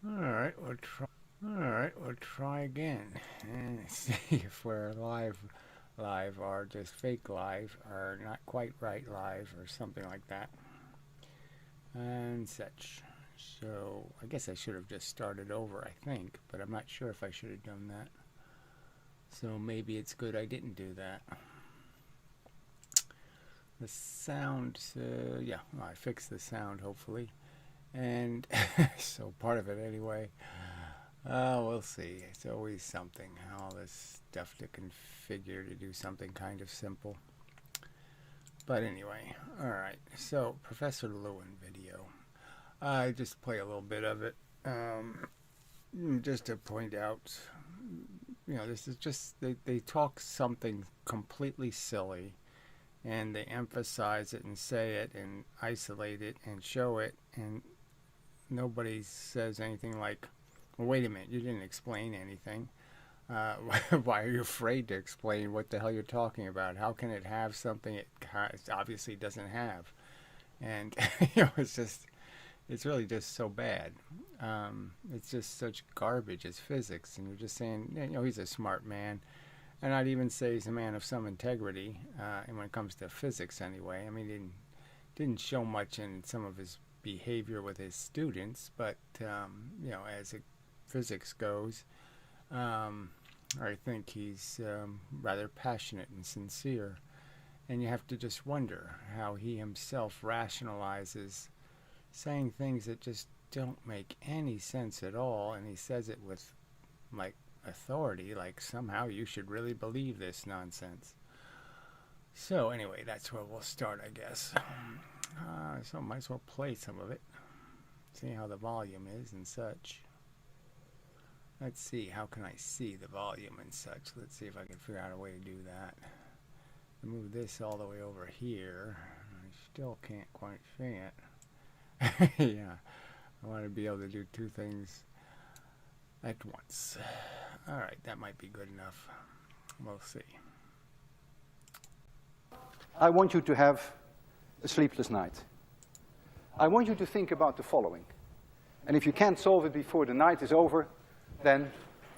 We'll try again and see if we're live, or just fake live, or not quite right live, or something like that, and such. So I guess I should have just started over, I think, but I'm not sure if I should have done that. So maybe it's good I didn't do that. The sound, yeah, well, I fixed the sound hopefully, and so part of it anyway. We'll see. It's always something. All this stuff to configure to do something kind of simple. But anyway, alright. So, Professor Lewin video. I just play a little bit of it. Just to point out, this is just, they talk something completely silly, and they emphasize it and say it and isolate it and show it, and nobody says anything like, well, wait a minute, you didn't explain anything. Why are you afraid to explain what the hell you're talking about? How can it have something it obviously doesn't have? And it's really just so bad. It's just such garbage. It's physics, and you're just saying, he's a smart man, and I'd even say he's a man of some integrity. And when it comes to physics, anyway, I mean, he didn't show much in some of his behavior with his students, but as physics goes, I think he's rather passionate and sincere. And you have to just wonder how he himself rationalizes saying things that just don't make any sense at all, and he says it with like authority, like somehow you should really believe this nonsense. So anyway, that's where we'll start, I guess. So might as well play some of it, see how the volume is and such. Let's see, how can I see the volume and such? Let's see if I can figure out a way to do that. Move this all the way over here. I still can't quite see it. Yeah, I want to be able to do two things at once. Alright, that might be good enough. We'll see. I want you to have a sleepless night. I want you to think about the following. And if you can't solve it before the night is over, then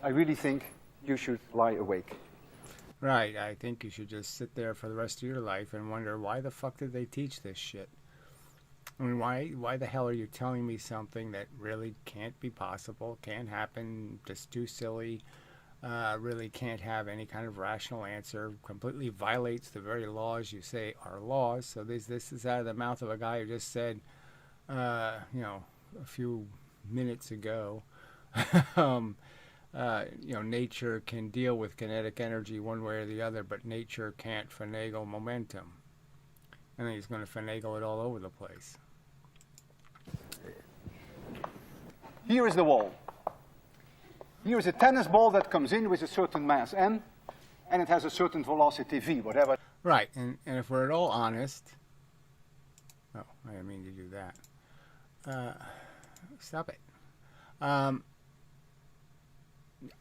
I really think you should lie awake. Right, I think you should just sit there for the rest of your life and wonder, why the fuck did they teach this shit? I mean, why the hell are you telling me something that really can't be possible, can't happen, just too silly, really can't have any kind of rational answer, completely violates the very laws you say are laws. So this is out of the mouth of a guy who just said, a few minutes ago, nature can deal with kinetic energy one way or the other, but nature can't finagle momentum. And then he's going to finagle it all over the place. Here is the wall. Here is a tennis ball that comes in with a certain mass n, and it has a certain velocity v, whatever. Right, and if we're at all honest, oh, I didn't mean to do that. Stop it.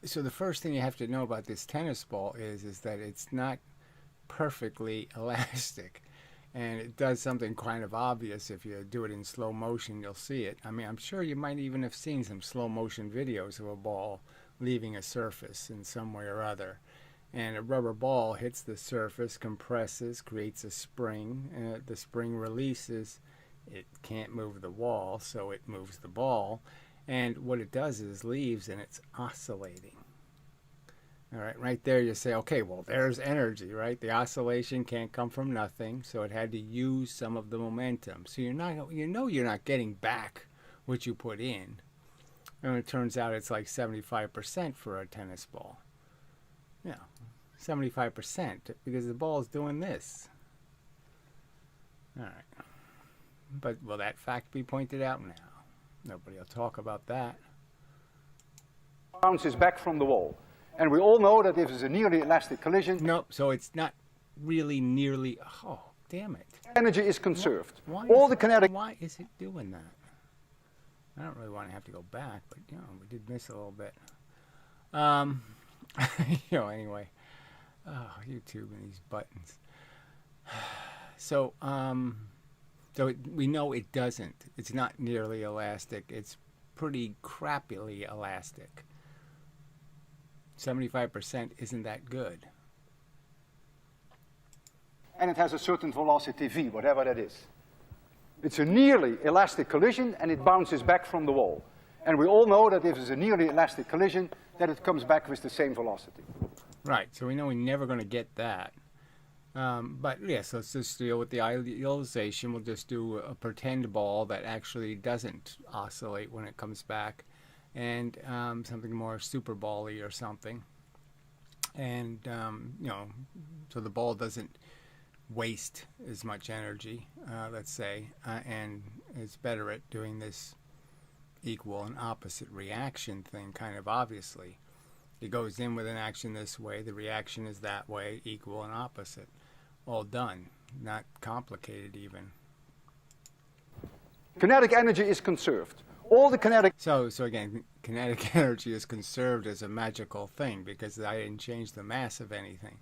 So the first thing you have to know about this tennis ball is that it's not perfectly elastic. And it does something kind of obvious. If you do it in slow motion, you'll see it. I mean, I'm sure you might even have seen some slow motion videos of a ball leaving a surface in some way or other. And a rubber ball hits the surface, compresses, creates a spring, and the spring releases. It can't move the wall, so it moves the ball. And what it does is leaves, and it's oscillating. All right, right there you say, okay, well, there's energy, right? The oscillation can't come from nothing, so it had to use some of the momentum. So you're not getting back what you put in. And it turns out it's like 75% for a tennis ball. 75%, because the ball is doing this. All right. But will that fact be pointed out now? Nobody will talk about that. Bounces back from the wall. And we all know that if it's a nearly elastic collision, no, so it's not really nearly, oh, damn it. Energy is conserved. Why is it doing that? I don't really want to have to go back, but we did miss a little bit. Anyway. Oh, YouTube and these buttons. So we know it doesn't. It's not nearly elastic. It's pretty crappily elastic. 75% isn't that good. And it has a certain velocity v, whatever that is. It's a nearly elastic collision, and it bounces back from the wall. And we all know that if it's a nearly elastic collision, that it comes back with the same velocity. Right, so we know we're never going to get that. But yes, let's just deal with the idealization. We'll just do a pretend ball that actually doesn't oscillate when it comes back, and something more super ball-y or something. And, you know, so the ball doesn't waste as much energy, let's say, and it's better at doing this equal and opposite reaction thing, kind of obviously. It goes in with an action this way, the reaction is that way, equal and opposite. All done. Not complicated even. Kinetic energy is conserved. All the kinetic... So again, kinetic energy is conserved as a magical thing because I didn't change the mass of anything.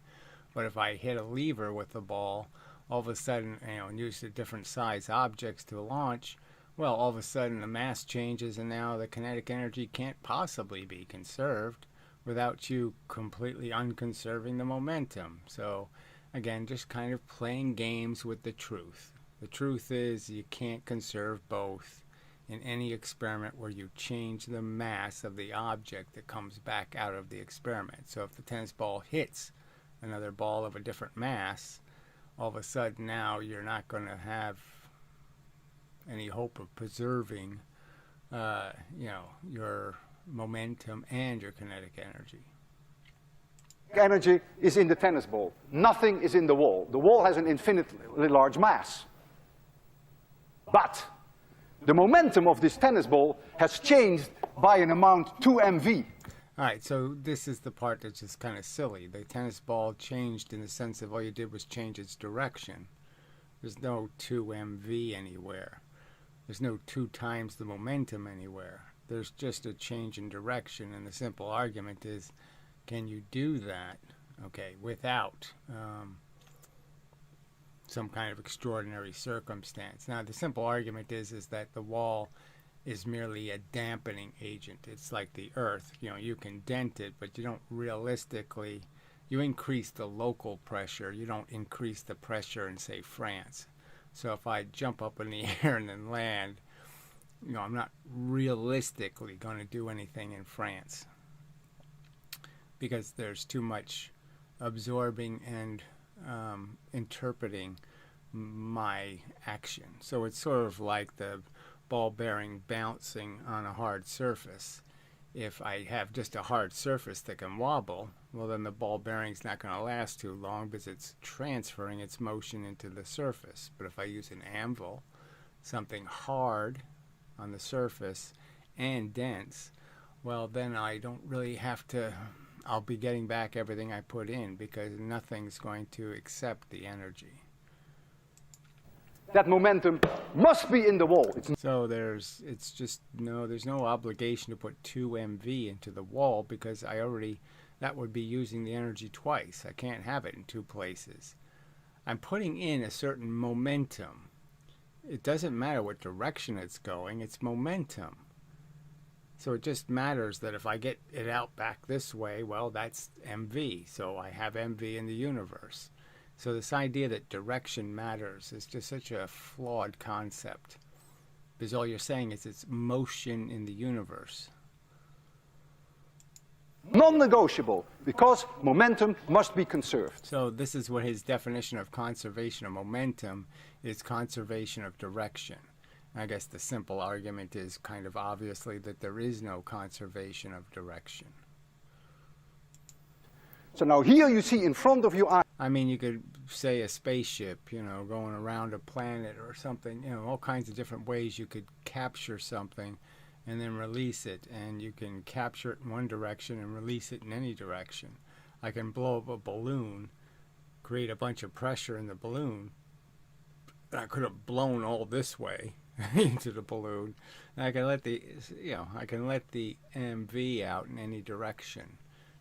But if I hit a lever with the ball, all of a sudden, you know, and use the different size objects to launch, well, all of a sudden the mass changes and now the kinetic energy can't possibly be conserved without you completely unconserving the momentum. So again, just kind of playing games with the truth. The truth is you can't conserve both in any experiment where you change the mass of the object that comes back out of the experiment. So if the tennis ball hits another ball of a different mass, all of a sudden now you're not going to have any hope of preserving you know, your momentum and your kinetic energy. Energy is in the tennis ball. Nothing is in the wall. The wall has an infinitely large mass. But the momentum of this tennis ball has changed by an amount 2mv. All right, so this is the part that's just kind of silly. The tennis ball changed in the sense of all you did was change its direction. There's no 2mv anywhere. There's no 2 times the momentum anywhere. There's just a change in direction, and the simple argument is, can you do that, okay, without some kind of extraordinary circumstance? Now, the simple argument is that the wall is merely a dampening agent. It's like the earth. You know, you can dent it, but you don't realistically, you increase the local pressure. You don't increase the pressure in, say, France. So if I jump up in the air and then land, you know, I'm not realistically going to do anything in France because there's too much absorbing and interpreting my action. So it's sort of like the ball bearing bouncing on a hard surface. If I have just a hard surface that can wobble, well then the ball bearing's not going to last too long because it's transferring its motion into the surface. But if I use an anvil, something hard on the surface and dense, well then I don't really have to, I'll be getting back everything I put in because nothing's going to accept the energy. That momentum must be in the wall. So there's no obligation to put 2mv into the wall because that would be using the energy twice. I can't have it in 2 places. I'm putting in a certain momentum. It doesn't matter what direction it's going, it's momentum. So it just matters that if I get it out back this way, well, that's mv. So I have mv in the universe. So this idea that direction matters is just such a flawed concept. Because all you're saying is it's motion in the universe. Non-negotiable, because momentum must be conserved. So this is what his definition of conservation of momentum is: conservation of direction. I guess the simple argument is kind of obviously that there is no conservation of direction. So now here you see in front of you... I mean, you could say a spaceship, you know, going around a planet or something, you know, all kinds of different ways you could capture something and then release it. And you can capture it in one direction and release it in any direction. I can blow up a balloon, create a bunch of pressure in the balloon. I could have blown all this way into the balloon. And I can let the, you know, I can let the MV out in any direction.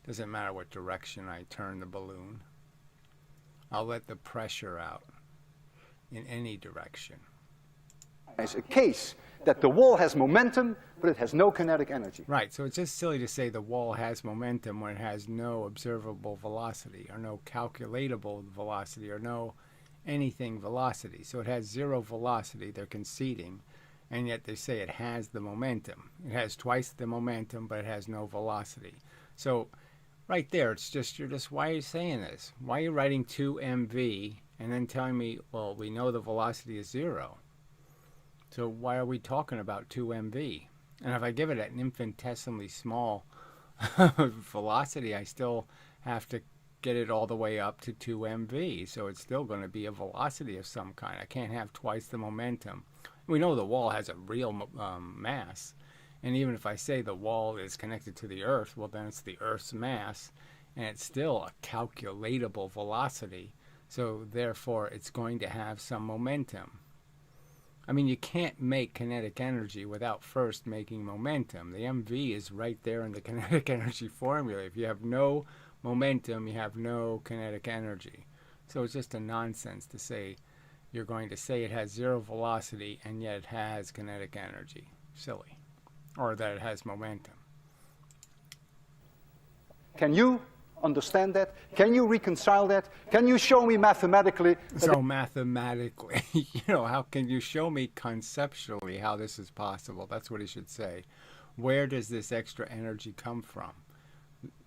Doesn't matter what direction I turn the balloon. I'll let the pressure out in any direction. As a case that the wall has momentum, but it has no kinetic energy. Right, so it's just silly to say the wall has momentum when it has no observable velocity or no calculatable velocity or no anything velocity. So it has zero velocity, they're conceding, and yet they say it has the momentum. It has twice the momentum, but it has no velocity. So right there, it's just, why are you saying this? Why are you writing 2mv and then telling me, well, we know the velocity is zero. So why are we talking about 2mv? And if I give it an infinitesimally small velocity, I still have to get it all the way up to 2mv. So it's still going to be a velocity of some kind. I can't have twice the momentum. We know the wall has a real mass. And even if I say the wall is connected to the Earth, well, then it's the Earth's mass. And it's still a calculatable velocity. So therefore, it's going to have some momentum. I mean, you can't make kinetic energy without first making momentum. The mv is right there in the kinetic energy formula. If you have no momentum, you have no kinetic energy. So it's just a nonsense to say you're going to say it has zero velocity and yet it has kinetic energy. Silly. Or that it has momentum. Can you understand that? Can you reconcile that? Can you show me mathematically? So mathematically, how can you show me conceptually how this is possible? That's what he should say. Where does this extra energy come from?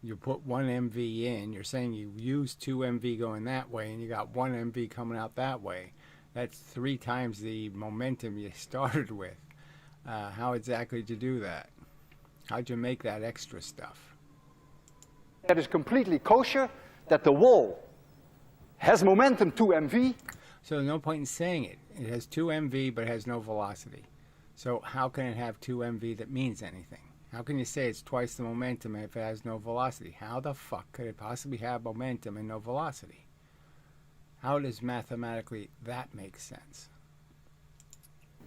You put 1 MV in, you're saying you use 2 MV going that way, and you got 1 MV coming out that way. That's 3 times the momentum you started with. How exactly did you do that? How'd you make that extra stuff? That is completely kosher, that the wall has momentum 2 MV. So there's no point in saying it. It has 2 MV, but it has no velocity. So how can it have 2 MV that means anything? How can you say it's twice the momentum if it has no velocity? How the fuck could it possibly have momentum and no velocity? How does mathematically that make sense?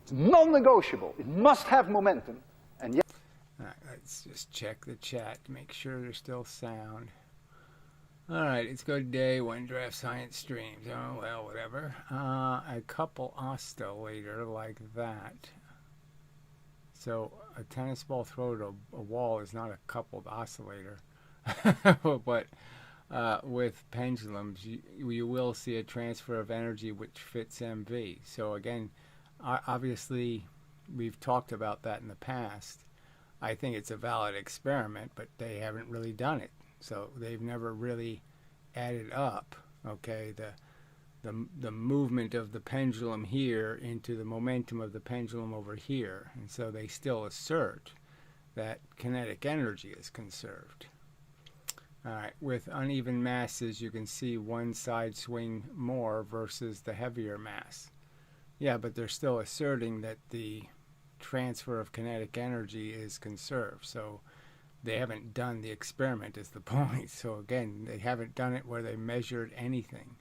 It's non-negotiable. It must have momentum. And yet, all right, let's just check the chat to make sure there's still sound. All right, it's good day when draft science streams. Oh, well, whatever. A couple oscillator like that. So a tennis ball thrown at a wall is not a coupled oscillator. But with pendulums, you will see a transfer of energy which fits MV. So again, obviously, we've talked about that in the past. I think it's a valid experiment, but they haven't really done it. So they've never really added up, okay, the movement of the pendulum here into the momentum of the pendulum over here. And so they still assert that kinetic energy is conserved. All right, with uneven masses, you can see one side swing more versus the heavier mass. Yeah, but they're still asserting that the transfer of kinetic energy is conserved. So they haven't done the experiment is the point. So again, they haven't done it where they measured anything.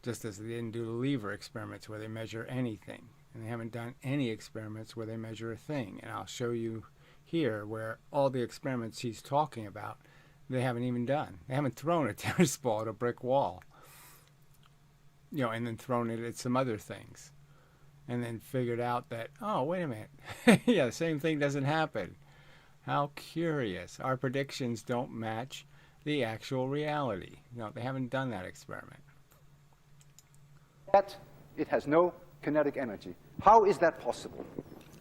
Just as they didn't do the lever experiments where they measure anything. And they haven't done any experiments where they measure a thing. And I'll show you here where all the experiments he's talking about, they haven't even done. They haven't thrown a tennis ball at a brick wall. And then thrown it at some other things. And then figured out that, oh, wait a minute. Yeah, the same thing doesn't happen. How curious. Our predictions don't match the actual reality. They haven't done that experiment. Yet it has no kinetic energy. How is that possible?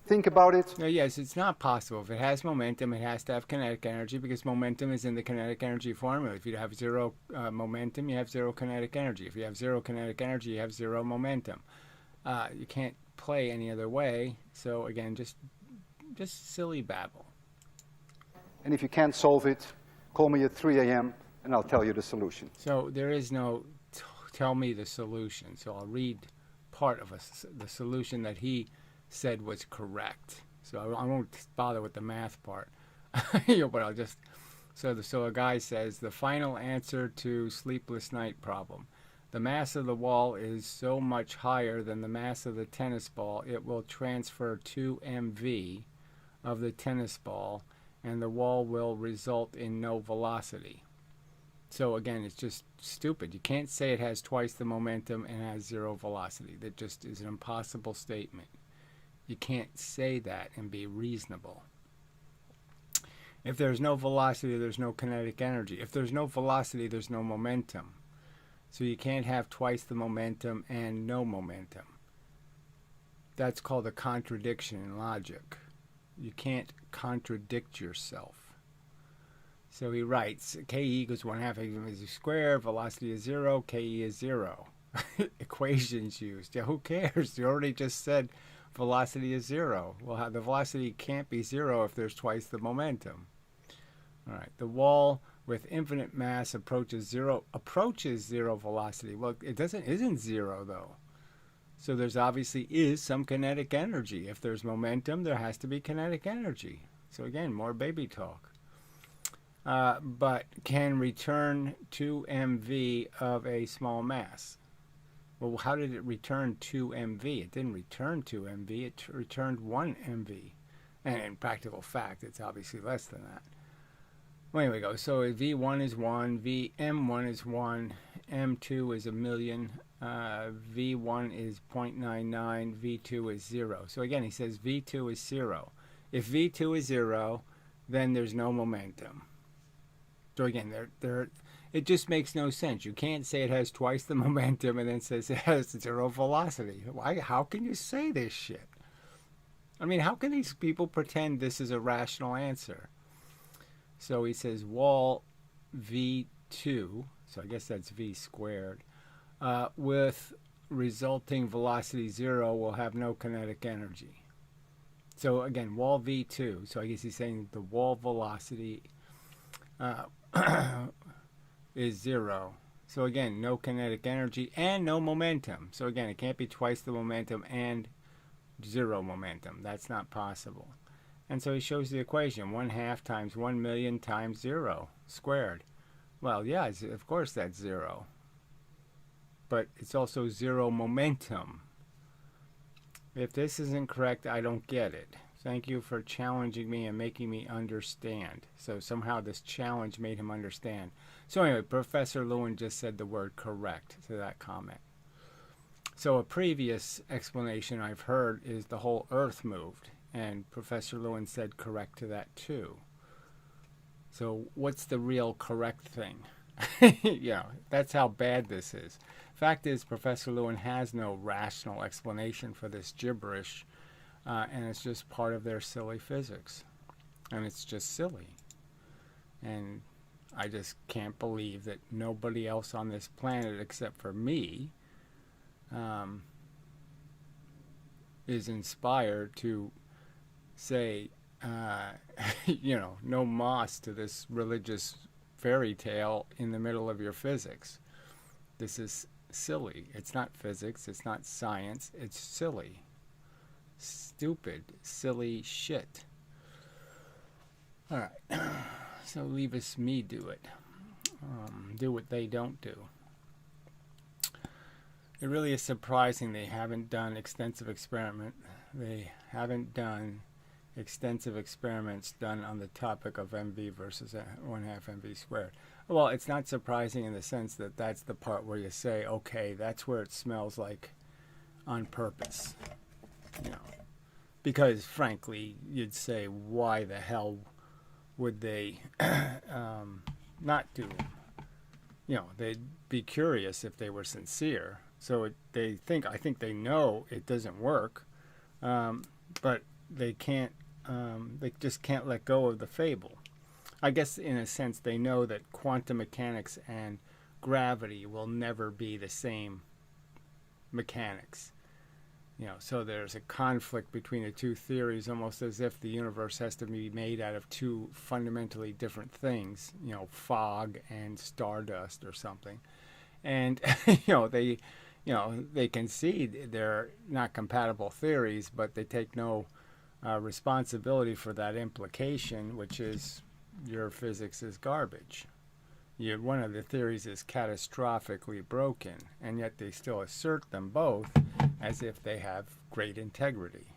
Think about it. No, yes, it's not possible. If it has momentum, it has to have kinetic energy because momentum is in the kinetic energy formula. If you have zero momentum, you have zero kinetic energy. If you have zero kinetic energy, you have zero momentum. You can't play any other way. So again, just silly babble. And if you can't solve it, call me at 3 a.m. and I'll tell you the solution. So there is no tell me the solution. So I'll read part of the solution that he said was correct. So I won't bother with the math part. But I'll just so a guy says the final answer to sleepless night problem. The mass of the wall is so much higher than the mass of the tennis ball, it will transfer 2 MV of the tennis ball, and the wall will result in no velocity. So again, it's just stupid. You can't say it has twice the momentum and has zero velocity. That just is an impossible statement. You can't say that and be reasonable. If there's no velocity, there's no kinetic energy. If there's no velocity, there's no momentum. So you can't have twice the momentum and no momentum. That's called a contradiction in logic. You can't contradict yourself. So he writes, ke equals 1/2 mc squared, velocity is 0, ke is 0. Equations used. Yeah, who cares? You already just said velocity is 0. Well, the velocity can't be 0 if there's twice the momentum. All right, the wall with infinite mass approaches zero velocity. Well, it isn't 0 though. So there's obviously is some kinetic energy. If there's momentum, there has to be kinetic energy. So again, more baby talk. But can return 2 mv of a small mass. Well, how did it return 2 mv? It didn't return 2 mv, it returned 1 mv. And in practical fact, it's obviously less than that. Well, here we go. So V1 is 1, M1 is 1, M2 is 1,000,000, V1 is 0.99, V2 is 0. So again, he says V2 is 0. If V2 is 0, then there's no momentum. So again, it just makes no sense. You can't say it has twice the momentum and then says it has 0 velocity. Why? How can you say this shit? I mean, how can these people pretend this is a rational answer? So he says wall V2, so I guess that's V squared, with resulting velocity 0 will have no kinetic energy. So again, wall V2, so I guess he's saying the wall velocity is 0. So again, no kinetic energy and no momentum. So again, it can't be twice the momentum and 0 momentum. That's not possible. And so he shows the equation, 1/2 times 1,000,000 times 0 squared. Well, yeah, of course that's 0. But it's also 0 momentum. If this isn't correct, I don't get it. Thank you for challenging me and making me understand. So somehow this challenge made him understand. So anyway, Professor Lewin just said the word correct to that comment. So a previous explanation I've heard is the whole Earth moved. And Professor Lewin said correct to that too. So what's the real correct thing? Yeah, that's how bad this is. Fact is, Professor Lewin has no rational explanation for this gibberish, and it's just part of their silly physics. And it's just silly. And I just can't believe that nobody else on this planet except for me is inspired to say, no moss to this religious fairy tale in the middle of your physics. This is silly. It's not physics. It's not science. It's silly. Stupid, silly shit. All right. So leave me do it. Do what they don't do. It really is surprising they haven't done extensive experiment. They haven't done extensive experiments done on the topic of MV versus 1/2 MV squared. Well, it's not surprising in the sense that that's the part where you say, okay, that's where it smells like on purpose. Because frankly, you'd say, why the hell would they not do them? They'd be curious if they were sincere. So I think they know it doesn't work, but they can't. They just can't let go of the fable. I guess in a sense they know that quantum mechanics and gravity will never be the same mechanics. So there's a conflict between the two theories, almost as if the universe has to be made out of two fundamentally different things, fog and stardust or something. And they concede they're not compatible theories, but they take no responsibility for that implication, which is your physics is garbage. One of the theories is catastrophically broken, and yet they still assert them both as if they have great integrity.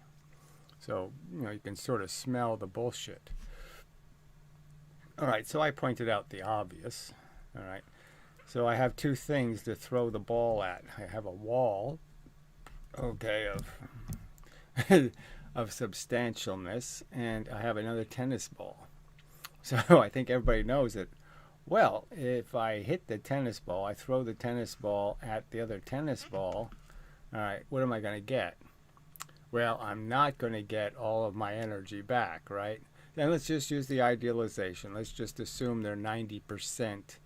So, you can sort of smell the bullshit. All right, so I pointed out the obvious. All right, so I have two things to throw the ball at. I have a wall, okay, of substantialness, and I have another tennis ball. So I think everybody knows that, well, if I hit the tennis ball, I throw the tennis ball at the other tennis ball, all right, what am I going to get? Well, I'm not going to get all of my energy back, right? Then let's just use the idealization. Let's just assume they're 90%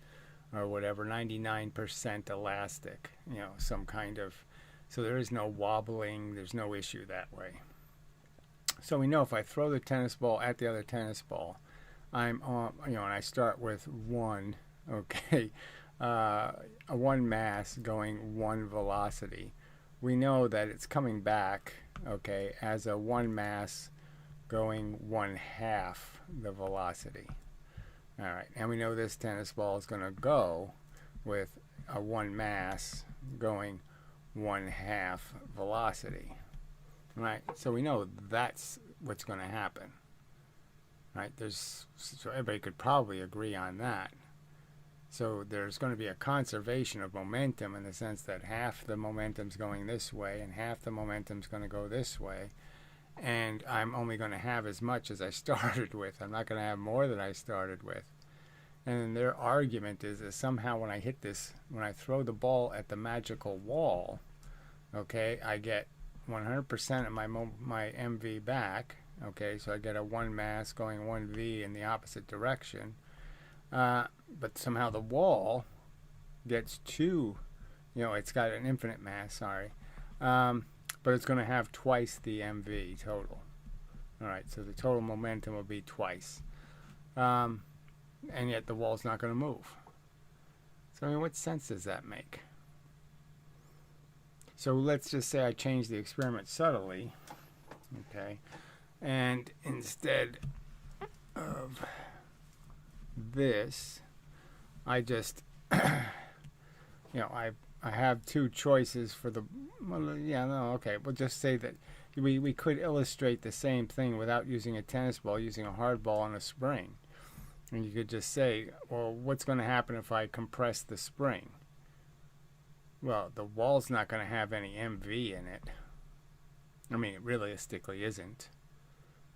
or whatever, 99% elastic, some kind of, so there is no wobbling, there's no issue that way. So we know if I throw the tennis ball at the other tennis ball, I'm on, and I start with one, okay, a one mass going one velocity. We know that it's coming back, okay, as a one mass going 1/2 the velocity. All right, and we know this tennis ball is going to go with a one mass going 1/2 velocity. Right, so we know that's what's going to happen. Right, so everybody could probably agree on that. So there's going to be a conservation of momentum in the sense that half the momentum's going this way and half the momentum's going to go this way. And I'm only going to have as much as I started with. I'm not going to have more than I started with. And their argument is that somehow when I throw the ball at the magical wall, okay, I get 100% of my MV back. Okay, so I get a one mass going 1V in the opposite direction. But somehow the wall gets it's got an infinite mass, sorry. But it's going to have twice the MV total. All right, so the total momentum will be twice. And yet the wall's not going to move. So, what sense does that make? So let's just say I change the experiment subtly, okay, and instead of this, I just, I have two choices for the, we'll just say that we could illustrate the same thing without using a tennis ball, using a hard ball and a spring. And you could just say, well, what's going to happen if I compress the spring? Well, the wall's not going to have any MV in it. I mean, it realistically isn't,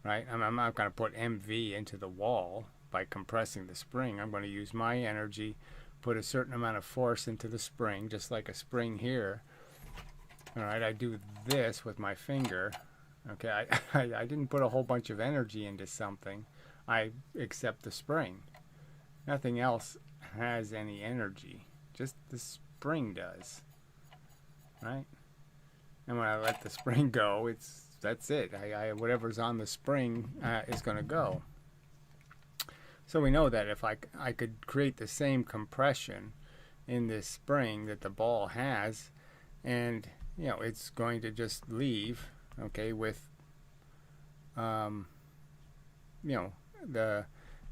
right? I'm not going to put MV into the wall by compressing the spring. I'm going to use my energy, put a certain amount of force into the spring, just like a spring here. All right, I do this with my finger. Okay, I didn't put a whole bunch of energy into something. I accept the spring. Nothing else has any energy. Just the spring does, right? And when I let the spring go, that's it. Whatever's on the spring is going to go. So we know that if I could create the same compression in this spring that the ball has, and it's going to just leave, okay, with the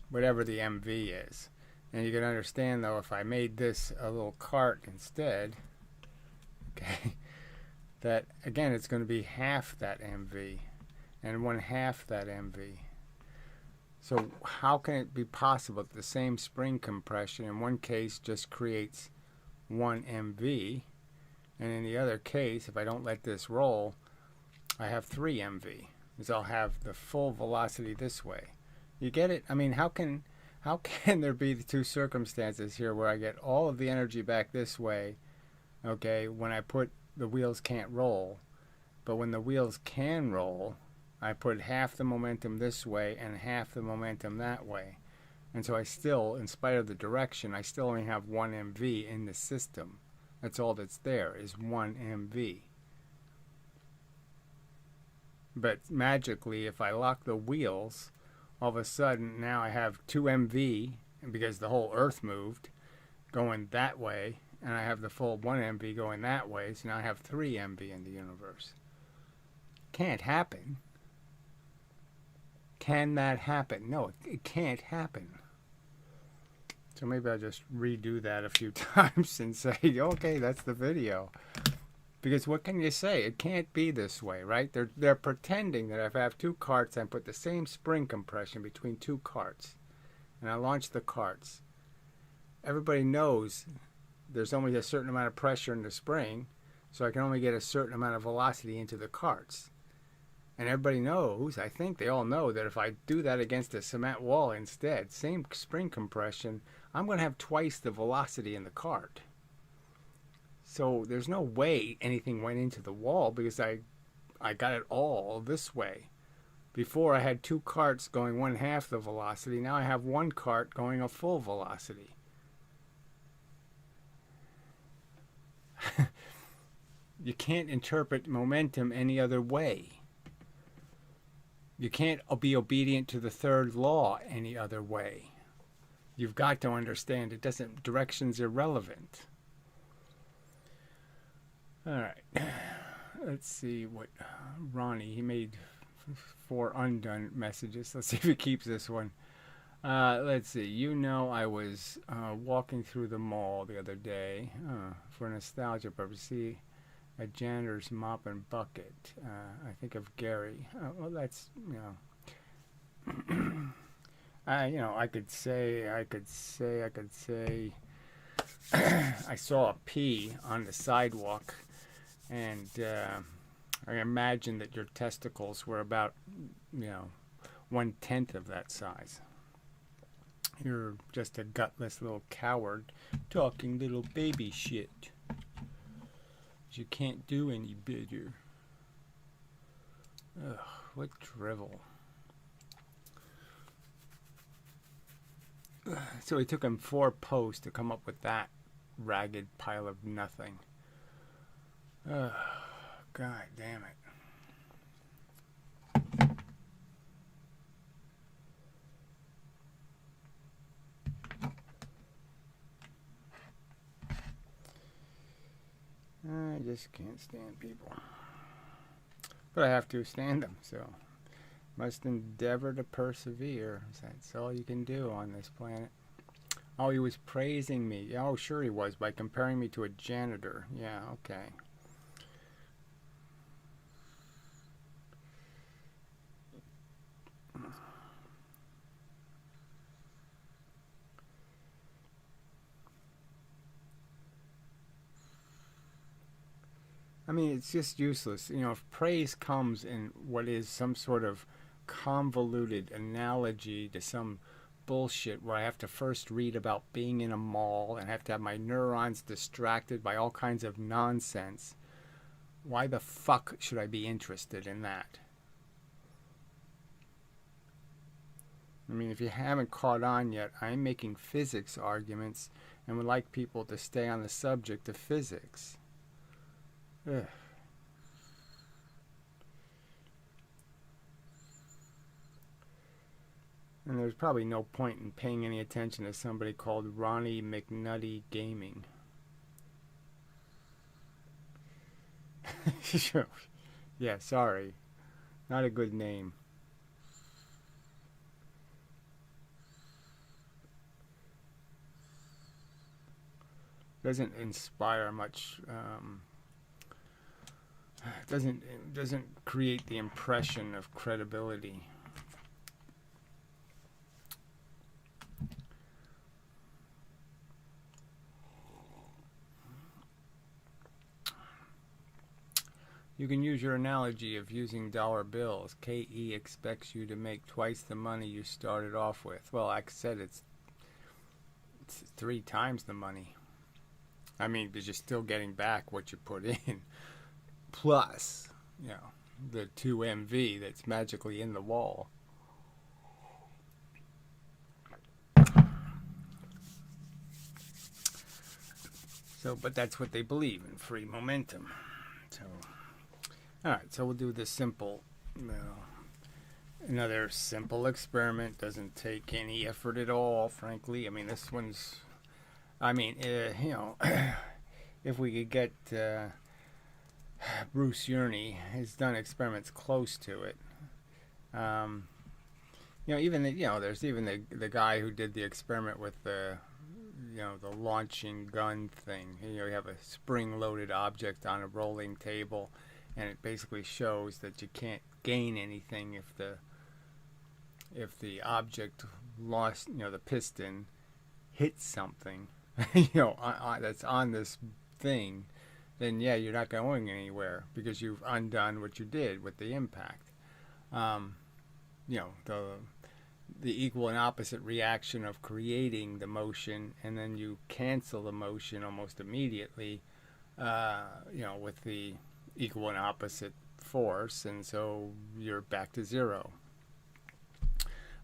whatever the MV is. And you can understand, though, if I made this a little cart instead, okay, that again it's going to be half that MV and 1/2 that MV. So how can it be possible that the same spring compression in one case just creates 1 MV, and in the other case, if I don't let this roll, I have 3 MV, because I'll have the full velocity this way. You get it? I mean, how can there be the two circumstances here where I get all of the energy back this way, okay, when I put the wheels can't roll, but when the wheels can roll, I put half the momentum this way and half the momentum that way. And so I still, in spite of the direction, I still only have 1 MV in the system. That's all that's there, is 1 MV. But magically, if I lock the wheels, all of a sudden now I have 2 MV, because the whole Earth moved, going that way, and I have the full 1 MV going that way, so now I have 3 MV in the universe. Can't happen. Can that happen? No, it can't happen. So maybe I'll just redo that a few times and say, okay, that's the video. Because what can you say? It can't be this way, right? They're pretending that if I have 2 carts, I put the same spring compression between 2 carts, and I launch the carts. Everybody knows there's only a certain amount of pressure in the spring, so I can only get a certain amount of velocity into the carts. And everybody knows, I think they all know, that if I do that against a cement wall instead, same spring compression, I'm going to have twice the velocity in the cart. So there's no way anything went into the wall because I got it all this way. Before I had two carts going 1/2 the velocity. Now I have one cart going a full velocity. You can't interpret momentum any other way. You can't be obedient to the third law any other way. You've got to understand it doesn't, direction's irrelevant. All right. Let's see what Ronnie, he made 4 undone messages. Let's see if he keeps this one. Let's see. You know, I was walking through the mall the other day for nostalgia purpose. See a janitor's mop and bucket. I think of Gary. Well, that's, you know, I could say, I saw a pea on the sidewalk, and I imagine that your testicles were about, 1/10 of that size. You're just a gutless little coward talking little baby shit. You can't do any better. Ugh, what drivel. So it took him 4 posts to come up with that ragged pile of nothing. Ugh, God damn it. I just can't stand people. But I have to stand them, so must endeavor to persevere. That's all you can do on this planet. Oh, he was praising me. Oh, sure he was, by comparing me to a janitor. Yeah, okay. I mean, it's just useless. If praise comes in what is some sort of convoluted analogy to some bullshit where I have to first read about being in a mall and have to have my neurons distracted by all kinds of nonsense, why the fuck should I be interested in that? I mean, if you haven't caught on yet, I'm making physics arguments and would like people to stay on the subject of physics. Ugh. And there's probably no point in paying any attention to somebody called Ronnie McNutty Gaming. Sure. Yeah, sorry. Not a good name. Doesn't inspire much. Doesn't create the impression of credibility. You can use your analogy of using dollar bills. KE expects you to make twice the money you started off with. Well, like I said, it's 3 times the money. I mean, because you're still getting back what you put in. Plus, the 2 MV that's magically in the wall. So, but that's what they believe in, free momentum. So, alright, so we'll do this simple, another simple experiment. Doesn't take any effort at all, frankly. I mean, this one's, if we could get, Bruce Yearney has done experiments close to it. Even there's even the guy who did the experiment with the launching gun thing. You have a spring-loaded object on a rolling table, and it basically shows that you can't gain anything if the object lost, the piston hits something, that's on this thing. Then yeah, you're not going anywhere because you've undone what you did with the impact. you know, the equal and opposite reaction of creating the motion, and then you cancel the motion almost immediately, you know, with the equal and opposite force, and so you're back to zero.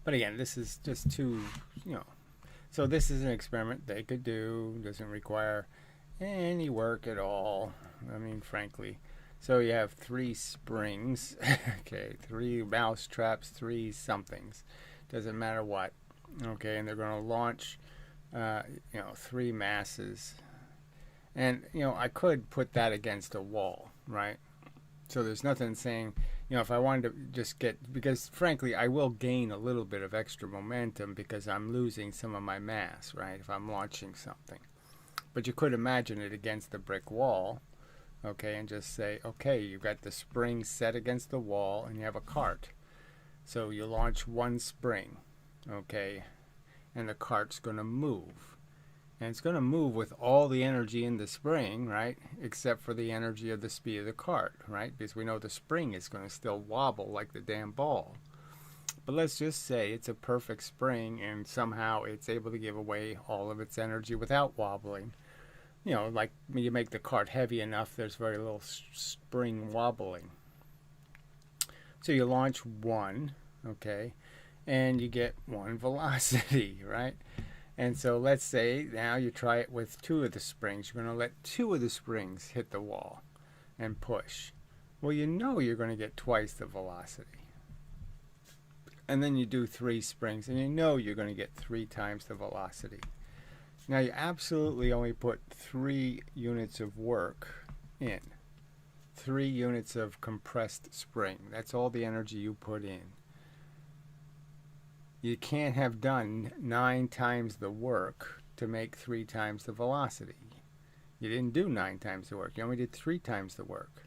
But again, this is just too, you know, so this is an experiment they could do. Doesn't require any work at all. I mean, frankly. So you have 3 springs, okay, 3 mouse traps, 3 somethings. Doesn't matter what, okay, and they're going to launch, you know, 3 masses. And, you know, I could put that against a wall, right? So there's nothing saying, you know, if I wanted to just get, because frankly, I will gain a little bit of extra momentum because I'm losing some of my mass, right, if I'm launching something. But you could imagine it against the brick wall, okay, and just say, okay, you've got the spring set against the wall and you have a cart. So you launch 1 spring, okay, and the cart's going to move. And it's going to move with all the energy in the spring, right, except for the energy of the speed of the cart, right, because we know the spring is going to still wobble like the damn ball. But let's just say it's a perfect spring and somehow it's able to give away all of its energy without wobbling. You know, like you make the cart heavy enough, there's very little spring wobbling. So you launch 1, okay, and you get 1 velocity, right? And so let's say now you try it with 2 of the springs. You're going to let 2 of the springs hit the wall and push. Well, you know you're going to get twice the velocity. And then you do 3 springs, and you know you're going to get 3 times the velocity. Now you absolutely only put 3 units of work in. 3 units of compressed spring. That's all the energy you put in. You can't have done 9 times the work to make 3 times the velocity. You didn't do 9 times the work. You only did 3 times the work.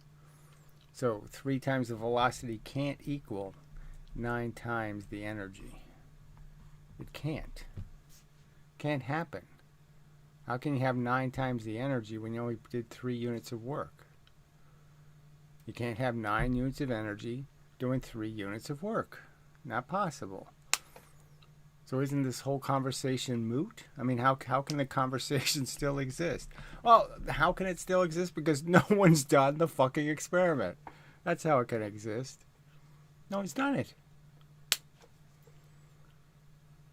So 3 times the velocity can't equal 9 times the energy. It can't. Can't happen. How can you have 9 times the energy when you only did 3 units of work? You can't have 9 units of energy doing 3 units of work. Not possible. So isn't this whole conversation moot? I mean, how can the conversation still exist? Well, how can it still exist? Because no one's done the fucking experiment. That's how it can exist. No one's done it.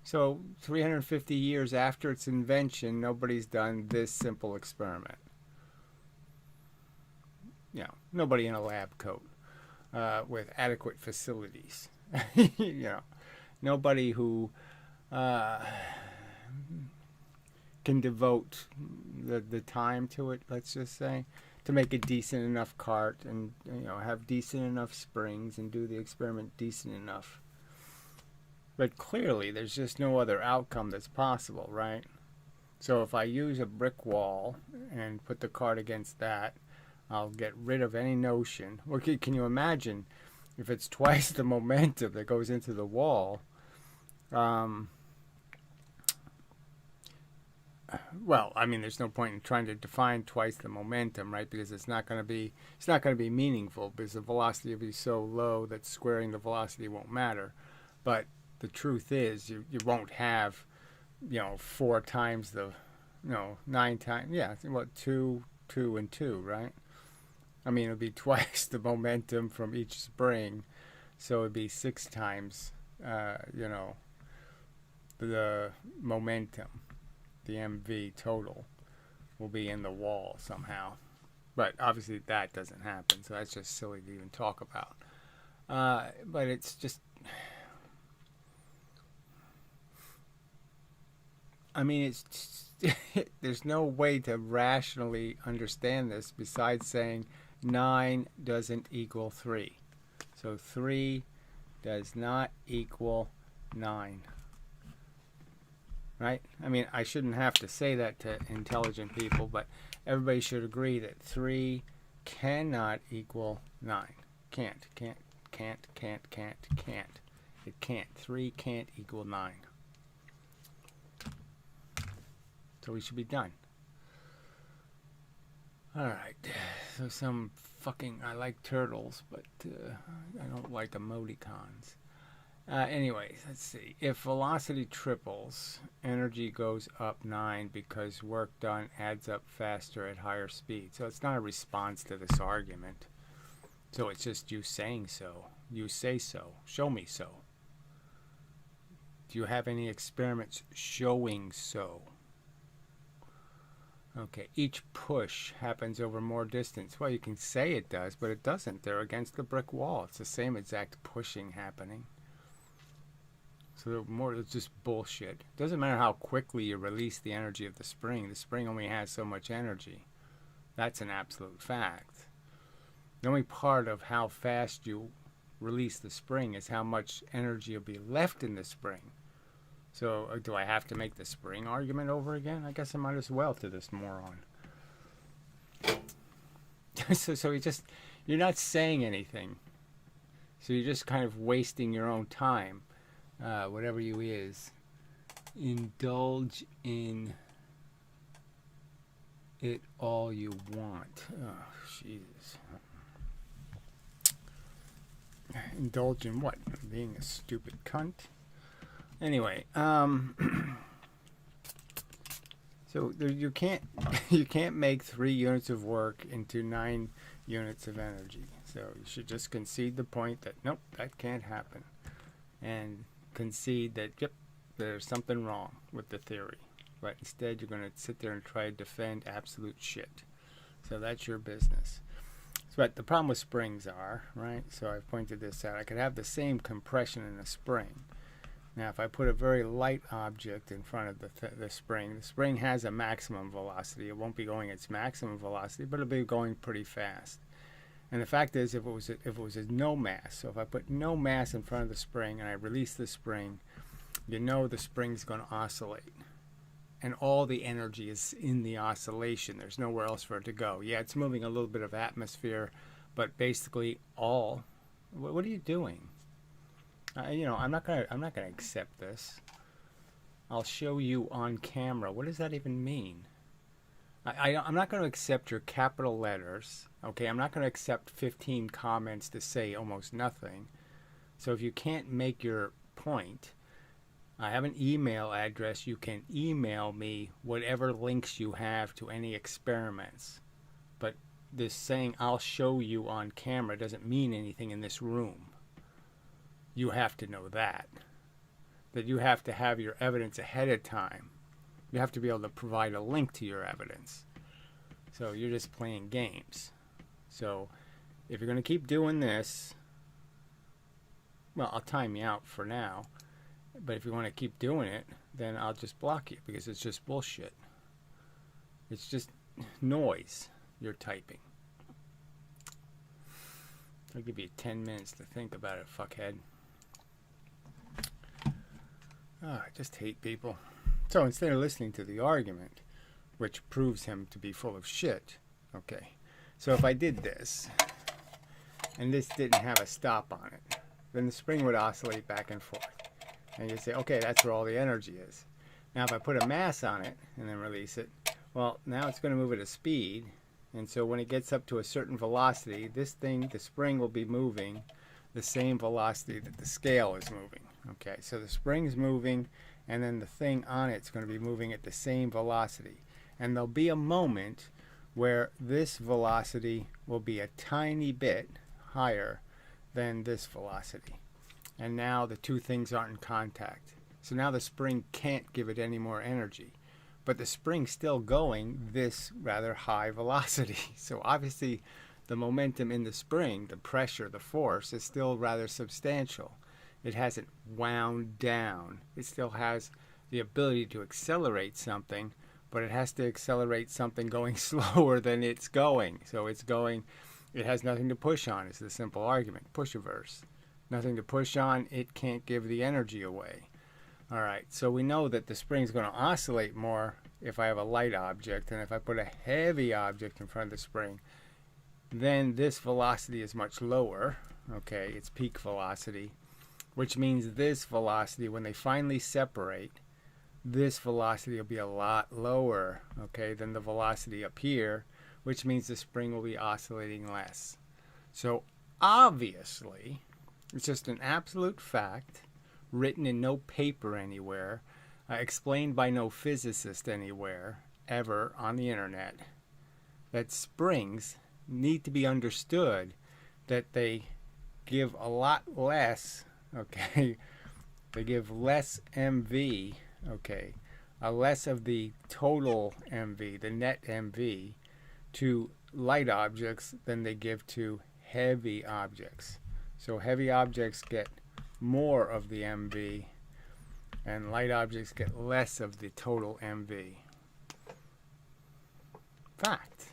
So 350 years after its invention, nobody's done this simple experiment. You know, nobody in a lab coat with adequate facilities. You know, nobody who can devote the time to it, let's just say, to make a decent enough cart and, you know, have decent enough springs and do the experiment decent enough. But clearly there's just no other outcome that's possible, right? So if I use a brick wall and put the cart against that, I'll get rid of any notion. Or can you imagine if it's twice the momentum that goes into the wall? Well, I mean, there's no point in trying to define twice the momentum, right? Because it's not going to be meaningful because the velocity will be so low that squaring the velocity won't matter. But the truth is, you won't have, you know, 4 times the, you know, 9 times. Yeah, what, 2, 2, and 2, right? I mean, it'll be twice the momentum from each spring, so it'd be 6 times, you know, the momentum. The MV total will be in the wall somehow. But obviously that doesn't happen, so that's just silly to even talk about. But it's just, I mean, it's there's no way to rationally understand this besides saying 9 doesn't equal 3. So 3 does not equal 9. Right? I mean, I shouldn't have to say that to intelligent people, but everybody should agree that 3 cannot equal 9. Can't. It can't. 3 can't equal 9. So we should be done. All right. So some fucking, I like turtles, but I don't like emoticons. Anyways, let's see. If velocity triples, energy goes up 9 because work done adds up faster at higher speed. So it's not a response to this argument. So it's just you saying so. You say so. Show me so. Do you have any experiments showing so? Okay, each push happens over more distance. Well, you can say it does, but it doesn't. They're against the brick wall. It's the same exact pushing happening. So it's just bullshit. Doesn't matter how quickly you release the energy of the spring. The spring only has so much energy. That's an absolute fact. The only part of how fast you release the spring is how much energy will be left in the spring. So do I have to make the spring argument over again? I guess I might as well to this moron. so you're not saying anything. So you're just kind of wasting your own time. Whatever you is. Indulge in it all you want. Oh, Jesus. Indulge in what? Being a stupid cunt? Anyway, so you can't make 3 units of work into 9 units of energy. So you should just concede the point that nope, that can't happen, and concede that yep, there's something wrong with the theory. But instead, you're going to sit there and try to defend absolute shit. So that's your business. But the problem with springs are, right? So I've pointed this out. I could have the same compression in a spring. Now, if I put a very light object in front of the spring has a maximum velocity. It won't be going its maximum velocity, but it'll be going pretty fast. And the fact is, if it was a no mass, so if I put no mass in front of the spring and I release the spring, you know the spring's going to oscillate. And all the energy is in the oscillation. There's nowhere else for it to go. Yeah, it's moving a little bit of atmosphere, but basically all. What are you doing? I'm not gonna accept this. I'll show you on camera. What does that even mean? I'm not going to accept your capital letters. Okay, I'm not going to accept 15 comments to say almost nothing. So if you can't make your point, I have an email address. You can email me whatever links you have to any experiments. But this saying I'll show you on camera doesn't mean anything in this room. You have to know that you have to have your evidence ahead of time. You have to be able to provide a link to your evidence. So you're just playing games. So if you're going to keep doing this, well, I'll time you out for now. But if you want to keep doing it, then I'll just block you because it's just bullshit. It's just noise you're typing. I'll give you 10 minutes to think about it, fuckhead. I just hate people. So instead of listening to the argument, which proves him to be full of shit, okay, so if I did this, and this didn't have a stop on it, then the spring would oscillate back and forth. And you'd say, okay, that's where all the energy is. Now if I put a mass on it and then release it, well, now it's going to move at a speed, and so when it gets up to a certain velocity, this thing, the spring, will be moving the same velocity that the scale is moving. Okay, so the spring's moving, and then the thing on it's going to be moving at the same velocity. And there'll be a moment where this velocity will be a tiny bit higher than this velocity. And now the two things aren't in contact. So now the spring can't give it any more energy. But the spring's still going this rather high velocity. So obviously the momentum in the spring, the pressure, the force, is still rather substantial. It hasn't wound down. It still has the ability to accelerate something, but it has to accelerate something going slower than it's going. So it's going, it has nothing to push on, is the simple argument. Push-averse. Nothing to push on, it can't give the energy away. All right, so we know that the spring's going to oscillate more if I have a light object, and if I put a heavy object in front of the spring, then this velocity is much lower. Okay, it's peak velocity, which means this velocity, when they finally separate, this velocity will be a lot lower, okay, than the velocity up here, which means the spring will be oscillating less. So obviously, it's just an absolute fact, written in no paper anywhere, explained by no physicist anywhere, ever on the internet, that springs need to be understood, that they give a lot less, okay, they give less MV, okay, less of the total MV, the net MV, to light objects than they give to heavy objects. So heavy objects get more of the MV, and light objects get less of the total MV. Fact.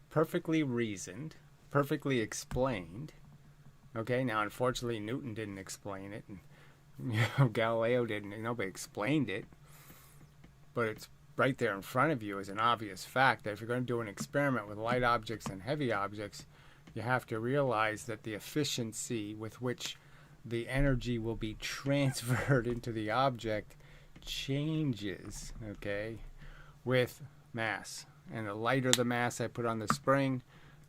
Perfectly reasoned, perfectly explained. Okay, now unfortunately Newton didn't explain it, and Galileo didn't, nobody explained it, but it's right there in front of you as an obvious fact that if you're going to do an experiment with light objects and heavy objects, you have to realize that the efficiency with which the energy will be transferred into the object changes, okay, with mass. And the lighter the mass I put on the spring,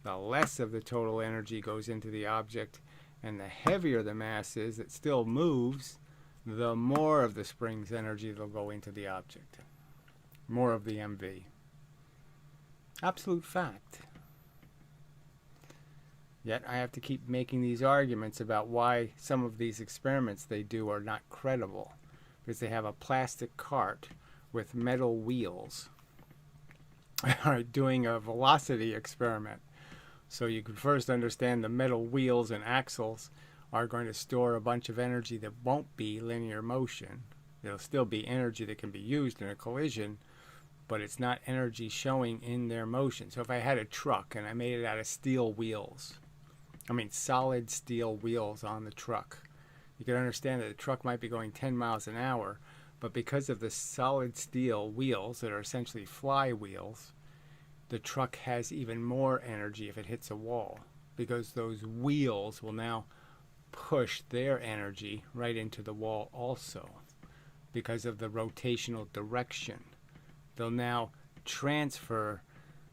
the less of the total energy goes into the object, and the heavier the mass is that still moves, the more of the spring's energy will go into the object. More of the MV. Absolute fact. Yet I have to keep making these arguments about why some of these experiments they do are not credible, because they have a plastic cart with metal wheels doing a velocity experiment. So you can first understand the metal wheels and axles are going to store a bunch of energy that won't be linear motion. It'll still be energy that can be used in a collision, but it's not energy showing in their motion. So if I had a truck and I made it out of steel wheels, solid steel wheels on the truck, you can understand that the truck might be going 10 miles an hour, but because of the solid steel wheels that are essentially flywheels, the truck has even more energy if it hits a wall, because those wheels will now push their energy right into the wall also because of the rotational direction. They'll now transfer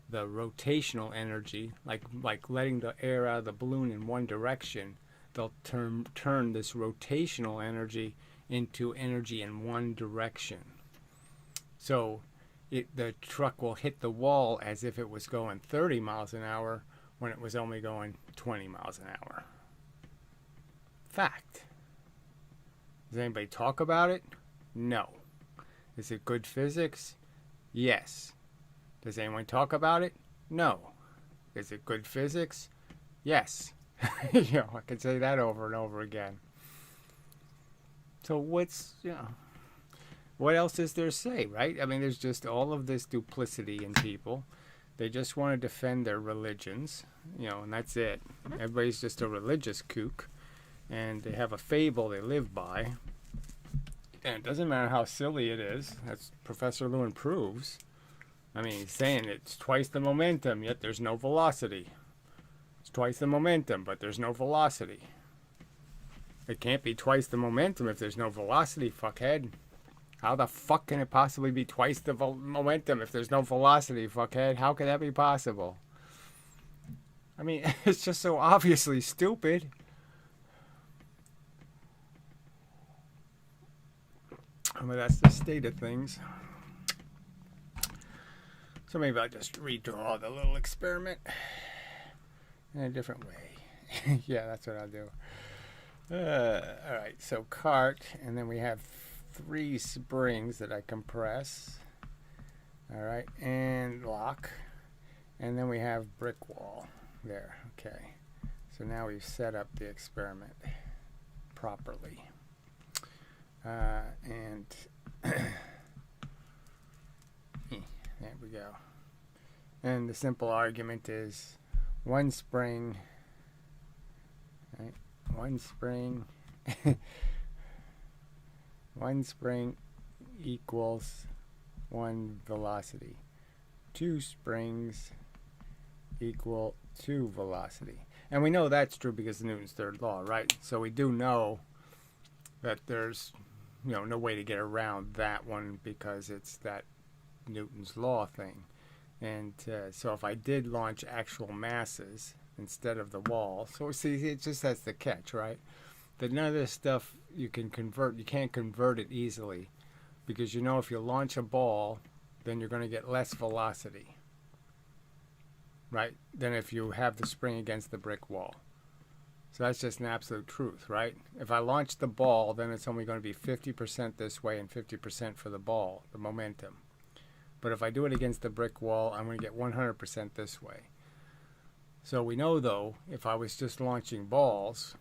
the rotational energy, like letting the air out of the balloon in one direction. They'll turn this rotational energy into energy in one direction. So the truck will hit the wall as if it was going 30 miles an hour when it was only going 20 miles an hour. Fact. Does anybody talk about it? No. Is it good physics? Yes. Does anyone talk about it? No. Is it good physics? Yes. I can say that over and over again. So what else is there to say, right? There's just all of this duplicity in people. They just want to defend their religions, and that's it. Everybody's just a religious kook, and they have a fable they live by. And it doesn't matter how silly it is, as Professor Lewin proves. He's saying it's twice the momentum, yet there's no velocity. It's twice the momentum, but there's no velocity. It can't be twice the momentum if there's no velocity, fuckhead. How the fuck can it possibly be twice the momentum if there's no velocity, fuckhead? How can that be possible? It's just so obviously stupid. That's the state of things. So maybe I'll just redraw the little experiment in a different way. Yeah, that's what I'll do. Alright, so cart, and then we have 3 springs that I compress. Alright, and lock. And then we have brick wall. There, okay. So now we've set up the experiment properly. And there we go. And the simple argument is one spring, right? One spring equals one velocity. 2 springs equal 2 velocity. And we know that's true because of Newton's third law, right? So we do know that there's no way to get around that one because it's that Newton's law thing. And so if I did launch actual masses instead of the wall, so see, it just that's the catch, right? That none of this stuff you can convert. You can't convert it easily because you know if you launch a ball, then you're going to get less velocity, right, than if you have the spring against the brick wall. So that's just an absolute truth, right? If I launch the ball, then it's only going to be 50% this way and 50% for the ball, the momentum. But if I do it against the brick wall, I'm going to get 100% this way. So we know, though, if I was just launching balls,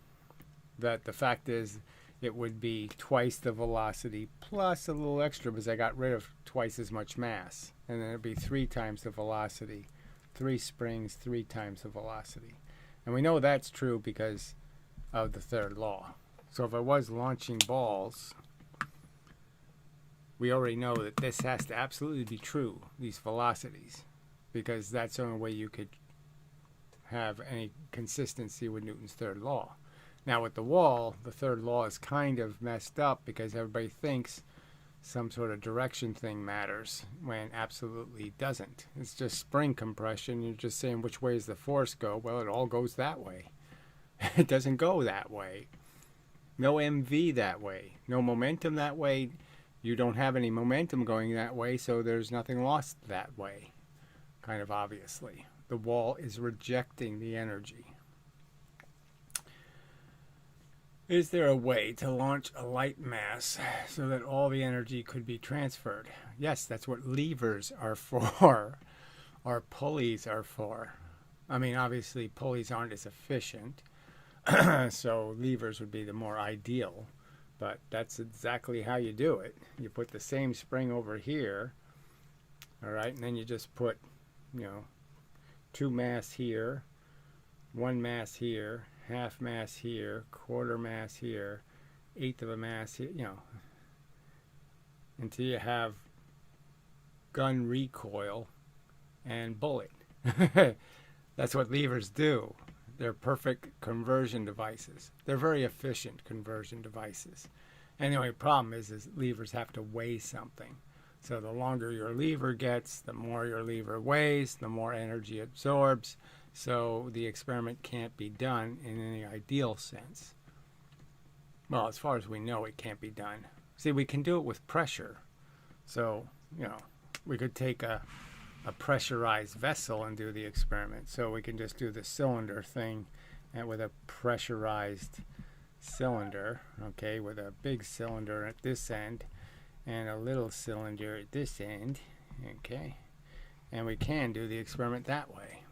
that the fact is it would be twice the velocity plus a little extra because I got rid of twice as much mass. And then it would be 3 times the velocity, 3 springs, 3 times the velocity. And we know that's true because of the third law. So if I was launching balls, we already know that this has to absolutely be true, these velocities, because that's the only way you could have any consistency with Newton's third law. Now with the wall, the third law is kind of messed up because everybody thinks some sort of direction thing matters when absolutely doesn't. It's just spring compression. You're just saying which way does the force go? Well, it all goes that way. It doesn't go that way. No MV that way. No momentum that way. You don't have any momentum going that way, so there's nothing lost that way. Kind of obviously. The wall is rejecting the energy. Is there a way to launch a light mass so that all the energy could be transferred? Yes, that's what levers are for, or pulleys are for. I mean, obviously, pulleys aren't as efficient, so levers would be the more ideal, but that's exactly how you do it. You put the same spring over here, all right, and then you just put, 2 mass here, 1 mass here, half mass here, quarter mass here, eighth of a mass here, until you have gun recoil and bullet. That's what levers do. They're perfect conversion devices. They're very efficient conversion devices. And the only problem is levers have to weigh something. So the longer your lever gets, the more your lever weighs, the more energy it absorbs. So the experiment can't be done in any ideal sense. Well, as far as we know, it can't be done. See, we can do it with pressure. So, we could take a pressurized vessel and do the experiment. So we can just do the cylinder thing with a pressurized cylinder, okay, with a big cylinder at this end and a little cylinder at this end, okay. And we can do the experiment that way.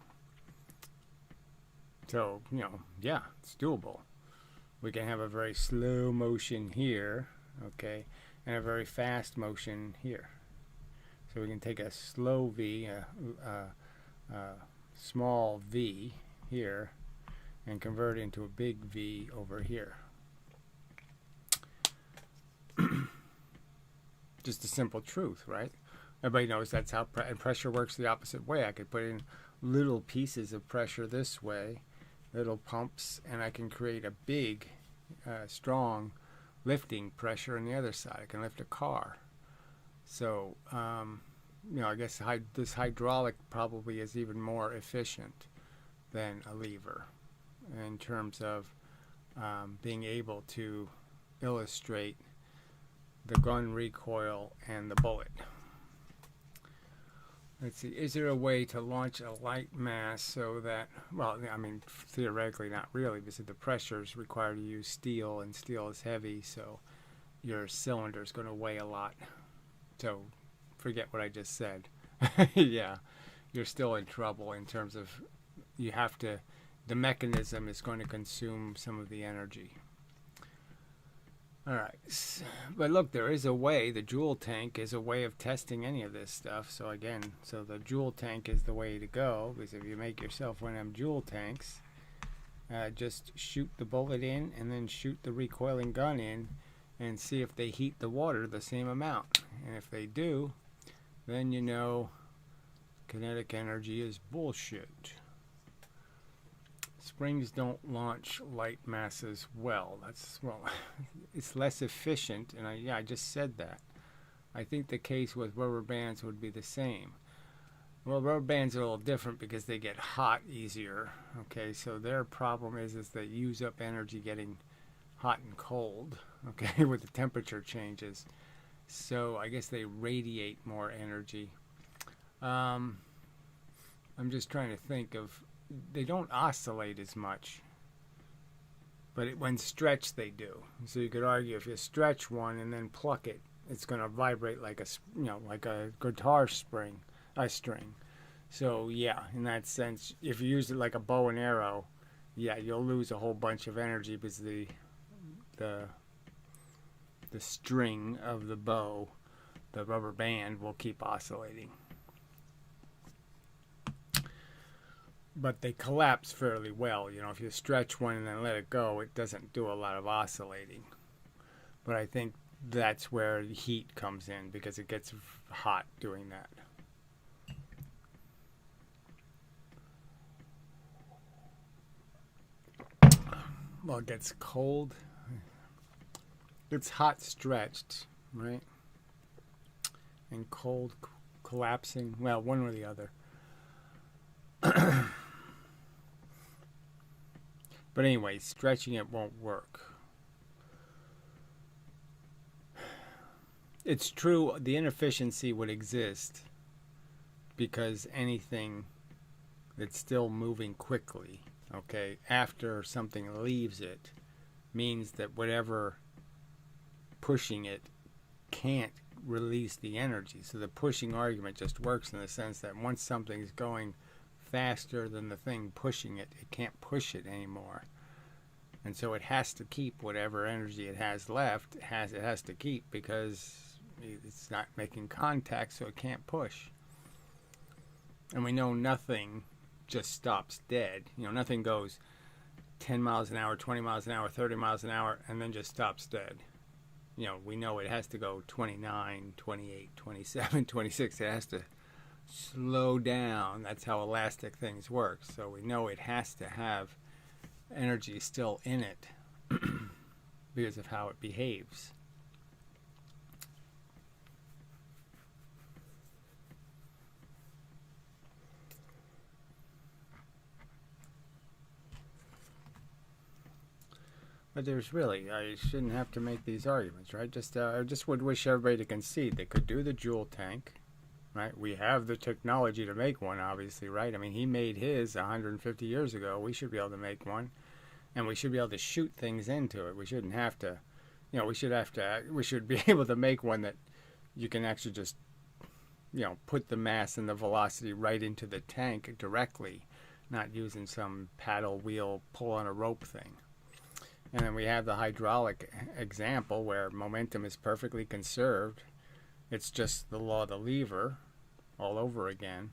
So, yeah, it's doable. We can have a very slow motion here, okay, and a very fast motion here. So we can take a slow V, a small V here, and convert it into a big V over here. Just a simple truth, right? Everybody knows that's how pressure works the opposite way. I could put in little pieces of pressure this way, little pumps, and I can create a big, strong lifting pressure on the other side. I can lift a car. So, I guess this hydraulic probably is even more efficient than a lever in terms of being able to illustrate the gun recoil and the bullet. Let's see, is there a way to launch a light mass so that, well, I mean, theoretically not really, because the pressure is required to use steel, and steel is heavy, so your cylinder is going to weigh a lot. So forget what I just said. Yeah, you're still in trouble in terms of the mechanism is going to consume some of the energy. All right, but look, there is a way. The joule tank is a way of testing any of this stuff. So again, the joule tank is the way to go, because if you make yourself one of them joule tanks, just shoot the bullet in and then shoot the recoiling gun in and see if they heat the water the same amount. And if they do, then kinetic energy is bullshit. Springs don't launch light masses well. It's less efficient, and I just said that. I think the case with rubber bands would be the same. Well, rubber bands are a little different because they get hot easier. Okay, so their problem is they use up energy getting hot and cold. Okay, with the temperature changes. So I guess they radiate more energy. I'm just trying to think of. They don't oscillate as much, but when stretched they do. So you could argue if you stretch one and then pluck it, it's going to vibrate like like a guitar string. So yeah, in that sense, if you use it like a bow and arrow, yeah, you'll lose a whole bunch of energy because the string of the bow, the rubber band, will keep oscillating. But they collapse fairly well. If you stretch one and then let it go, it doesn't do a lot of oscillating. But I think that's where the heat comes in because it gets hot doing that. Well, it gets cold. It's hot stretched, right? And cold collapsing. Well, one or the other. But anyway, stretching it won't work. It's true, the inefficiency would exist because anything that's still moving quickly, okay, after something leaves it, means that whatever pushing it can't release the energy. So the pushing argument just works in the sense that once something's going faster than the thing pushing it, it can't push it anymore. And so it has to keep whatever energy it has left, it has to keep because it's not making contact, so it can't push. And we know nothing just stops dead. Nothing goes 10 miles an hour, 20 miles an hour, 30 miles an hour, and then just stops dead. We know it has to go 29, 28, 27, 26. It has to slow down. That's how elastic things work. So we know it has to have energy still in it because of how it behaves. But I shouldn't have to make these arguments, right? I just would wish everybody to concede they could do the Joule tank, right? We have the technology to make one, obviously, right? I mean, he made his 150 years ago. We should be able to make one, and we should be able to shoot things into it. We shouldn't have to, we should be able to make one that you can actually just, put the mass and the velocity right into the tank directly, not using some paddle wheel pull on a rope thing. And then we have the hydraulic example where momentum is perfectly conserved. It's just the law of the lever all over again.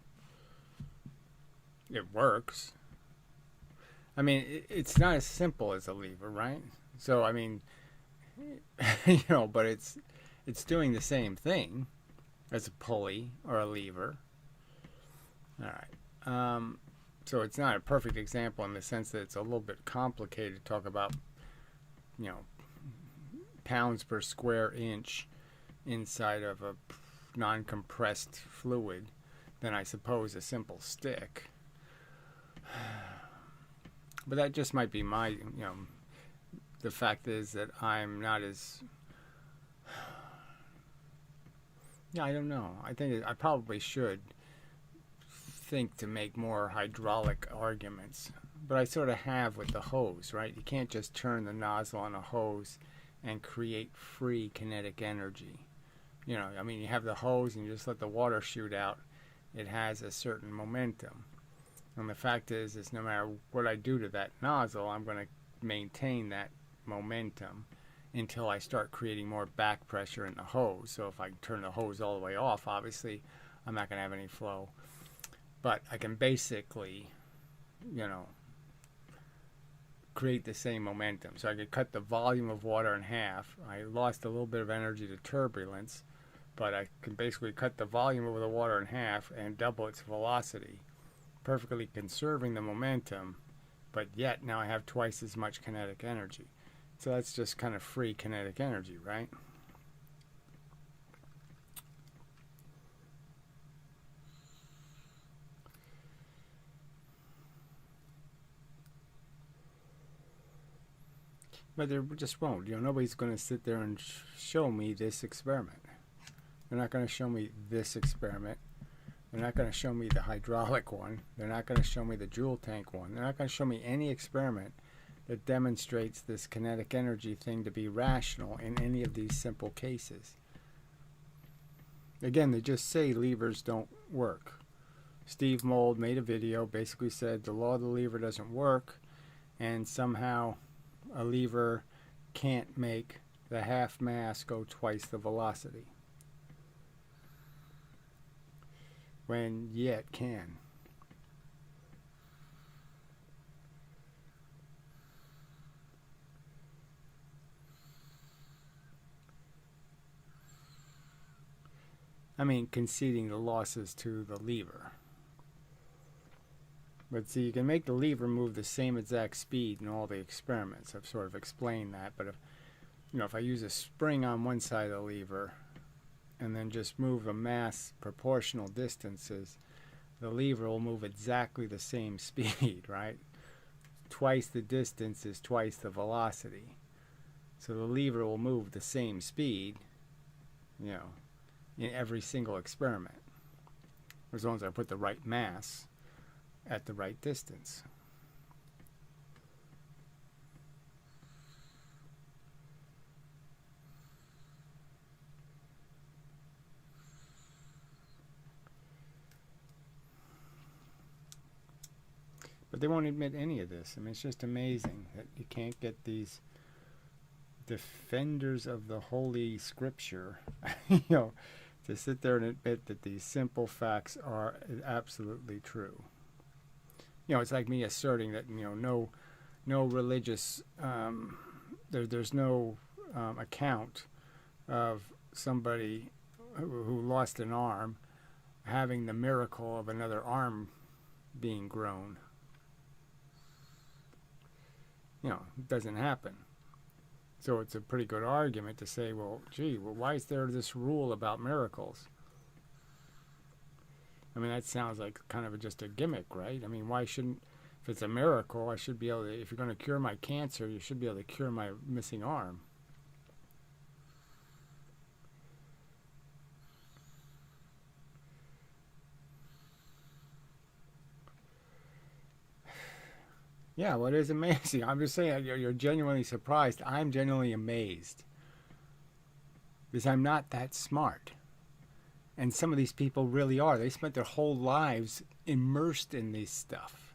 It works. I mean, it's not as simple as a lever, right? So, I mean, but it's doing the same thing as a pulley or a lever. All right. So it's not a perfect example in the sense that it's a little bit complicated to talk about pounds per square inch inside of a non-compressed fluid than I suppose a simple stick. But that just might be my, the fact is that I'm not as, I don't know. I think I probably should think to make more hydraulic arguments. But I sort of have with the hose, right? You can't just turn the nozzle on a hose and create free kinetic energy. You have the hose and you just let the water shoot out. It has a certain momentum. And the fact is no matter what I do to that nozzle, I'm going to maintain that momentum until I start creating more back pressure in the hose. So if I turn the hose all the way off, obviously, I'm not going to have any flow. But I can basically, create the same momentum. So I could cut the volume of water in half. I lost a little bit of energy to turbulence, but I can basically cut the volume of the water in half and double its velocity, perfectly conserving the momentum, but yet now I have twice as much kinetic energy. So that's just kind of free kinetic energy, right? But they just won't. Nobody's going to sit there and show me this experiment. They're not going to show me this experiment. They're not going to show me the hydraulic one. They're not going to show me the joule tank one. They're not going to show me any experiment that demonstrates this kinetic energy thing to be rational in any of these simple cases. Again, they just say levers don't work. Steve Mould made a video, basically said the law of the lever doesn't work, and somehow a lever can't make the half mass go twice the velocity. When yet can. I mean, conceding the losses to the lever. But see, you can make the lever move the same exact speed in all the experiments. I've sort of explained that. But if I use a spring on one side of the lever and then just move a mass proportional distances, the lever will move exactly the same speed, right? Twice the distance is twice the velocity. So the lever will move the same speed, in every single experiment, as long as I put the right mass at the right distance. But they won't admit any of this. I mean, it's just amazing that you can't get these defenders of the Holy Scripture, to sit there and admit that these simple facts are absolutely true. It's like me asserting that, no religious, there's no account of somebody who lost an arm having the miracle of another arm being grown. It doesn't happen. So it's a pretty good argument to say, well, why is there this rule about miracles? I mean, that sounds like kind of just a gimmick, right? I mean, why shouldn't, if it's a miracle, I should be able to, if you're going to cure my cancer, you should be able to cure my missing arm. Yeah, well, it is amazing. I'm just saying, you're genuinely surprised. I'm genuinely amazed. Because I'm not that smart. And some of these people really are. They spent their whole lives immersed in this stuff.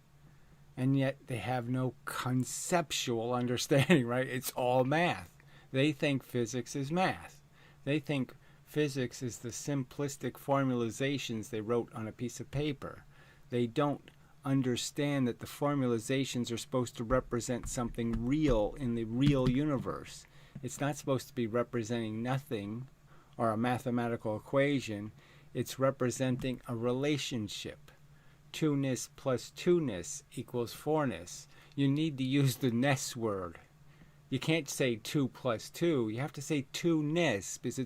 And yet they have no conceptual understanding, right? It's all math. They think physics is math. They think physics is the simplistic formalizations they wrote on a piece of paper. They don't understand that the formalizations are supposed to represent something real in the real universe. It's not supposed to be representing nothing or a mathematical equation. It's representing a relationship. 2ness plus 2ness equals 4ness. You need to use the ness word. You can't say 2 plus 2. You have to say 2ness because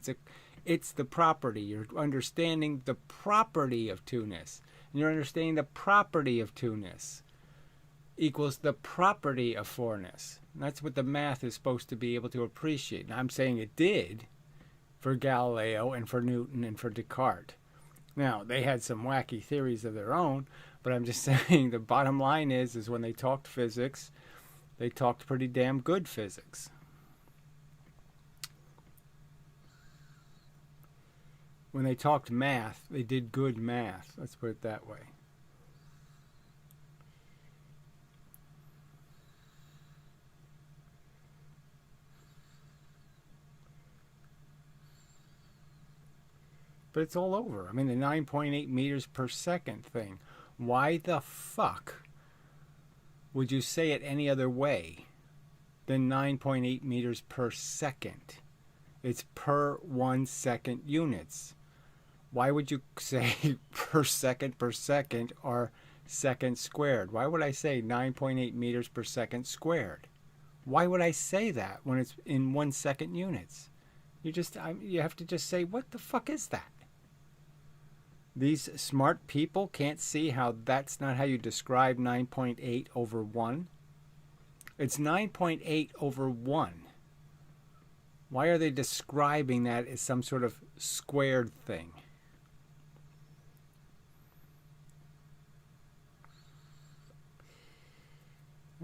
it's the property. You're understanding the property of 2ness. And you're understanding the property of 2ness equals the property of 4ness. And that's what the math is supposed to be able to appreciate. And I'm saying it did for Galileo and for Newton and for Descartes. Now, they had some wacky theories of their own, but I'm just saying the bottom line is when they talked physics, they talked pretty damn good physics. When they talked math, they did good math. Let's put it that way. But it's all over. I mean, the 9.8 meters per second thing. Why the fuck would you say it any other way than 9.8 meters per second? It's per 1 second units. Why would you say per second or second squared? Why would I say 9.8 meters per second squared? Why would I say that when it's in 1 second units? You have to just say, what the fuck is that? These smart people can't see how that's not how you describe 9.8 over 1. It's 9.8 over 1. Why are they describing that as some sort of squared thing?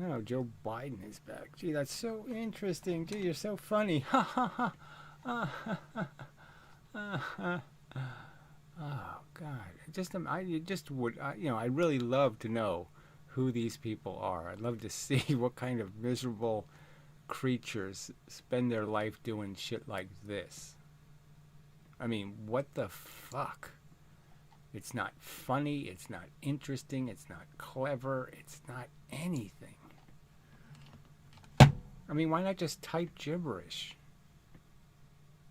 Oh, Joe Biden is back. Gee, that's so interesting. Gee, you're so funny. Ha ha ha. Oh God! I'd really love to know who these people are. I'd love to see what kind of miserable creatures spend their life doing shit like this. I mean, what the fuck? It's not funny. It's not interesting. It's not clever. It's not anything. I mean, why not just type gibberish?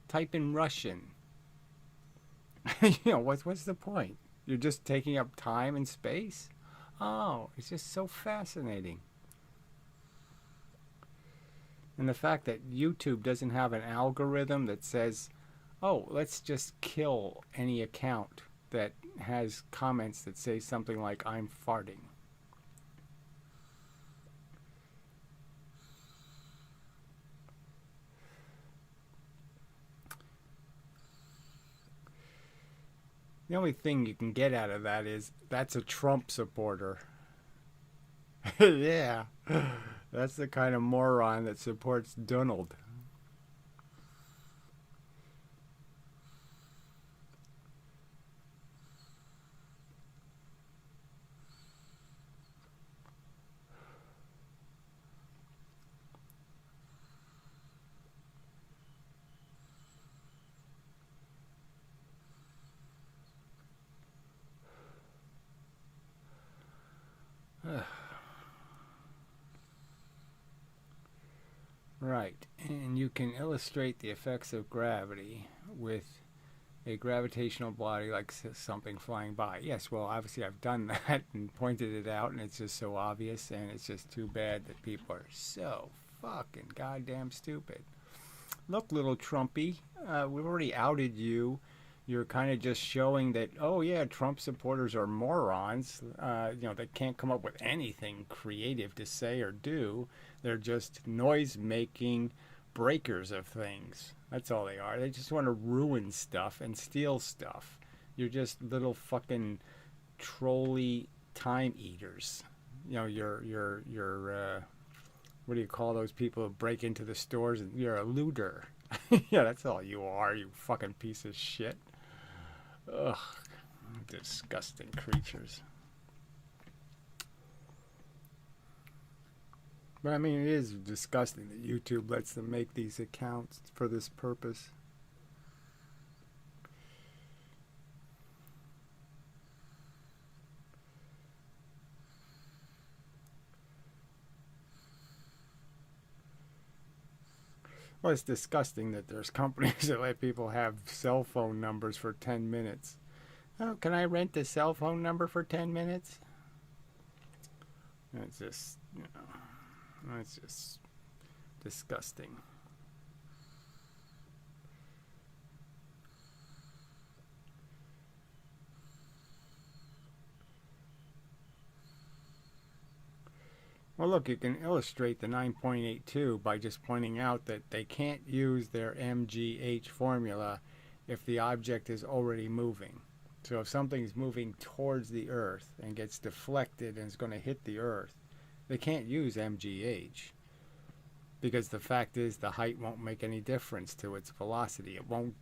Type in Russian. What's the point? You're just taking up time and space? Oh, it's just so fascinating. And the fact that YouTube doesn't have an algorithm that says, oh, let's just kill any account that has comments that say something like, I'm farting. The only thing you can get out of that is that's a Trump supporter. Yeah, that's the kind of moron that supports Donald. Right, and you can illustrate the effects of gravity with a gravitational body like something flying by. Yes, well, obviously I've done that and pointed it out, and it's just so obvious, and it's just too bad that people are so fucking goddamn stupid. Look, little Trumpy, we've already outed you. You're kind of just showing that, oh yeah, Trump supporters are morons. They can't come up with anything creative to say or do. They're just noise-making breakers of things. That's all they are. They just want to ruin stuff and steal stuff. You're just little fucking trolley time eaters. You're what do you call those people who break into the stores? And you're a looter. Yeah, that's all you are, you fucking piece of shit. Ugh, disgusting creatures. But I mean, it is disgusting that YouTube lets them make these accounts for this purpose. Well, it's disgusting that there's companies that let people have cell phone numbers for 10 minutes. Oh, can I rent a cell phone number for 10 minutes? It's just, it's just disgusting. Well, look, you can illustrate the 9.82 by just pointing out that they can't use their MGH formula if the object is already moving. So if something's moving towards the Earth and gets deflected and is going to hit the Earth, they can't use MGH. Because the fact is the height won't make any difference to its velocity. It won't.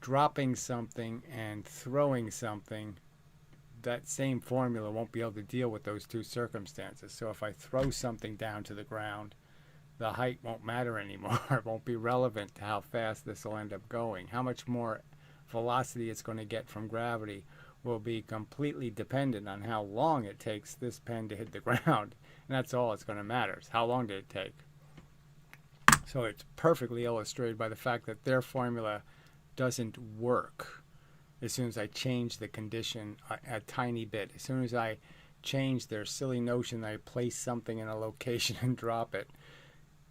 Dropping something and throwing something, that same formula won't be able to deal with those two circumstances. So if I throw something down to the ground, the height won't matter anymore. It won't be relevant to how fast this will end up going. How much more velocity it's going to get from gravity will be completely dependent on how long it takes this pen to hit the ground. And that's all it's going to matter, is how long did it take. So it's perfectly illustrated by the fact that their formula doesn't work. As soon as I change the condition a tiny bit, as soon as I change their silly notion that I place something in a location and drop it,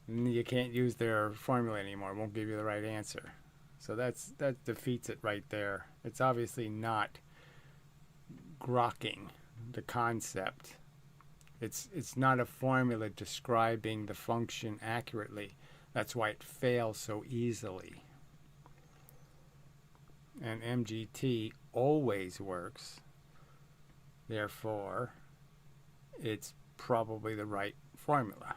you can't use their formula anymore. It won't give you the right answer. So that defeats it right there. It's obviously not grokking the concept. It's not a formula describing the function accurately. That's why it fails so easily. And MGT always works. Therefore, it's probably the right formula.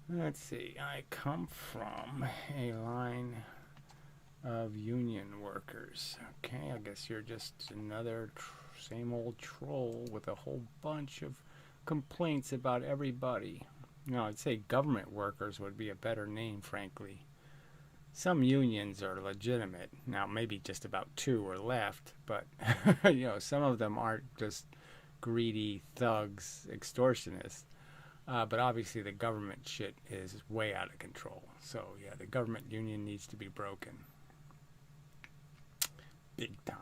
Let's see. I come from a line of union workers. Okay, I guess you're just another same old troll with a whole bunch of complaints about everybody. No, I'd say government workers would be a better name, frankly. Some unions are legitimate. Now, maybe just about 2 are left, but some of them aren't just greedy thugs, extortionists. But obviously the government shit is way out of control. So, yeah, the government union needs to be broken. Big time.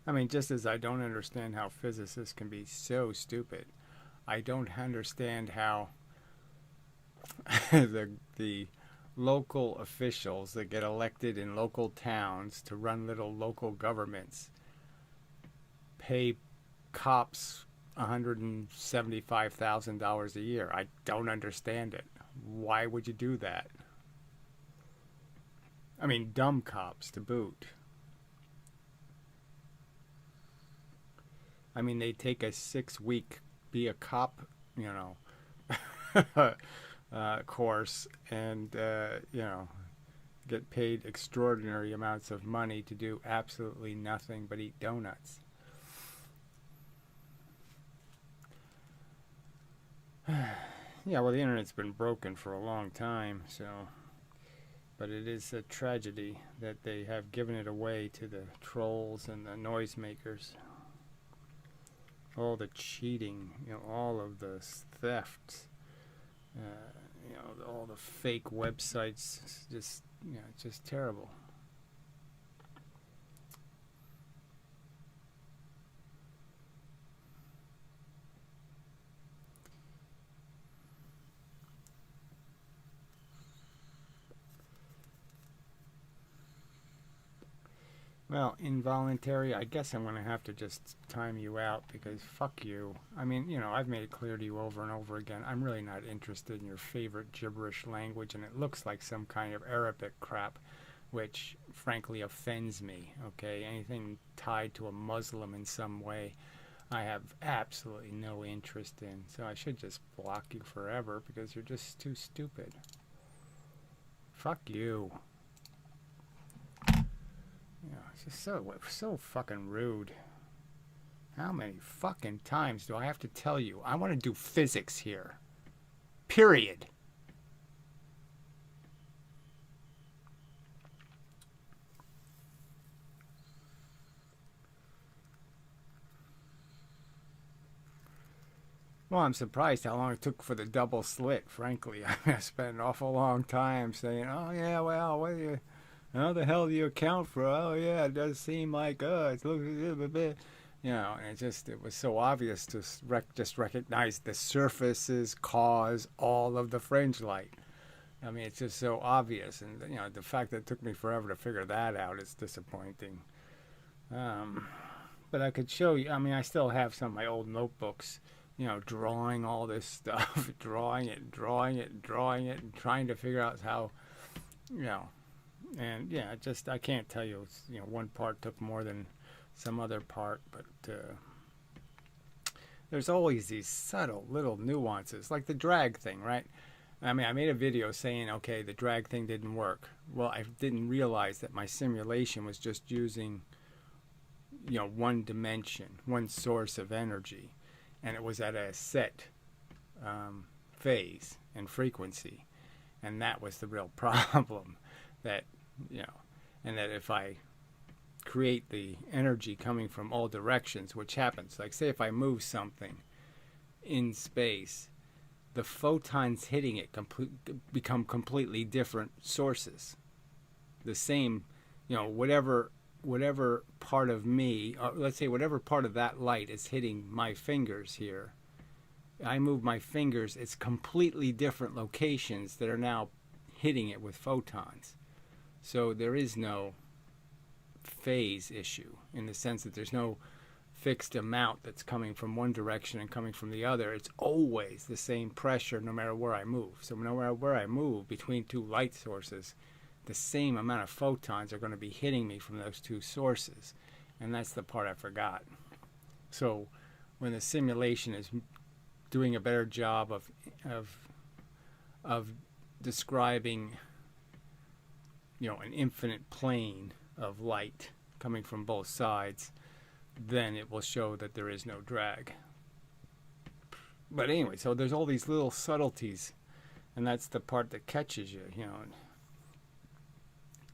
I mean, just as I don't understand how physicists can be so stupid, I don't understand how the local officials that get elected in local towns to run little local governments pay cops $175,000 a year. I don't understand it. Why would you do that? I mean, dumb cops to boot. I mean, they take a 6-week be a cop, course and, get paid extraordinary amounts of money to do absolutely nothing but eat donuts. Yeah, well, the internet's been broken for a long time, so... But it is a tragedy that they have given it away to the trolls and the noisemakers. All the cheating, all of the theft, all the fake websites, just, it's just terrible. Well, involuntary, I guess I'm going to have to just time you out because fuck you. I mean, I've made it clear to you over and over again, I'm really not interested in your favorite gibberish language, and it looks like some kind of Arabic crap, which frankly offends me, okay? Anything tied to a Muslim in some way, I have absolutely no interest in. So I should just block you forever because you're just too stupid. Fuck you. It's just so fucking rude. How many fucking times do I have to tell you? I want to do physics here. Period. Well, I'm surprised how long it took for the double slit, frankly. I spent an awful long time saying, oh yeah, well, what do you... How the hell do you account for? Oh yeah, it does seem like it looks a bit, and it was so obvious to just recognize the surfaces cause all of the fringe light. I mean, it's just so obvious, and the fact that it took me forever to figure that out is disappointing. But I could show you. I mean, I still have some of my old notebooks, drawing all this stuff, drawing it, and trying to figure out how, And yeah, I can't tell you, one part took more than some other part, but there's always these subtle little nuances, like the drag thing, right? I mean, I made a video saying, okay, the drag thing didn't work. Well, I didn't realize that my simulation was just using, one dimension, one source of energy, and it was at a set phase and frequency, and that was the real problem. That and that if I create the energy coming from all directions, which happens, like say if I move something in space the photons hitting it become completely different sources. The same, whatever part of me, or let's say whatever part of that light is hitting my fingers here, I move my fingers, it's completely different locations that are now hitting it with photons. So there is no phase issue in the sense that there's no fixed amount that's coming from one direction and coming from the other. It's always the same pressure no matter where I move. So no matter where I move between two light sources, the same amount of photons are going to be hitting me from those two sources. And that's the part I forgot. So when the simulation is doing a better job of describing, an infinite plane of light coming from both sides, then it will show that there is no drag. But anyway, so there's all these little subtleties, and that's the part that catches you,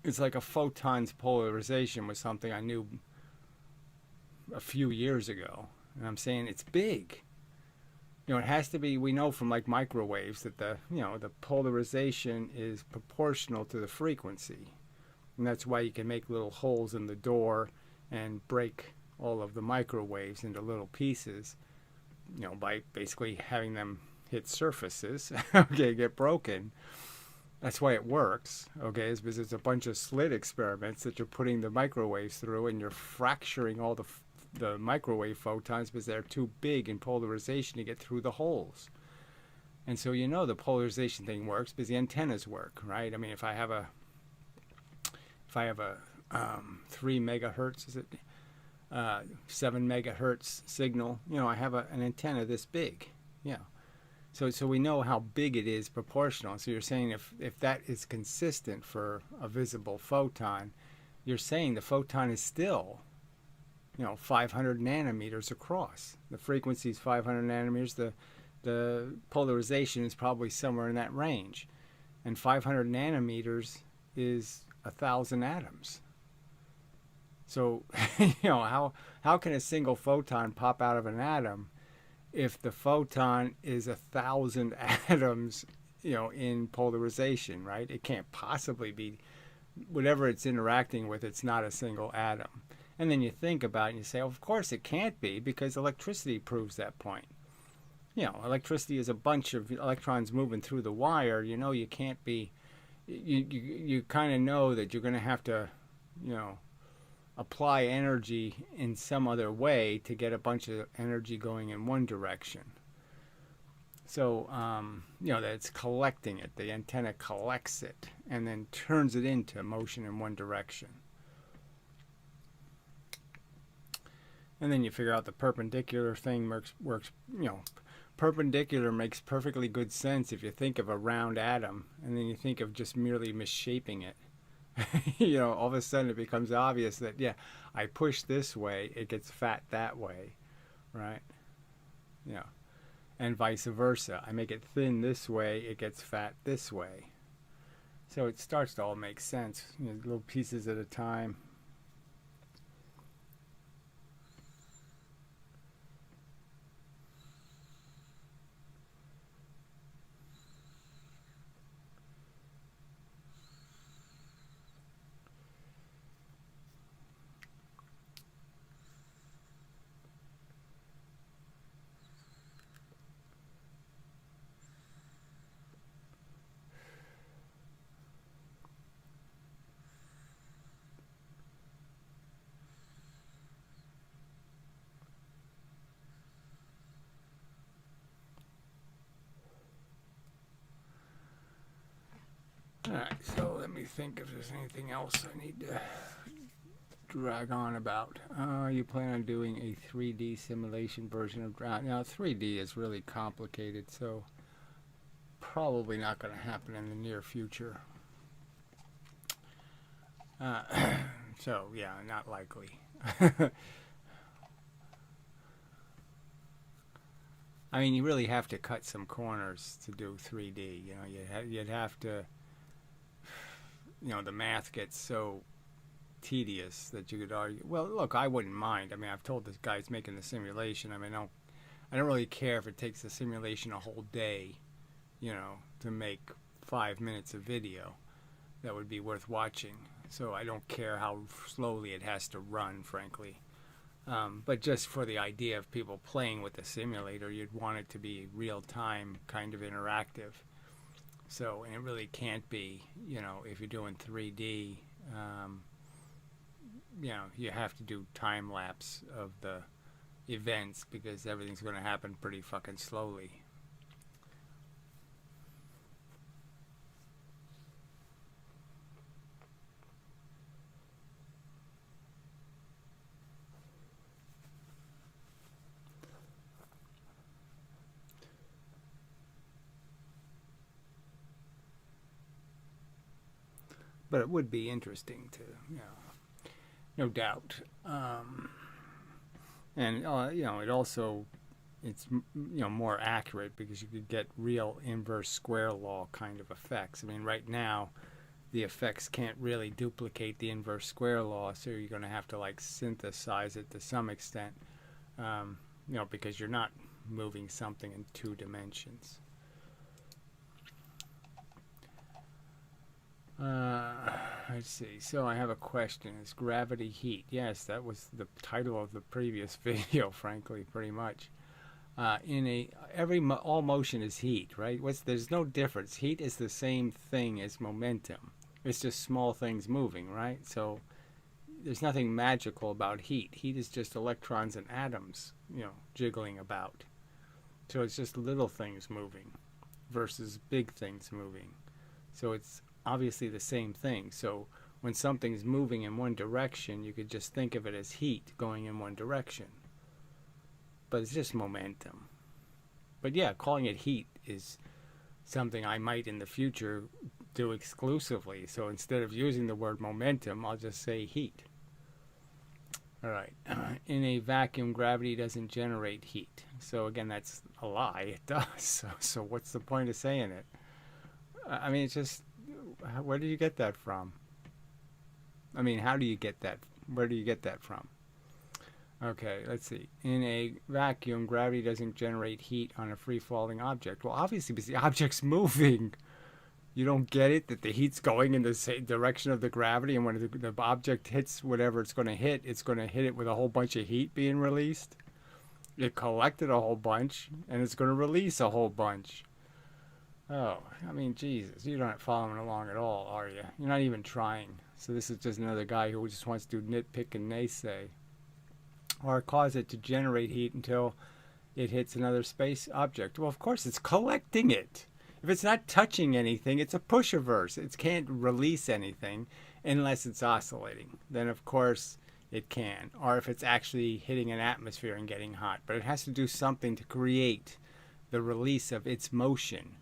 It's like a photon's polarization was something I knew a few years ago. And I'm saying it's big. It has to be, we know from like microwaves that the polarization is proportional to the frequency. And that's why you can make little holes in the door and break all of the microwaves into little pieces, by basically having them hit surfaces, get broken. That's why it works, is because it's a bunch of slit experiments that you're putting the microwaves through, and you're fracturing all the microwave photons because they're too big in polarization to get through the holes. And so the polarization thing works because the antennas work, right? I mean, if I have a 3 megahertz, is it 7 megahertz signal, I have an antenna this big, So we know how big it is proportional. So you're saying if that is consistent for a visible photon, you're saying the photon is still, 500 nanometers across. The frequency is 500 nanometers. The polarization is probably somewhere in that range. And 500 nanometers is 1,000 atoms. So, how can a single photon pop out of an atom if the photon is 1,000 atoms, in polarization, right? It can't possibly be, whatever it's interacting with, it's not a single atom. And then you think about it and you say, of course it can't be, because electricity proves that point. Electricity is a bunch of electrons moving through the wire. You can't be, you kind of know that you're going to have to, apply energy in some other way to get a bunch of energy going in one direction. So, that it's collecting it. The antenna collects it and then turns it into motion in one direction. And then you figure out the perpendicular thing works. Perpendicular makes perfectly good sense if you think of a round atom and then you think of just merely misshaping it. All of a sudden it becomes obvious that, I push this way, it gets fat that way, right? And vice versa. I make it thin this way, it gets fat this way. So it starts to all make sense, little pieces at a time. Alright, so let me think if there's anything else I need to drag on about. You plan on doing a 3D simulation version of Drown. Now, 3D is really complicated, so probably not going to happen in the near future. So, yeah, not likely. I mean, you really have to cut some corners to do 3D. You'd have to... the math gets so tedious that you could argue, well, look, I wouldn't mind. I mean, I've told this guy who's making the simulation, I don't really care if it takes the simulation a whole day. to make 5 minutes of video that would be worth watching. So I don't care how slowly it has to run, frankly. But just for the idea of people playing with the simulator, you'd want it to be real-time, kind of interactive. So, and it really can't be, if you're doing 3D, you have to do time-lapse of the events because everything's going to happen pretty fucking slowly. But it would be interesting to, no doubt. And, it also, it's, more accurate because you could get real inverse square law kind of effects. I mean, right now, the effects can't really duplicate the inverse square law, so you're going to have to, synthesize it to some extent, because you're not moving something in 2 dimensions. Let's see. So I have a question. Is gravity heat? Yes, that was the title of the previous video, frankly, pretty much. All motion is heat, right? There's no difference. Heat is the same thing as momentum. It's just small things moving, right? So there's nothing magical about heat. Heat is just electrons and atoms, jiggling about. So it's just little things moving versus big things moving. So it's obviously the same thing. So when something's moving in one direction, you could just think of it as heat going in one direction. But it's just momentum. But yeah, calling it heat is something I might in the future do exclusively. So instead of using the word momentum, I'll just say heat. All right. In a vacuum, gravity doesn't generate heat. So again, that's a lie. It does. So what's the point of saying it? I mean, it's just, where do you get that from? I mean, how do you get that? Where do you get that from? Okay, let's see. In a vacuum, gravity doesn't generate heat on a free-falling object. Well, obviously, because the object's moving. You don't get it? That the heat's going in the same direction of the gravity, and when the object hits whatever it's going to hit it with a whole bunch of heat being released? It collected a whole bunch, and it's going to release a whole bunch. Oh, I mean, Jesus, you're not following along at all, are you? You're not even trying. So this is just another guy who just wants to nitpick and naysay. Or cause it to generate heat until it hits another space object. Well, of course, it's collecting it. If it's not touching anything, it's a pushiverse. It can't release anything unless it's oscillating. Then, of course, it can. Or if it's actually hitting an atmosphere and getting hot. But it has to do something to create the release of its motion.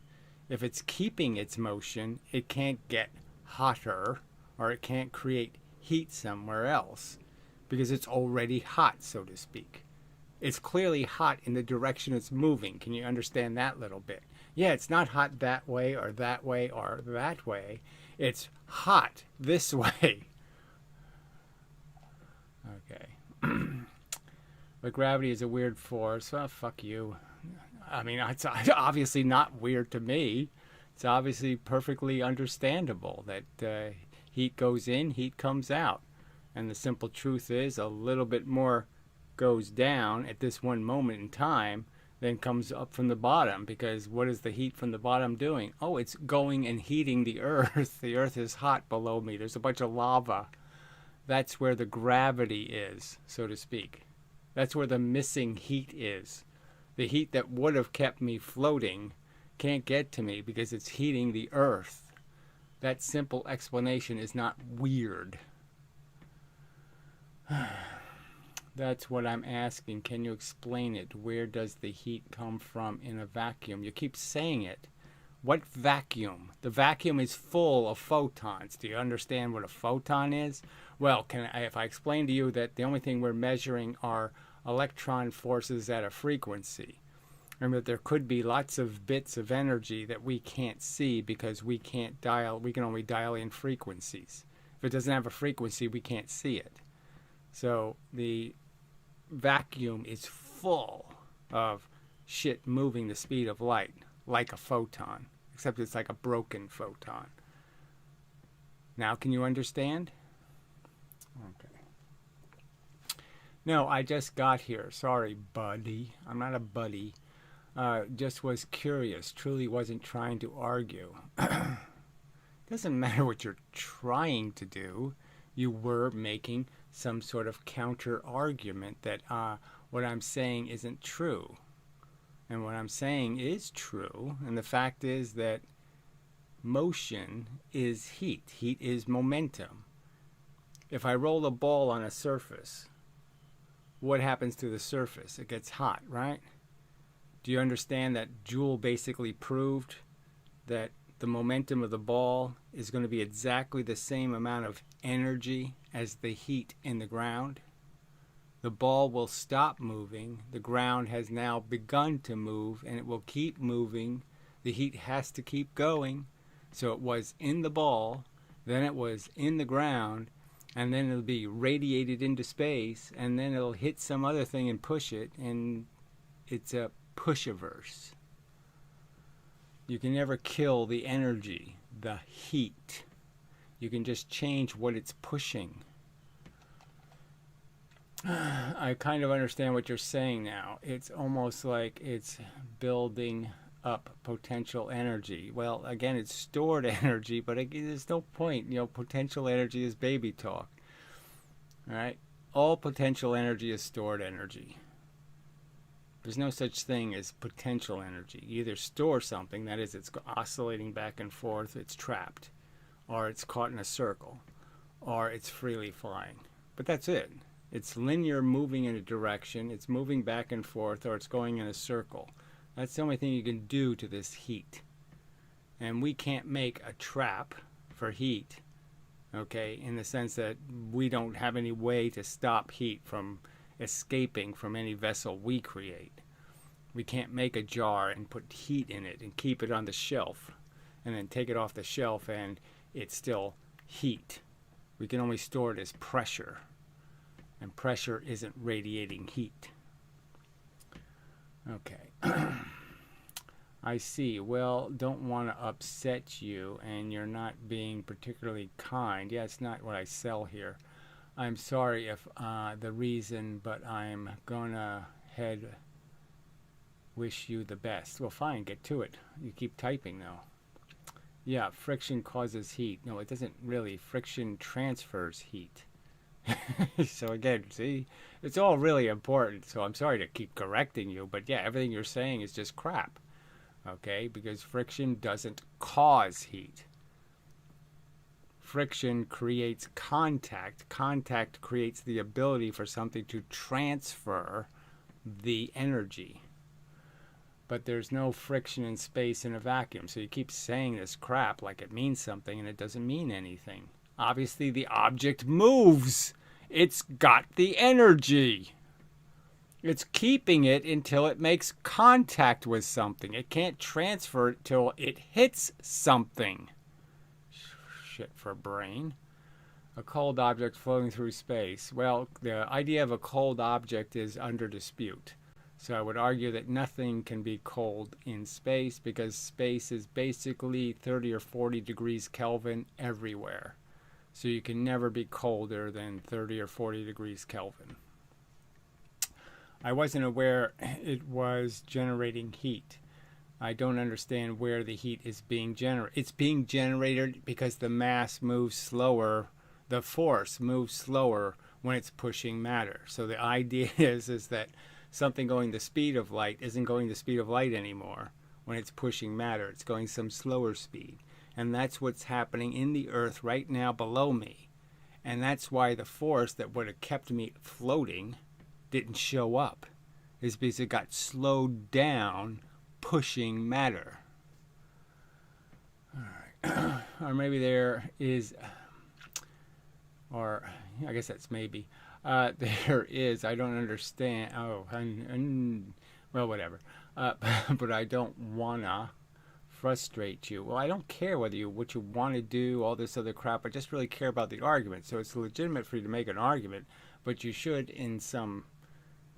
If it's keeping its motion, it can't get hotter, or it can't create heat somewhere else, because it's already hot, so to speak. It's clearly hot in the direction it's moving. Can you understand that little bit? Yeah, it's not hot that way or that way or that way. It's hot this way. Okay. But gravity is a weird force. Oh, fuck you. I mean, it's obviously not weird to me. It's obviously perfectly understandable that heat goes in, heat comes out. And the simple truth is a little bit more goes down at this one moment in time than comes up from the bottom. Because what is the heat from the bottom doing? Oh, it's going and heating the earth. The earth is hot below me. There's a bunch of lava. That's where the gravity is, so to speak. That's where the missing heat is. The heat that would have kept me floating can't get to me because it's heating the earth. That simple explanation is not weird. That's what I'm asking. Can you explain it? Where does the heat come from in a vacuum? You keep saying it. What vacuum? The vacuum is full of photons. Do you understand what a photon is? Well, if I explain to you that the only thing we're measuring are electron forces at a frequency, and that there could be lots of bits of energy that we can't see because we can only dial in frequencies. If it doesn't have a frequency, we can't see it. So the vacuum is full of shit moving the speed of light. like a photon, except it's like a broken photon. Now can you understand? Okay. No, I just got here. Sorry, buddy. I'm not a buddy. Just was curious. Truly wasn't trying to argue. Doesn't matter what you're trying to do. You were making some sort of counter argument that what I'm saying isn't true. And what I'm saying is true. And the fact is that motion is heat. Heat is momentum. If I roll a ball on a surface, what happens to the surface? It gets hot, right? Do you understand that Joule basically proved that the momentum of the ball is going to be exactly the same amount of energy as the heat in the ground? The ball will stop moving. The ground has now begun to move, and it will keep moving. The heat has to keep going. So it was in the ball, then it was in the ground, and then it'll be radiated into space, and then it'll hit some other thing and push it, and it's a pushiverse. You can never kill the energy, the heat. You can just change what it's pushing. I kind of understand what you're saying now. It's almost like it's building up potential energy. Well, again, it's stored energy, but there's no point. You know, potential energy is baby talk. All right? All potential energy is stored energy. There's no such thing as potential energy. You either store something, that is, it's oscillating back and forth, it's trapped, or it's caught in a circle, or it's freely flying. But that's it. It's linear, moving in a direction, it's moving back and forth, or it's going in a circle. That's the only thing you can do to this heat. And we can't make a trap for heat, okay, in the sense that we don't have any way to stop heat from escaping from any vessel we create. We can't make a jar and put heat in it and keep it on the shelf and then take it off the shelf and it's still heat. We can only store it as pressure, and pressure isn't radiating heat. Okay. I see. Well, don't want to upset you, and you're not being particularly kind. Yeah, it's not what I sell here. I'm sorry if the reason, but I'm gonna wish you the best. Well, fine, get to it. You keep typing though. Yeah, friction causes heat. No, it doesn't really. Friction transfers heat. So again, see, it's all really important. So I'm sorry to keep correcting you, but yeah, everything you're saying is just crap. Okay, because friction doesn't cause heat. Friction creates contact. Contact creates the ability for something to transfer the energy. But there's no friction in space in a vacuum. So you keep saying this crap like it means something, and it doesn't mean anything. Obviously, the object moves. It's got the energy. It's keeping it until it makes contact with something. It can't transfer it till it hits something. Shit for a brain. A cold object floating through space. Well, the idea of a cold object is under dispute. So I would argue that nothing can be cold in space because space is basically 30 or 40 degrees Kelvin everywhere. So you can never be colder than 30 or 40 degrees Kelvin. I wasn't aware it was generating heat. I don't understand where the heat is being generated. It's being generated because the mass moves slower, the force moves slower when it's pushing matter. So the idea is that something going the speed of light isn't going the speed of light anymore when it's pushing matter. It's going some slower speed. And that's what's happening in the earth right now below me. And that's why the force that would have kept me floating didn't show up. Is because it got slowed down pushing matter. All right. Or maybe there is, or I guess that's maybe. There is, I don't understand. Oh, well, whatever. But I don't wanna frustrate you. Well, I don't care what you want to do, all this other crap. I just really care about the argument. So it's legitimate for you to make an argument, but you should, in some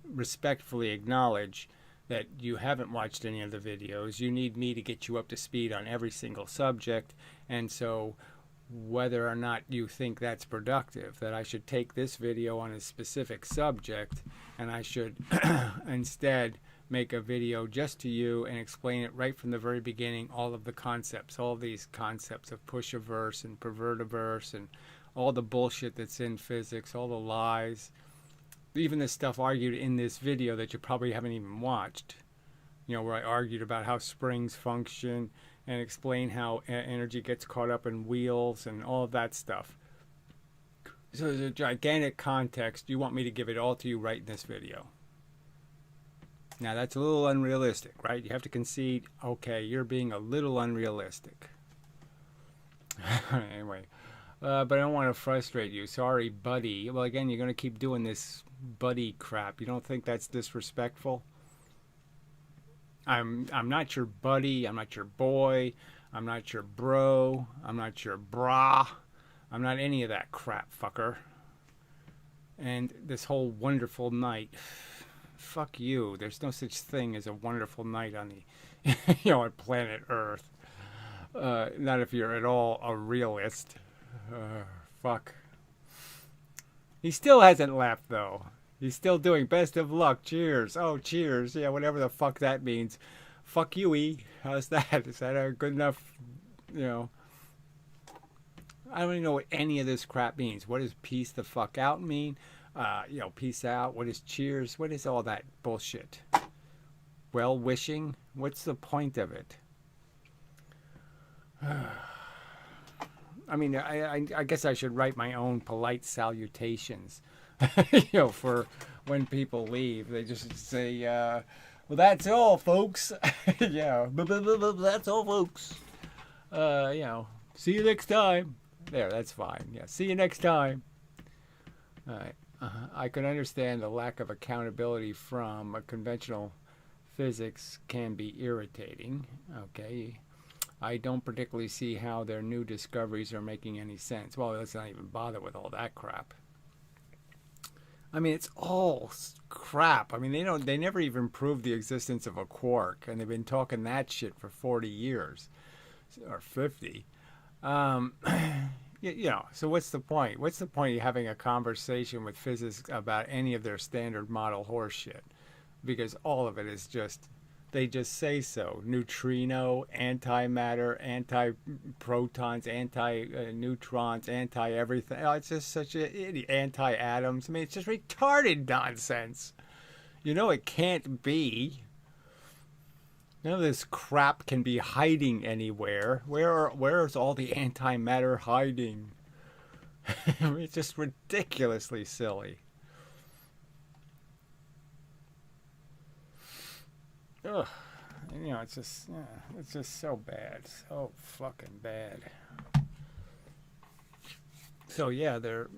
respectfully acknowledge that you haven't watched any of the videos. You need me to get you up to speed on every single subject. And so whether or not you think that's productive, that I should take this video on a specific subject and I should instead make a video just to you and explain it right from the very beginning, all of the concepts, all of these concepts of push-averse and pervert-averse and all the bullshit that's in physics, all the lies, even the stuff argued in this video that you probably haven't even watched, you know, where I argued about how springs function and explain how energy gets caught up in wheels and all of that stuff. So there's a gigantic context. You want me to give it all to you right in this video. Now that's a little unrealistic, right? You have to concede, okay, you're being a little unrealistic. Anyway, but I don't want to frustrate you. Sorry, buddy. Well, again, you're going to keep doing this buddy crap. You don't think that's disrespectful? I'm not your buddy. I'm not your boy. I'm not your bro. I'm not your brah. I'm not any of that crap, fucker. And this whole wonderful night, fuck you. There's no such thing as a wonderful night on the, you know, on planet Earth. Not if you're at all a realist. Fuck. He still hasn't left, though. He's still doing best of luck. Cheers. Oh, cheers. Yeah, whatever the fuck that means. Fuck you, E. How's that? Is that a good enough, you know? I don't even know what any of this crap means. What does peace the fuck out mean? You know, peace out. What is cheers? What is all that bullshit? Well wishing? What's the point of it? I mean, I guess I should write my own polite salutations, you know, for when people leave. They just say, well, that's all, folks. Yeah, that's all, folks. You know, see you next time. There, that's fine. Yeah, see you next time. All right. I can understand the lack of accountability from a conventional physics can be irritating. Okay. I don't particularly see how their new discoveries are making any sense. Well, let's not even bother with all that crap. I mean, it's all crap. I mean, they never even proved the existence of a quark, and they've been talking that shit for 40 years or 50. You know, so what's the point? What's the point of having a conversation with physicists about any of their standard model horse shit? Because all of it is just, they just say so. Neutrino, antimatter, anti-protons, anti-neutrons, anti-everything. Oh, it's just such a anti-atoms. I mean, it's just retarded nonsense. You know it can't be. None of this crap can be hiding anywhere. Where is all the antimatter hiding? I mean, it's just ridiculously silly. Ugh. You know, it's just so bad. So fucking bad. So yeah, their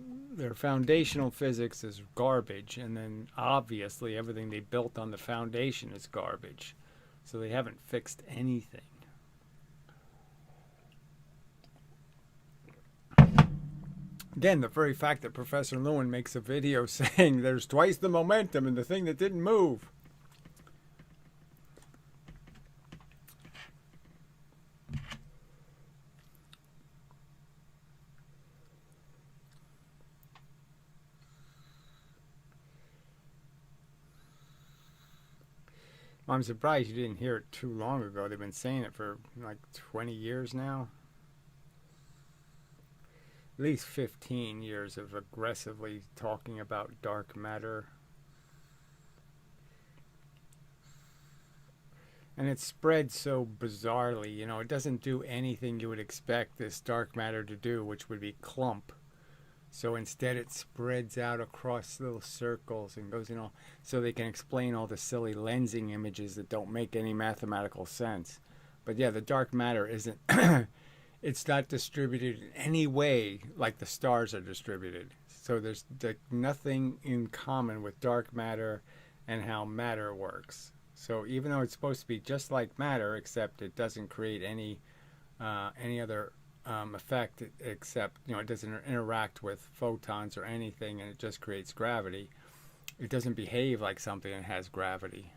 foundational physics is garbage, and then obviously everything they built on the foundation is garbage. So they haven't fixed anything. Again, the very fact that Professor Lewin makes a video saying there's twice the momentum in the thing that didn't move. I'm surprised you didn't hear it too long ago. They've been saying it for like 20 years now. At least 15 years of aggressively talking about dark matter. And it spread so bizarrely, you know, it doesn't do anything you would expect this dark matter to do, which would be clump. So instead it spreads out across little circles and goes, you know, so they can explain all the silly lensing images that don't make any mathematical sense. But yeah, the dark matter isn't, it's not distributed in any way like the stars are distributed. So there's nothing in common with dark matter and how matter works. So even though it's supposed to be just like matter, except it doesn't create any other effect, except, you know, it doesn't interact with photons or anything, and it just creates gravity. It doesn't behave like something that has gravity.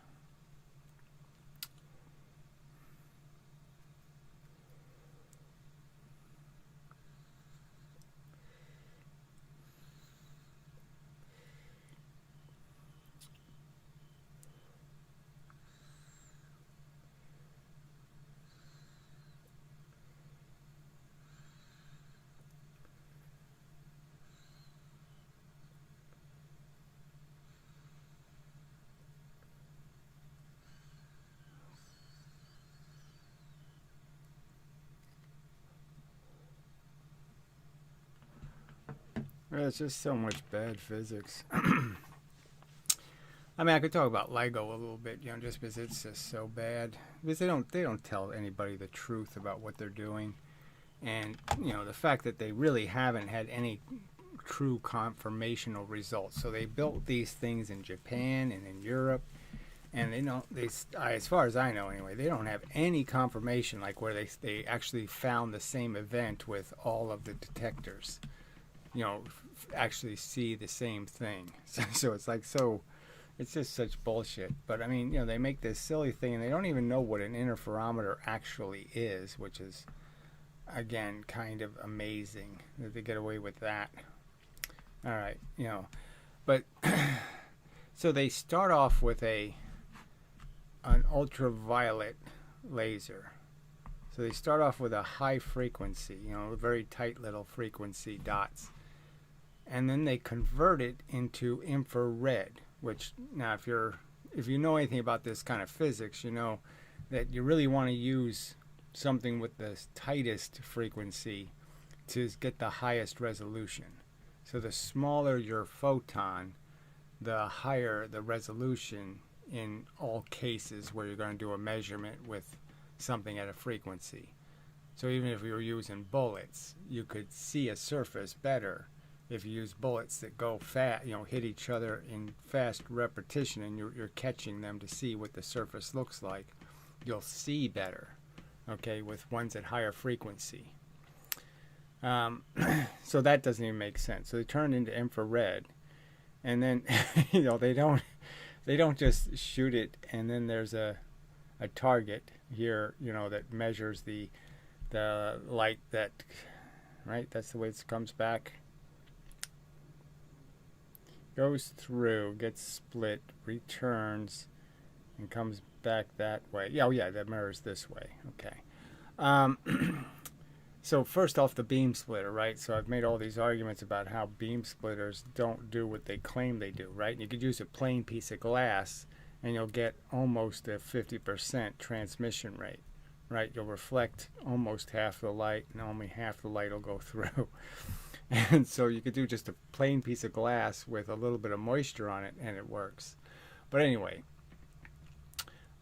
It's just so much bad physics. I mean, I could talk about LEGO a little bit, just because it's just so bad. Because they don't tell anybody the truth about what they're doing, and the fact that they really haven't had any true confirmational results. So they built these things in Japan and in Europe, and as far as I know anyway, they don't have any confirmation like where they actually found the same event with all of the detectors. Actually see the same thing. So it's like it's just such bullshit. But I mean, they make this silly thing and they don't even know what an interferometer actually is, which is again kind of amazing that they get away with that. All right, but so they start off with an ultraviolet laser. So they start off with a high frequency, very tight little frequency dots. And then they convert it into infrared, which now if you know anything about this kind of physics, you know that you really want to use something with the tightest frequency to get the highest resolution. So the smaller your photon, the higher the resolution in all cases where you're going to do a measurement with something at a frequency. So even if you were using bullets, you could see a surface better if you use bullets that go fast, hit each other in fast repetition, and you're catching them to see what the surface looks like. You'll see better, okay, with ones at higher frequency. So that doesn't even make sense. So they turn into infrared, and then they don't just shoot it, and then there's a target here, that measures the light that, right? That's the way it comes back. Goes through, gets split, returns, and comes back that way. Yeah, that mirrors this way. Okay. So first off, the beam splitter, right? So I've made all these arguments about how beam splitters don't do what they claim they do, right? You could use a plain piece of glass, and you'll get almost a 50% transmission rate, right? You'll reflect almost half the light, and only half the light will go through. And so you could do just a plain piece of glass with a little bit of moisture on it, and it works. But anyway,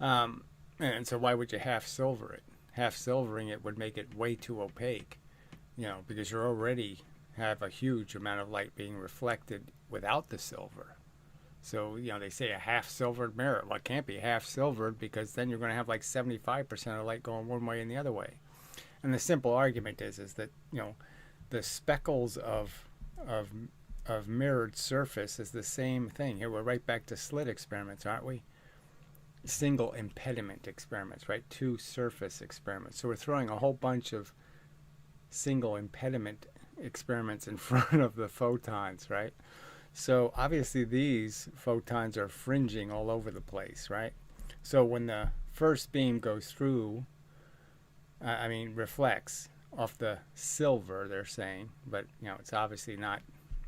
and so why would you half silver it? Half silvering it would make it way too opaque, because you already have a huge amount of light being reflected without the silver. So, they say a half silvered mirror. Well, it can't be half silvered, because then you're going to have like 75% of light going one way and the other way. And the simple argument is that, the speckles of mirrored surface is the same thing. Here we're right back to slit experiments, aren't we? Single impediment experiments, right? Two surface experiments. So we're throwing a whole bunch of single impediment experiments in front of the photons, right? So obviously these photons are fringing all over the place, right? So when the first beam goes through, reflects off the silver, they're saying, but it's obviously not,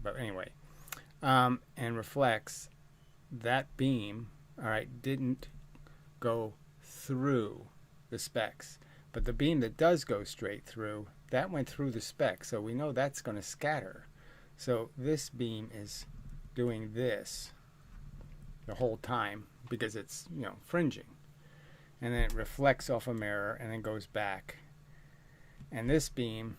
but anyway, and reflects, that beam, all right, didn't go through the specks, but the beam that does go straight through, that went through the speck, so we know that's going to scatter. So this beam is doing this the whole time because it's fringing, and then it reflects off a mirror and then goes back. And this beam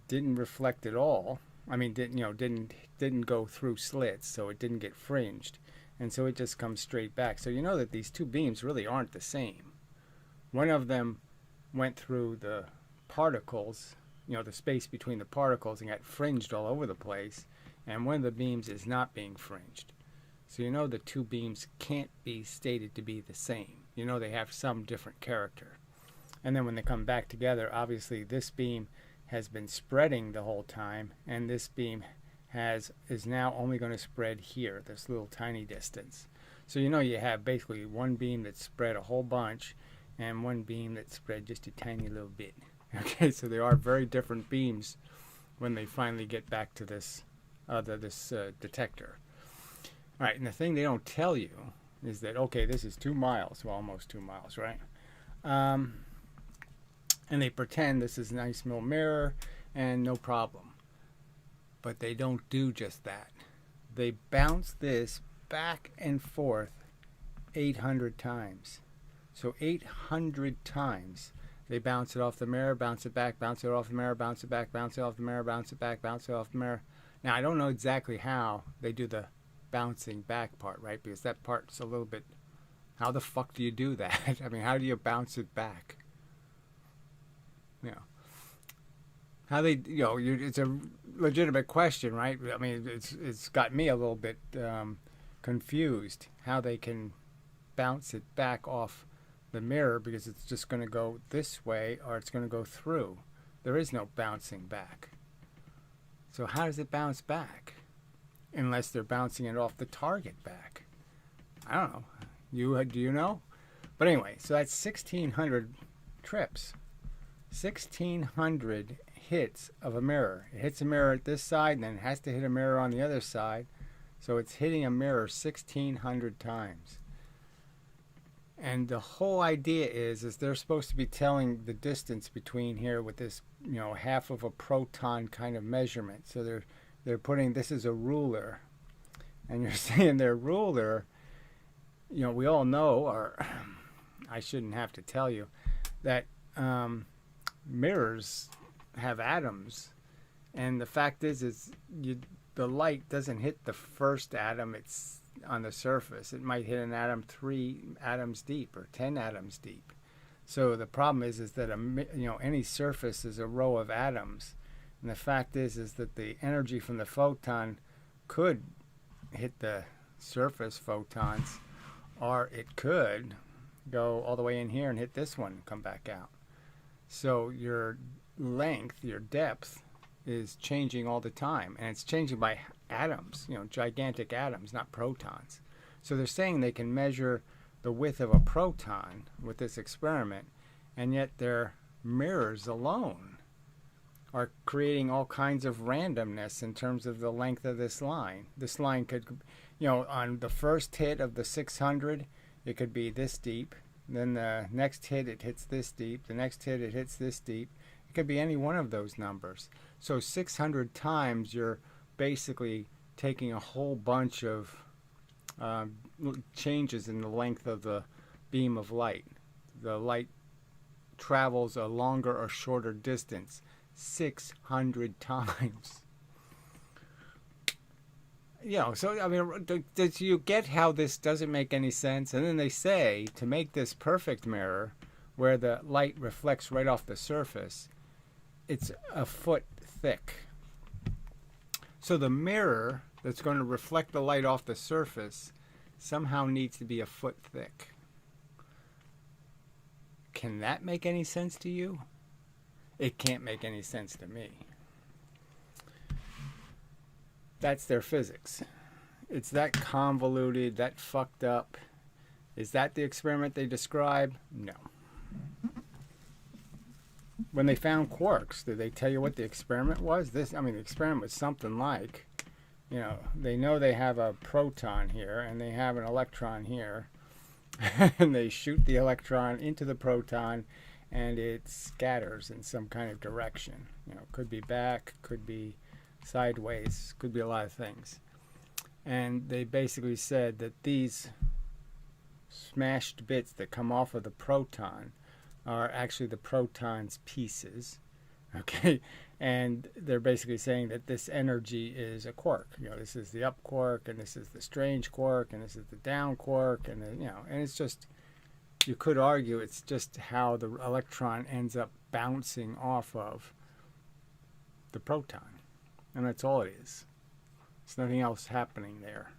didn't reflect at all. Didn't go through slits, so it didn't get fringed, and so it just comes straight back. So you know that these two beams really aren't the same. One of them went through the particles, the space between the particles, and got fringed all over the place, and one of the beams is not being fringed. So the two beams can't be stated to be the same. They have some different character. And then when they come back together, obviously this beam has been spreading the whole time, and this beam is now only going to spread here, this little tiny distance. So you have basically one beam that spread a whole bunch, and one beam that spread just a tiny little bit. Okay, so they are very different beams when they finally get back to this detector. All right, and the thing they don't tell you is that, okay, this is 2 miles, well, almost 2 miles, right? And they pretend this is a nice little mirror and no problem. But they don't do just that. They bounce this back and forth 800 times. So 800 times they bounce it off the mirror, bounce it back, bounce it off the mirror, bounce it back, bounce it off the mirror, bounce it back, bounce it off the mirror. Now, I don't know exactly how they do the bouncing back part, right? Because that part's a little bit, how the fuck do you do that? I mean, how do you bounce it back? You know, how they, you know, it's a legitimate question, right? I mean, it's got me a little bit confused how they can bounce it back off the mirror, because it's just going to go this way or it's going to go through. There is no bouncing back. So how does it bounce back? Unless they're bouncing it off the target back. I don't know. Do you know? But anyway, so that's 1,600 trips. 1,600 hits of a mirror. It hits a mirror at this side, and then it has to hit a mirror on the other side. So it's hitting a mirror 1,600 times. And the whole idea is they're supposed to be telling the distance between here with this, you know, half of a proton kind of measurement. So they're putting this as a ruler, and you're saying their ruler. You know, we all know, or I shouldn't have to tell you, that mirrors have atoms, and the fact is the light doesn't hit the first atom. It's on the surface. It might hit an atom 3 atoms deep or 10 atoms deep. So the problem is that any surface is a row of atoms, and the fact is that the energy from the photon could hit the surface photons, or it could go all the way in here and hit this one and come back out. So your length, your depth, is changing all the time, and it's changing by atoms, you know, gigantic atoms, not protons. So they're saying they can measure the width of a proton with this experiment, and yet their mirrors alone are creating all kinds of randomness in terms of the length of this line. This line could, you know, on the first hit of the 600, it could be this deep. Then the next hit, it hits this deep. The next hit, it hits this deep. It could be any one of those numbers. So 600 times, you're basically taking a whole bunch of changes in the length of the beam of light. The light travels a longer or shorter distance 600 times. You know, so I mean, do you get how this doesn't make any sense? And then they say, to make this perfect mirror where the light reflects right off the surface, it's a foot thick. So the mirror that's going to reflect the light off the surface somehow needs to be a foot thick. Can that make any sense to you? It can't make any sense to me. That's their physics. It's that convoluted, that fucked up. Is that the experiment they describe? No. When they found quarks, did they tell you what the experiment was? The experiment was something like, you know, they know they have a proton here and they have an electron here, and they shoot the electron into the proton, and it scatters in some kind of direction. You know, could be back, could be sideways, could be a lot of things. And they basically said that these smashed bits that come off of the proton are actually the proton's pieces, okay? And they're basically saying that this energy is a quark. You know, this is the up quark, and this is the strange quark, and this is the down quark, and you know, and it's just, you could argue it's just how the electron ends up bouncing off of the proton, and that's all it is. There's nothing else happening there.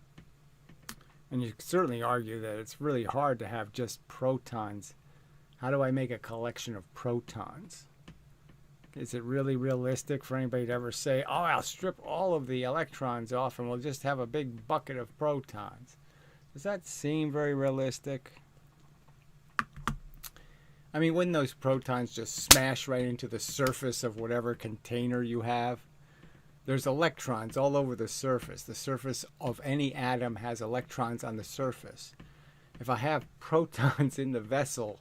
And you could certainly argue that it's really hard to have just protons. How do I make a collection of protons? Is it really realistic for anybody to ever say, oh, I'll strip all of the electrons off and we'll just have a big bucket of protons? Does that seem very realistic? I mean, wouldn't those protons just smash right into the surface of whatever container you have? There's electrons all over the surface. The surface of any atom has electrons on the surface. If I have protons in the vessel,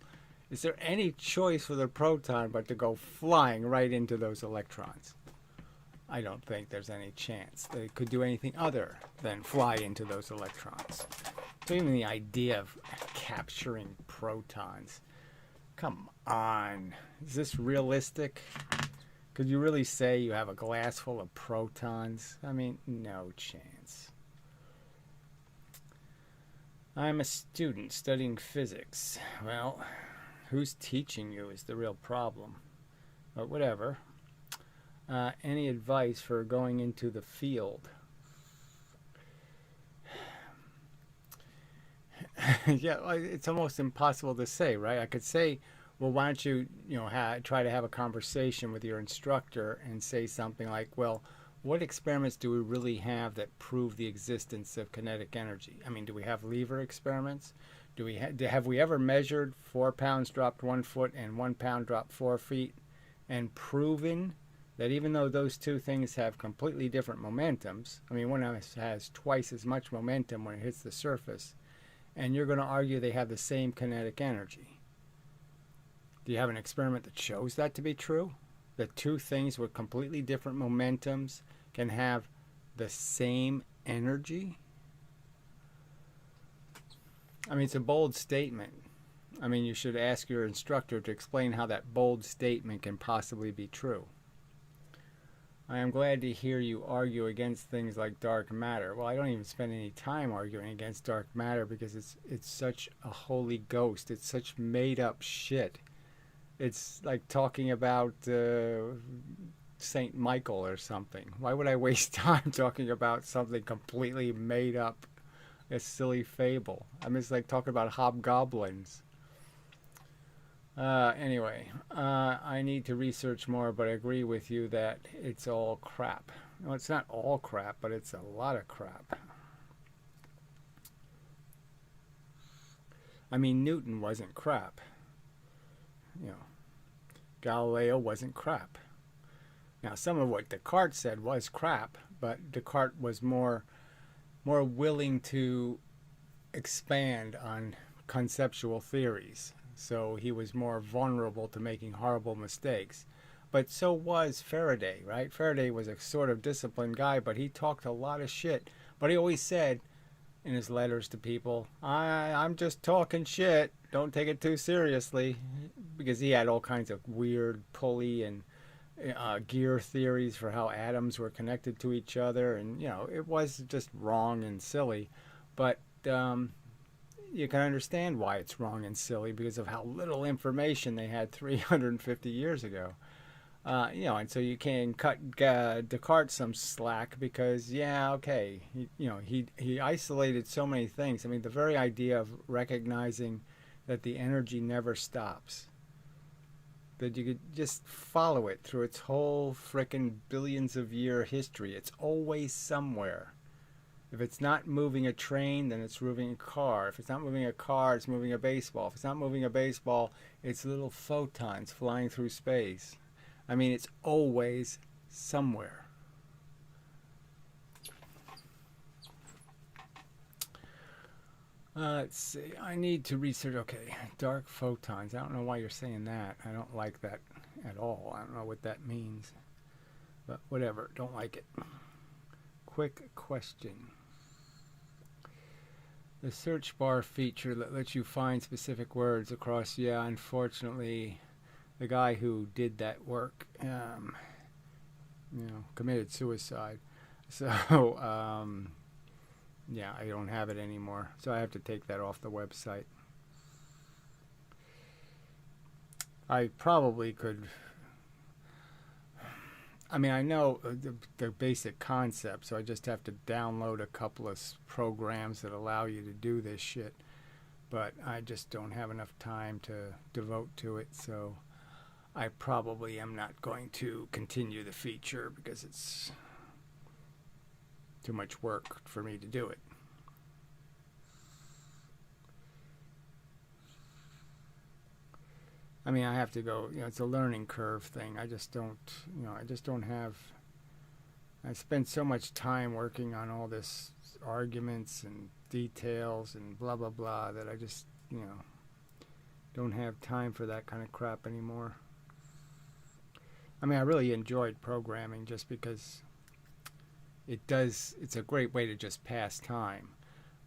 is there any choice for the proton but to go flying right into those electrons? I don't think there's any chance that it could do anything other than fly into those electrons. So even the idea of capturing protons, come on, is this realistic? Could you really say you have a glass full of protons? I mean, no chance. I'm a student studying physics. Well, who's teaching you is the real problem. But whatever. Any advice for going into the field? Yeah, it's almost impossible to say, right? I could say, well, why don't you, try to have a conversation with your instructor and say something like, well, what experiments do we really have that prove the existence of kinetic energy? I mean, do we have lever experiments? Have we ever measured 4 pounds dropped 1 foot and 1 pound dropped 4 feet and proven that even though those two things have completely different momentums, I mean, one has twice as much momentum when it hits the surface, and you're going to argue they have the same kinetic energy? Do you have an experiment that shows that to be true? That two things with completely different momentums can have the same energy? I mean, it's a bold statement. I mean, you should ask your instructor to explain how that bold statement can possibly be true. I am glad to hear you argue against things like dark matter. Well, I don't even spend any time arguing against dark matter because it's such a holy ghost. It's such made up shit. It's like talking about Saint Michael or something. Why would I waste time talking about something completely made up, a silly fable? I mean, it's like talking about hobgoblins. Anyway, I need to research more, but I agree with you that it's all crap. Well, it's not all crap, but it's a lot of crap. I mean, Newton wasn't crap. Galileo wasn't crap. Now, some of what Descartes said was crap, but Descartes was more willing to expand on conceptual theories. So he was more vulnerable to making horrible mistakes. But so was Faraday, right? Faraday was a sort of disciplined guy, but he talked a lot of shit. But he always said in his letters to people, I'm just talking shit. Don't take it too seriously. Because he had all kinds of weird pulley and gear theories for how atoms were connected to each other. And, it was just wrong and silly. But you can understand why it's wrong and silly because of how little information they had 350 years ago. And so you can cut Descartes some slack because, he isolated so many things. I mean, the very idea of recognizing that the energy never stops, that you could just follow it through its whole frickin' billions of year history. It's always somewhere. If it's not moving a train, then it's moving a car. If it's not moving a car, it's moving a baseball. If it's not moving a baseball, it's little photons flying through space. I mean, it's always somewhere. Let's see. I need to research. Okay, dark photons. I don't know why you're saying that. I don't like that at all. I don't know what that means. But whatever. Don't like it. Quick question. The search bar feature that lets you find specific words across. Yeah, unfortunately, the guy who did that work, committed suicide. So, yeah, I don't have it anymore. So I have to take that off the website. I probably could. I mean, I know the basic concept, so I just have to download a couple of programs that allow you to do this shit. But I just don't have enough time to devote to it, so I probably am not going to continue the feature because it's too much work for me to do it. I mean, I have to go, it's a learning curve thing. I just don't have, I spend so much time working on all this arguments and details and blah, blah, blah, that I just, don't have time for that kind of crap anymore. I mean, I really enjoyed programming just because it's a great way to just pass time.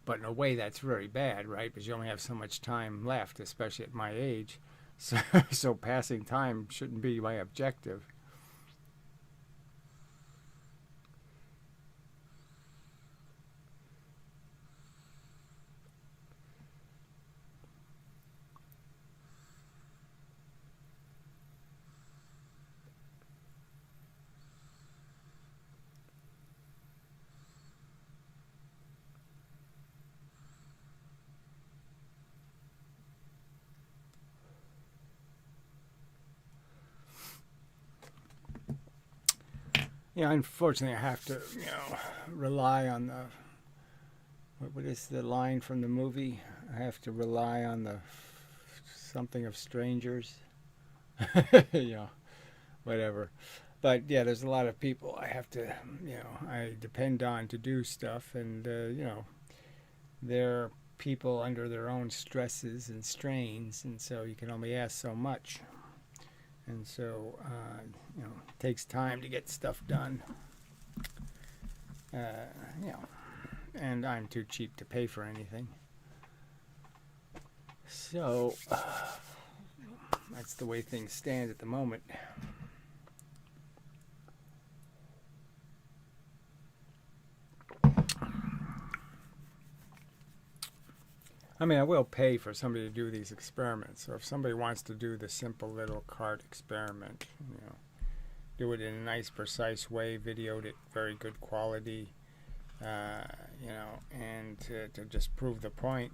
But in a way, that's very bad, right? Because you only have so much time left, especially at my age. So, so passing time shouldn't be my objective. Yeah, unfortunately, I have to, rely on the what is the line from the movie? I have to rely on the something of strangers. Yeah, whatever. But yeah, there's a lot of people I have to, I depend on to do stuff, and they're people under their own stresses and strains, and so you can only ask so much. And so, it takes time to get stuff done. And I'm too cheap to pay for anything. So, that's the way things stand at the moment. I mean, I will pay for somebody to do these experiments. So if somebody wants to do the simple little cart experiment, do it in a nice, precise way, videoed it, very good quality, and to just prove the point,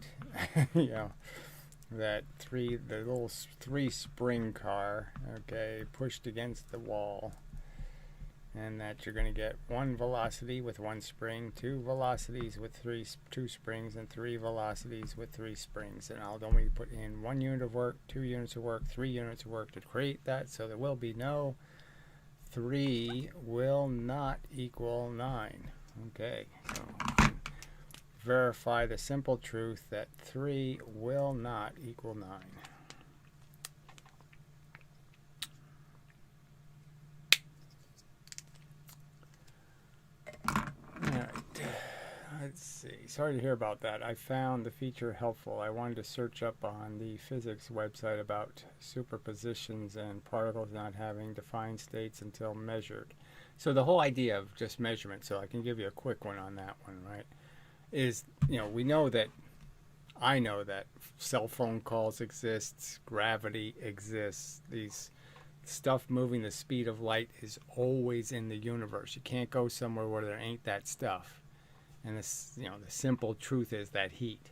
that the little 3-spring car, okay, pushed against the wall, and that you're going to get 1 velocity with 1 spring, 2 velocities with 2 springs, and 3 velocities with 3 springs. And I'll only put in 1 unit of work, 2 units of work, 3 units of work to create that, so there will be no 3 will not equal 9. Okay, so verify the simple truth that 3 will not equal 9. Let's see. Sorry to hear about that. I found the feature helpful. I wanted to search up on the physics website about superpositions and particles not having defined states until measured. So the whole idea of just measurement, so I can give you a quick one on that one, right, is, we know that, I know that cell phone calls exist, gravity exists, these stuff moving the speed of light is always in the universe. You can't go somewhere where there ain't that stuff. And this, the simple truth is that heat.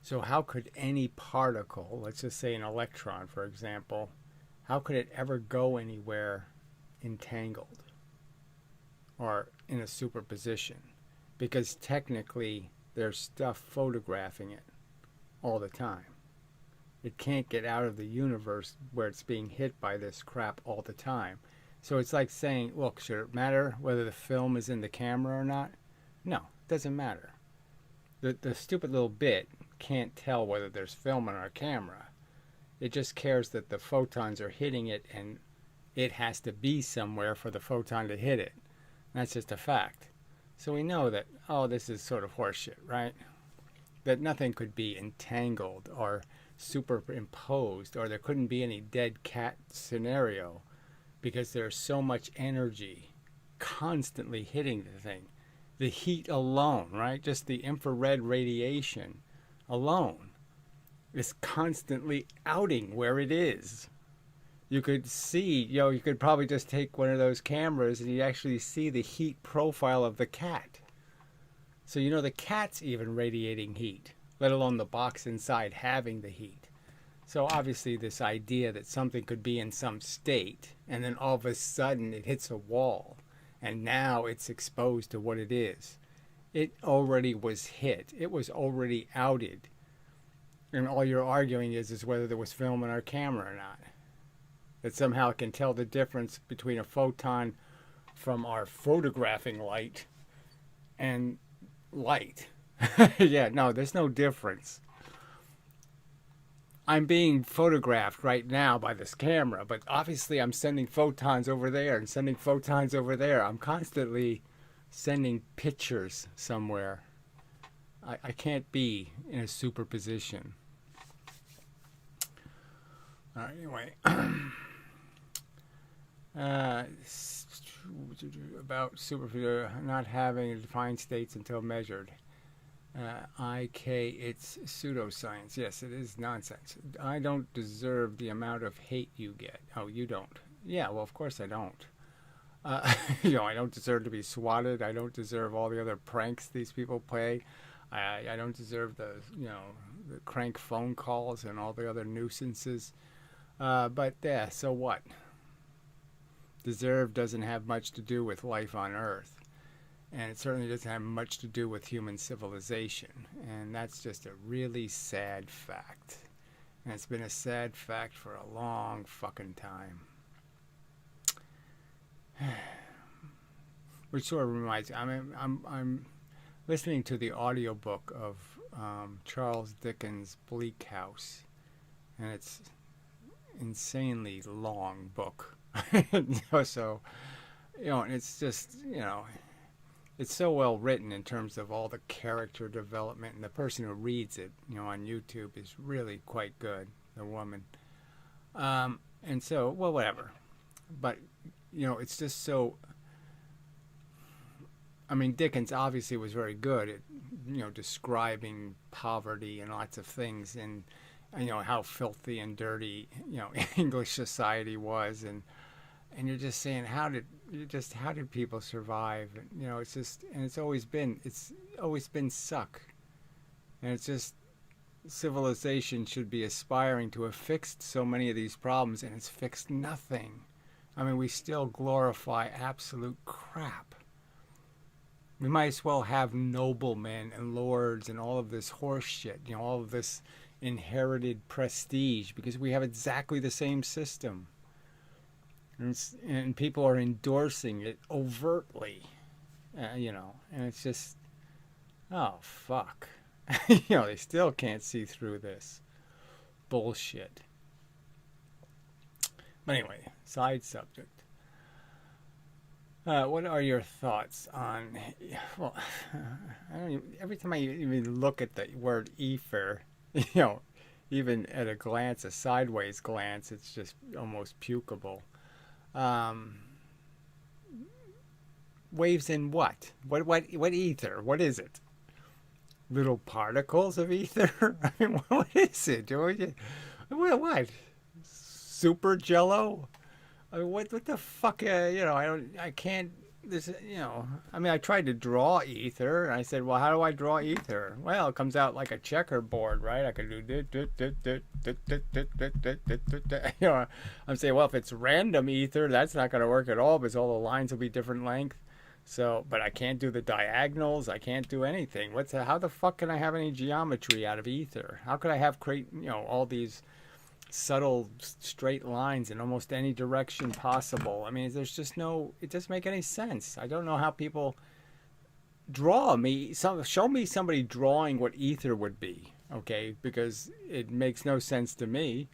So how could any particle, let's just say an electron, for example, how could it ever go anywhere entangled or in a superposition? Because technically there's stuff photographing it all the time. It can't get out of the universe where it's being hit by this crap all the time. So it's like saying, look, should it matter whether the film is in the camera or not? No, it doesn't matter. The stupid little bit can't tell whether there's film on our camera. It just cares that the photons are hitting it, and it has to be somewhere for the photon to hit it. That's just a fact. So we know that, this is sort of horseshit, right? That nothing could be entangled or superimposed, or there couldn't be any dead cat scenario, because there's so much energy constantly hitting the thing. The heat alone, right? Just the infrared radiation alone is constantly outing where it is. You could see, you could probably just take one of those cameras and you actually see the heat profile of the cat. So the cat's even radiating heat, let alone the box inside having the heat. So obviously this idea that something could be in some state and then all of a sudden it hits a wall and now it's exposed to what it is. It already was hit. It was already outed. And all you're arguing is whether there was film on our camera or not. That somehow it can tell the difference between a photon from our photographing light and light. Yeah, no, there's no difference. I'm being photographed right now by this camera, but obviously I'm sending photons over there and sending photons over there. I'm constantly sending pictures somewhere. I can't be in a superposition. All right, anyway. About not having defined states until measured. it's pseudoscience. Yes, it is nonsense. I don't deserve the amount of hate you get. Oh, you don't? Yeah, well, of course I don't. I don't deserve to be swatted. I don't deserve all the other pranks these people play. I don't deserve the crank phone calls and all the other nuisances. But yeah, so what? Deserve doesn't have much to do with life on Earth. And it certainly doesn't have much to do with human civilization. And that's just a really sad fact. And it's been a sad fact for a long fucking time. Which sort of reminds me, I'm listening to the audiobook of Charles Dickens' Bleak House. And it's insanely long book. So, and it's just, it's so well written in terms of all the character development, and the person who reads it, on YouTube is really quite good, the woman. And so, well, whatever. But, it's just so, Dickens obviously was very good at, describing poverty and lots of things, and, how filthy and dirty, English society was, and you're just saying, how did people survive? It's just, and it's always been suck. And it's just, civilization should be aspiring to have fixed so many of these problems, and it's fixed nothing. We still glorify absolute crap. We might as well have noblemen and lords and all of this horse shit, all of this inherited prestige, because we have exactly the same system. And people are endorsing it overtly, and it's just, oh, fuck. They still can't see through this bullshit. But anyway, side subject. What are your thoughts on, well, every time I even look at the word ether, even at a glance, a sideways glance, it's just almost pukable. Waves in what? What ether? What is it? Little particles of ether? What is it? What? Super Jello? What the fuck? I can't. This, I tried to draw ether, and I said, well, how do I draw ether? Well, it comes out like a checkerboard, right? I could do I'm saying, well, if it's random ether, that's not going to work at all, because all the lines will be different length. So, but I can't do the diagonals. I can't do anything. How the fuck can I have any geometry out of ether? How could I create all these subtle straight lines in almost any direction possible? There's just it doesn't make any sense. I don't know how people show me somebody drawing what ether would be, okay? Because it makes no sense to me.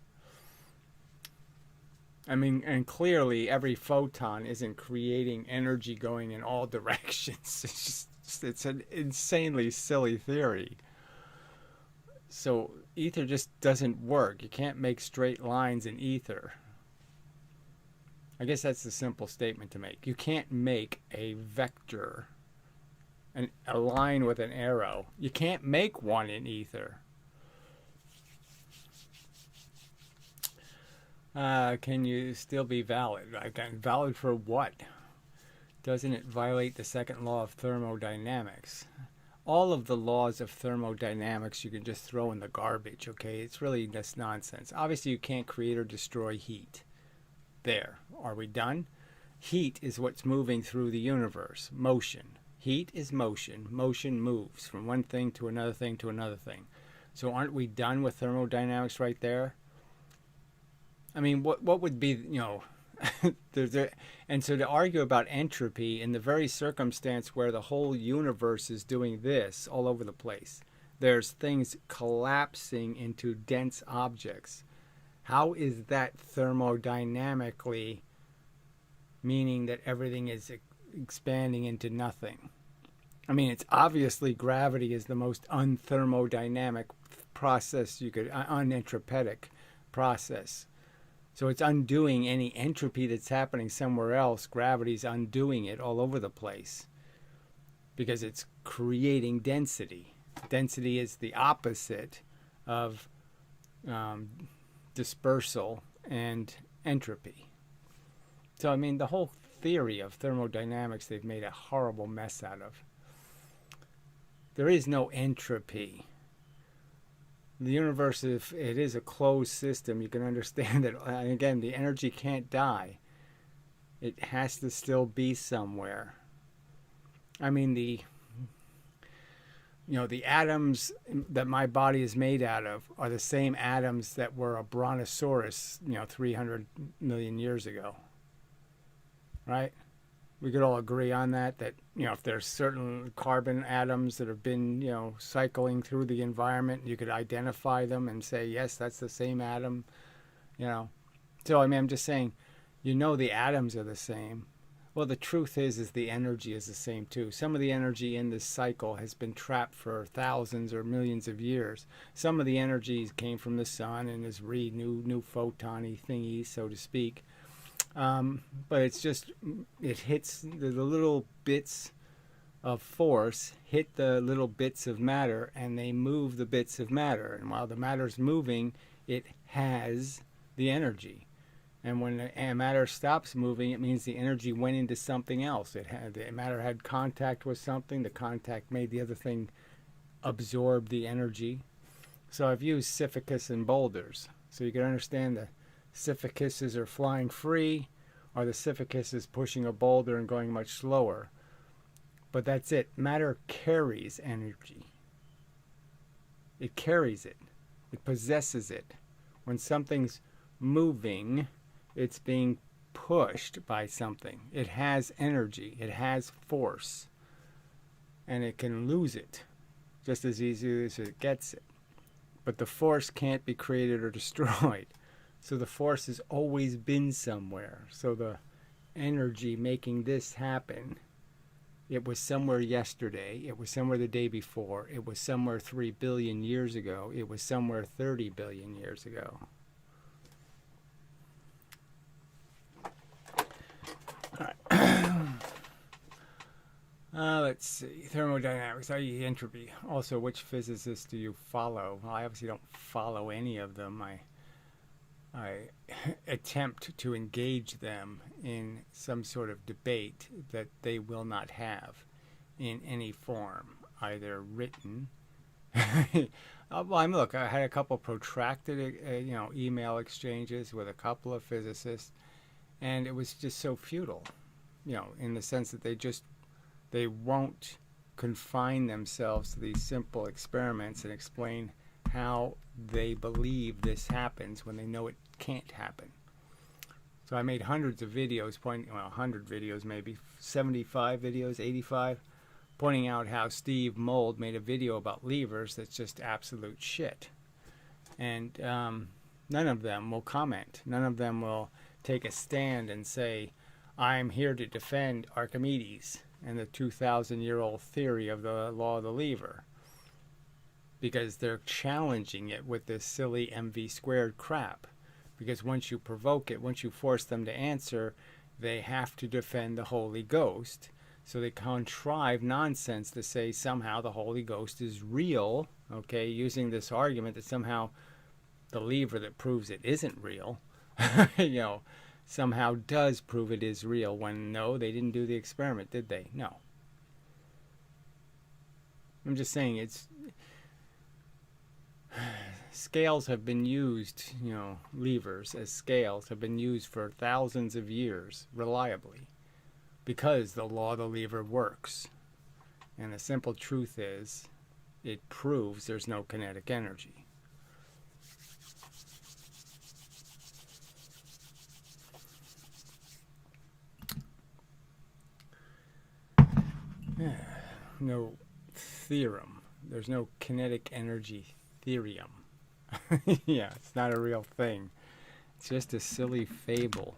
And clearly every photon isn't creating energy going in all directions. It's an insanely silly theory. So ether just doesn't work. You can't make straight lines in ether. I guess that's the simple statement to make. You can't make a vector, a line with an arrow. You can't make one in ether. Can you still be valid? Valid for what? Doesn't it violate the second law of thermodynamics? All of the laws of thermodynamics you can just throw in the garbage, okay? It's really just nonsense. Obviously, you can't create or destroy heat. There. Are we done? Heat is what's moving through the universe. Motion. Heat is motion. Motion moves from one thing to another thing to another thing. So aren't we done with thermodynamics right there? What would be, and so to argue about entropy in the very circumstance where the whole universe is doing this all over the place, there's things collapsing into dense objects. How is that thermodynamically meaning that everything is expanding into nothing? I mean, it's obviously gravity is the most unthermodynamic process you could, unentropic process. So it's undoing any entropy that's happening somewhere else. Gravity's undoing it all over the place because it's creating density. Density is the opposite of dispersal and entropy. So, I mean, the whole theory of thermodynamics they've made a horrible mess out of. There is no entropy. The universe, if it is a closed system, you can understand that, again, the energy can't die. It has to still be somewhere. I mean, the atoms that my body is made out of are the same atoms that were a brontosaurus, 300 million years ago. Right? We could all agree on that, if there's certain carbon atoms that have been, cycling through the environment, you could identify them and say, yes, that's the same atom, So, I mean, I'm just saying, the atoms are the same. Well, the truth is the energy is the same too. Some of the energy in this cycle has been trapped for thousands or millions of years. Some of the energy came from the sun and is new photon-y thingy, so to speak. But it's just, it hits the little bits of force, hit the little bits of matter, and they move the bits of matter. And while the matter's moving, it has the energy. And when the matter stops moving, it means the energy went into something else. The matter had contact with something. The contact made the other thing absorb the energy. So I've used Sisyphus and boulders. So you can understand the Sisyphuses are flying free, or the Sisyphus is pushing a boulder and going much slower. But that's it. Matter carries energy. It carries it. It possesses it. When something's moving, it's being pushed by something. It has energy. It has force. And it can lose it just as easily as it gets it. But the force can't be created or destroyed. So the force has always been somewhere. So the energy making this happen, it was somewhere yesterday. It was somewhere the day before. It was somewhere 3 billion years ago. It was somewhere 30 billion years ago. All right. Let's see. Thermodynamics, i.e. entropy. Also, which physicists do you follow? Well, I obviously don't follow any of them. I attempt to engage them in some sort of debate that they will not have in any form, either written. Look, I had a couple protracted, email exchanges with a couple of physicists, and it was just so futile, in the sense that they won't confine themselves to these simple experiments and explain how they believe this happens when they know it can't happen. So I made hundreds of videos 100 videos, maybe 75 videos, 85, pointing out how Steve Mould made a video about levers that's just absolute shit. And none of them will comment. None of them will take a stand and say, I'm here to defend Archimedes and the 2,000-year-old theory of the law of the lever. Because they're challenging it with this silly MV squared crap. Because once you provoke it, once you force them to answer, they have to defend the Holy Ghost. So they contrive nonsense to say somehow the Holy Ghost is real, okay, using this argument that somehow the lever that proves it isn't real, somehow does prove it is real, when no, they didn't do the experiment, did they? No. I'm just saying scales have been used, levers as scales have been used for thousands of years reliably because the law of the lever works. And the simple truth is it proves there's no kinetic energy. No theorem. There's no kinetic energy theorem. Yeah, it's not a real thing. It's just a silly fable.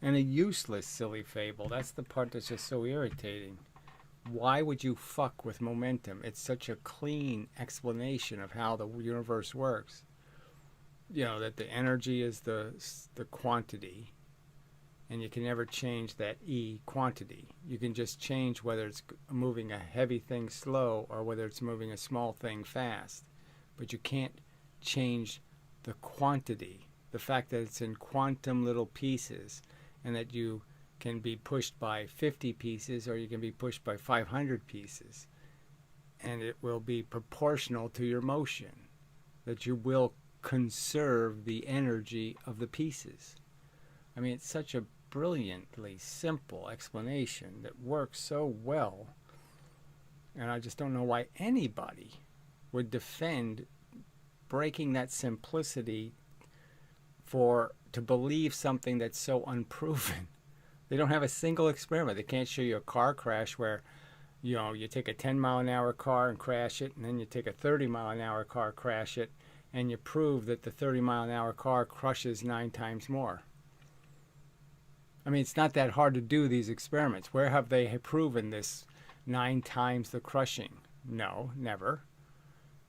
And a useless silly fable. That's the part that's just so irritating. Why would you fuck with momentum? It's such a clean explanation of how the universe works. You know, that the energy is the quantity, and you can never change that E quantity. You can just change whether it's moving a heavy thing slow or whether it's moving a small thing fast. But you can't change the quantity, the fact that it's in quantum little pieces, and that you can be pushed by 50 pieces or you can be pushed by 500 pieces. And it will be proportional to your motion, that you will conserve the energy of the pieces. I mean, it's such a brilliantly simple explanation that works so well. And I just don't know why anybody would defend breaking that simplicity to believe something that's so unproven. They don't have a single experiment. They can't show you a car crash where, you know, you take a 10-mile-an-hour car and crash it, and then you take a 30-mile-an-hour car, crash it, and you prove that the 30-mile-an-hour car crushes 9 times more. I mean, it's not that hard to do these experiments. Where have they proven this 9 times the crushing? No, never.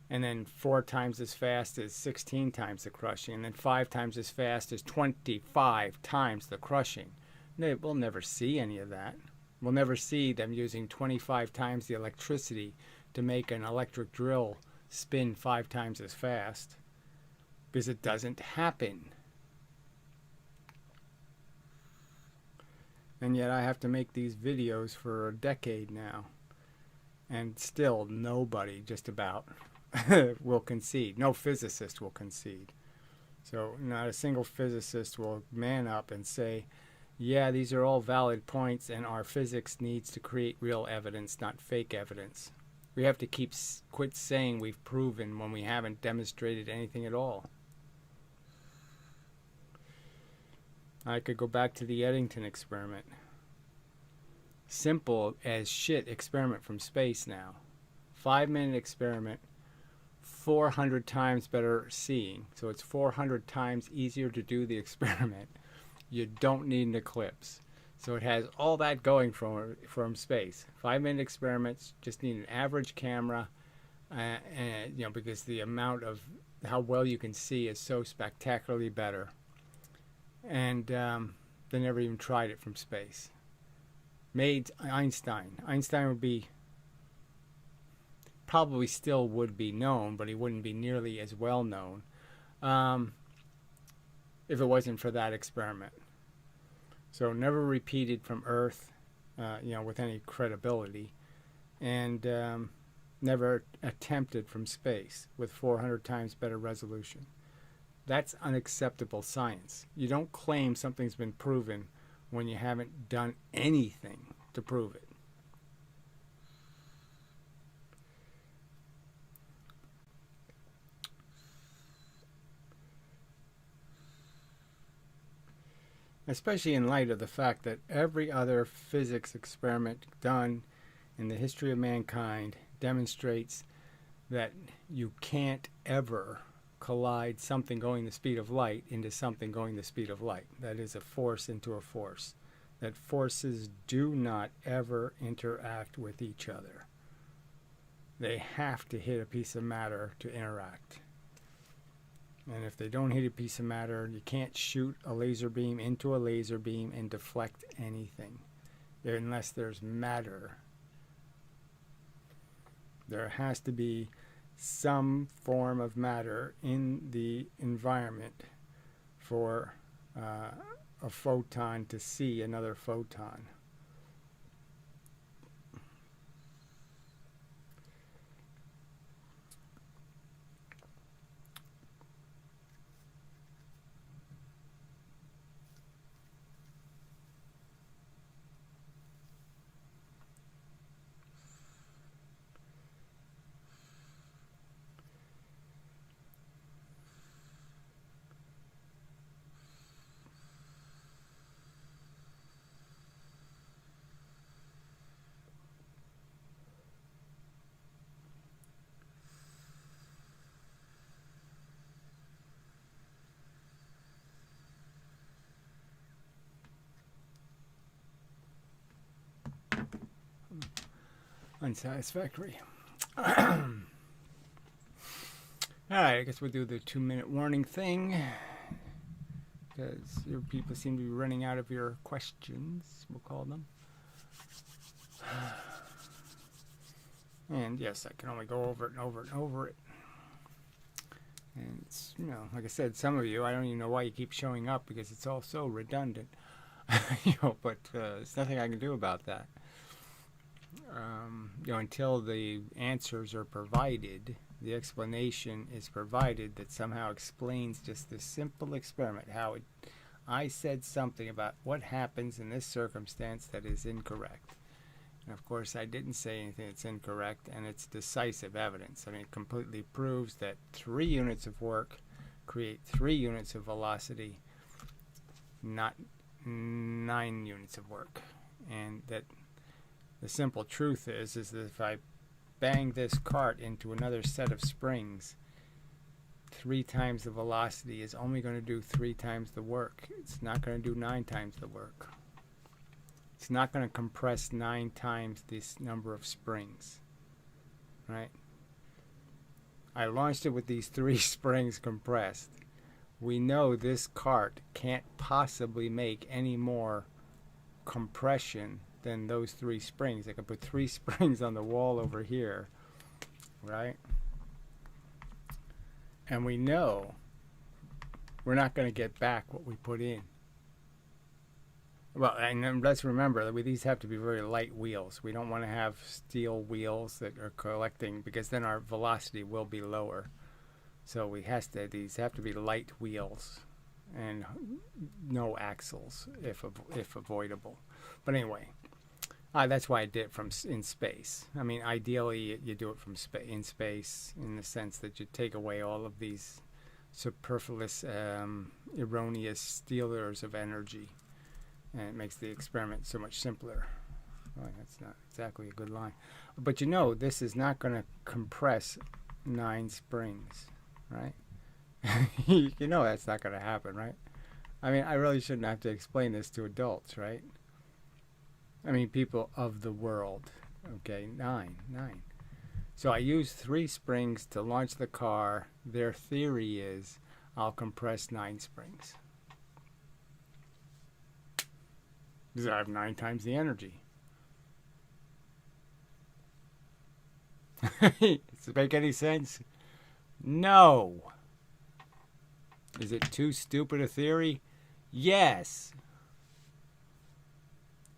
And then 4 times as fast as 16 times the crushing, and then 5 times as fast as 25 times the crushing. We'll never see any of that. We'll never see them using 25 times the electricity to make an electric drill spin 5 times as fast, because it doesn't happen. And yet I have to make these videos for a decade now, and still nobody just about will concede. No physicist will concede. So not a single physicist will man up and say, yeah, these are all valid points, and our physics needs to create real evidence, not fake evidence. We have to quit saying we've proven when we haven't demonstrated anything at all. I could go back to the Eddington experiment. Simple as shit experiment from space now. 5-minute experiment, 400 times better seeing. So it's 400 times easier to do the experiment. You don't need an eclipse. So it has all that going from space. 5-minute experiments, just need an average camera, and you know, because the amount of how well you can see is so spectacularly better. And they never even tried it from space. Made Einstein. Einstein would be, probably still would be known, but he wouldn't be nearly as well known if it wasn't for that experiment. So never repeated from Earth, you know, with any credibility, and never attempted from space with 400 times better resolution. That's unacceptable science. You don't claim something's been proven when you haven't done anything to prove it. Especially in light of the fact that every other physics experiment done in the history of mankind demonstrates that you can't ever collide something going the speed of light into something going the speed of light. That is a force into a force. That forces do not ever interact with each other. They have to hit a piece of matter to interact. And if they don't hit a piece of matter, you can't shoot a laser beam into a laser beam and deflect anything unless there's matter. There has to be some form of matter in the environment for a photon to see another photon. unsatisfactory. All right, I guess we'll do the 2-minute warning thing, because your people seem to be running out of your questions, we'll call them. And yes, I can only go over it and over it and over it. And it's, you know, like I said, some of you, I don't even know why you keep showing up, because it's all so redundant. You know, but there's nothing I can do about that. You know, until the answers are provided, the explanation is provided that somehow explains just this simple experiment, how I said something about what happens in this circumstance that is incorrect. And of course, I didn't say anything that's incorrect, and it's decisive evidence. I mean, it completely proves that 3 units of work create 3 units of velocity, not 9 units of work. And that the simple truth is that if I bang this cart into another set of springs, 3 times the velocity is only going to do 3 times the work. It's not going to do 9 times the work. It's not going to compress 9 times this number of springs, right? I launched it with these 3 springs compressed. We know this cart can't possibly make any more compression than those 3 springs. I could put 3 springs on the wall over here, right? And we know we're not going to get back what we put in. Well, and let's remember that these have to be very light wheels. We don't want to have steel wheels that are collecting, because then our velocity will be lower. So these have to be light wheels and no axles if avoidable. But anyway, that's why I did it in space. I mean, ideally you do it from in space, in the sense that you take away all of these superfluous, erroneous stealers of energy. And it makes the experiment so much simpler. Well, that's not exactly a good line. But you know, this is not going to compress 9 springs, right? You know that's not going to happen, right? I mean, I really shouldn't have to explain this to adults, right? I mean, people of the world. Okay, 9. So I use 3 springs to launch the car. Their theory is I'll compress 9 springs. Because I have 9 times the energy. Does it make any sense? No. Is it too stupid a theory? Yes.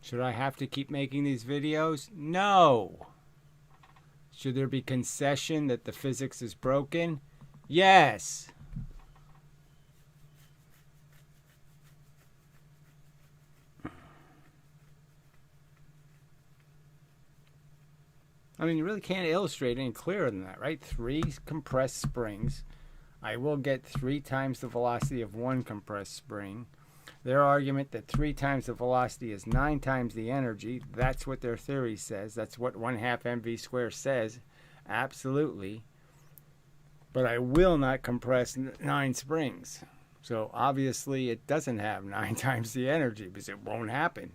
Should I have to keep making these videos? No. Should there be concession that the physics is broken? Yes. I mean, you really can't illustrate any clearer than that, right? 3 compressed springs. I will get 3 times the velocity of 1 compressed spring. Their argument that 3 times the velocity is 9 times the energy, that's what their theory says. That's what 1/2 mv squared says. Absolutely. But I will not compress 9 springs. So obviously it doesn't have 9 times the energy, because it won't happen.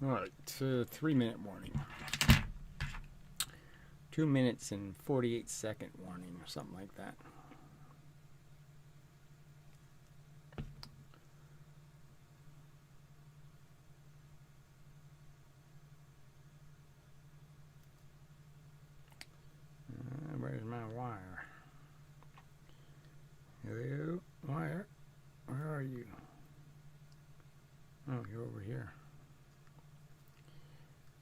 All right, 3-minute warning. 2 minutes and 48-second warning, or something like that. Where's my wire? Hello, wire? Where are you? Oh, you're over here.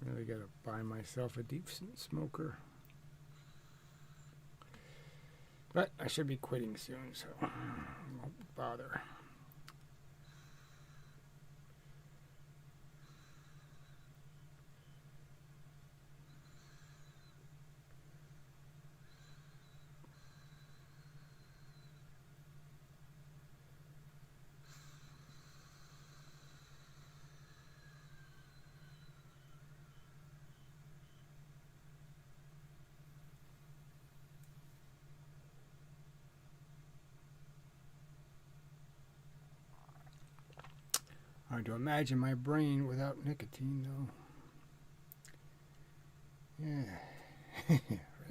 Really gotta buy myself a decent smoker. But I should be quitting soon, so I won't bother. Hard to imagine my brain without nicotine, though. Yeah,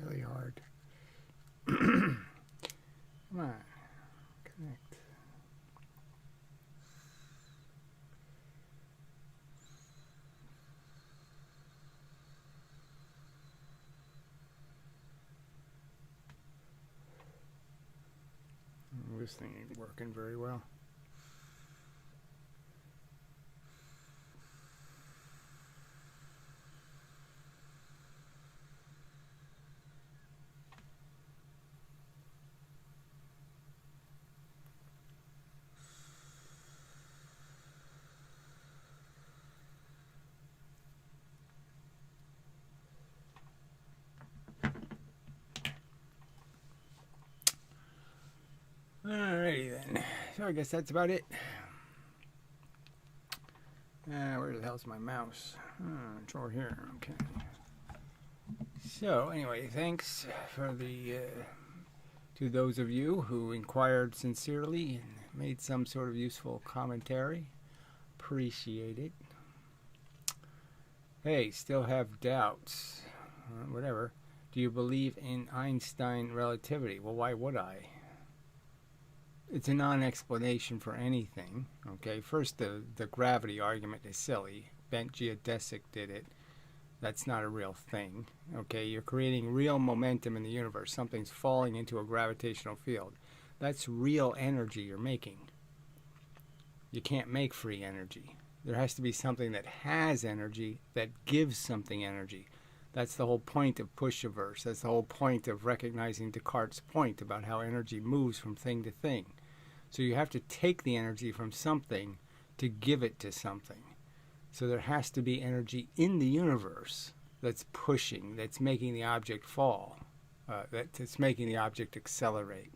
really hard. Come on, connect. This thing ain't working very well. Alrighty then. So I guess that's about it. Where the hell's my mouse? It's over here. Okay. So anyway, thanks for the to those of you who inquired sincerely and made some sort of useful commentary. Appreciate it. Hey, still have doubts? Whatever. Do you believe in Einstein relativity? Well, why would I? It's a non-explanation for anything. Okay, first the gravity argument is silly. Bent geodesic did it. That's not a real thing. Okay, you're creating real momentum in the universe. Something's falling into a gravitational field. That's real energy you're making. You can't make free energy. There has to be something that has energy that gives something energy. That's the whole point of Pushiverse. That's the whole point of recognizing Descartes' point about how energy moves from thing to thing. So you have to take the energy from something to give it to something. So there has to be energy in the universe that's pushing, that's making the object fall, that's making the object accelerate.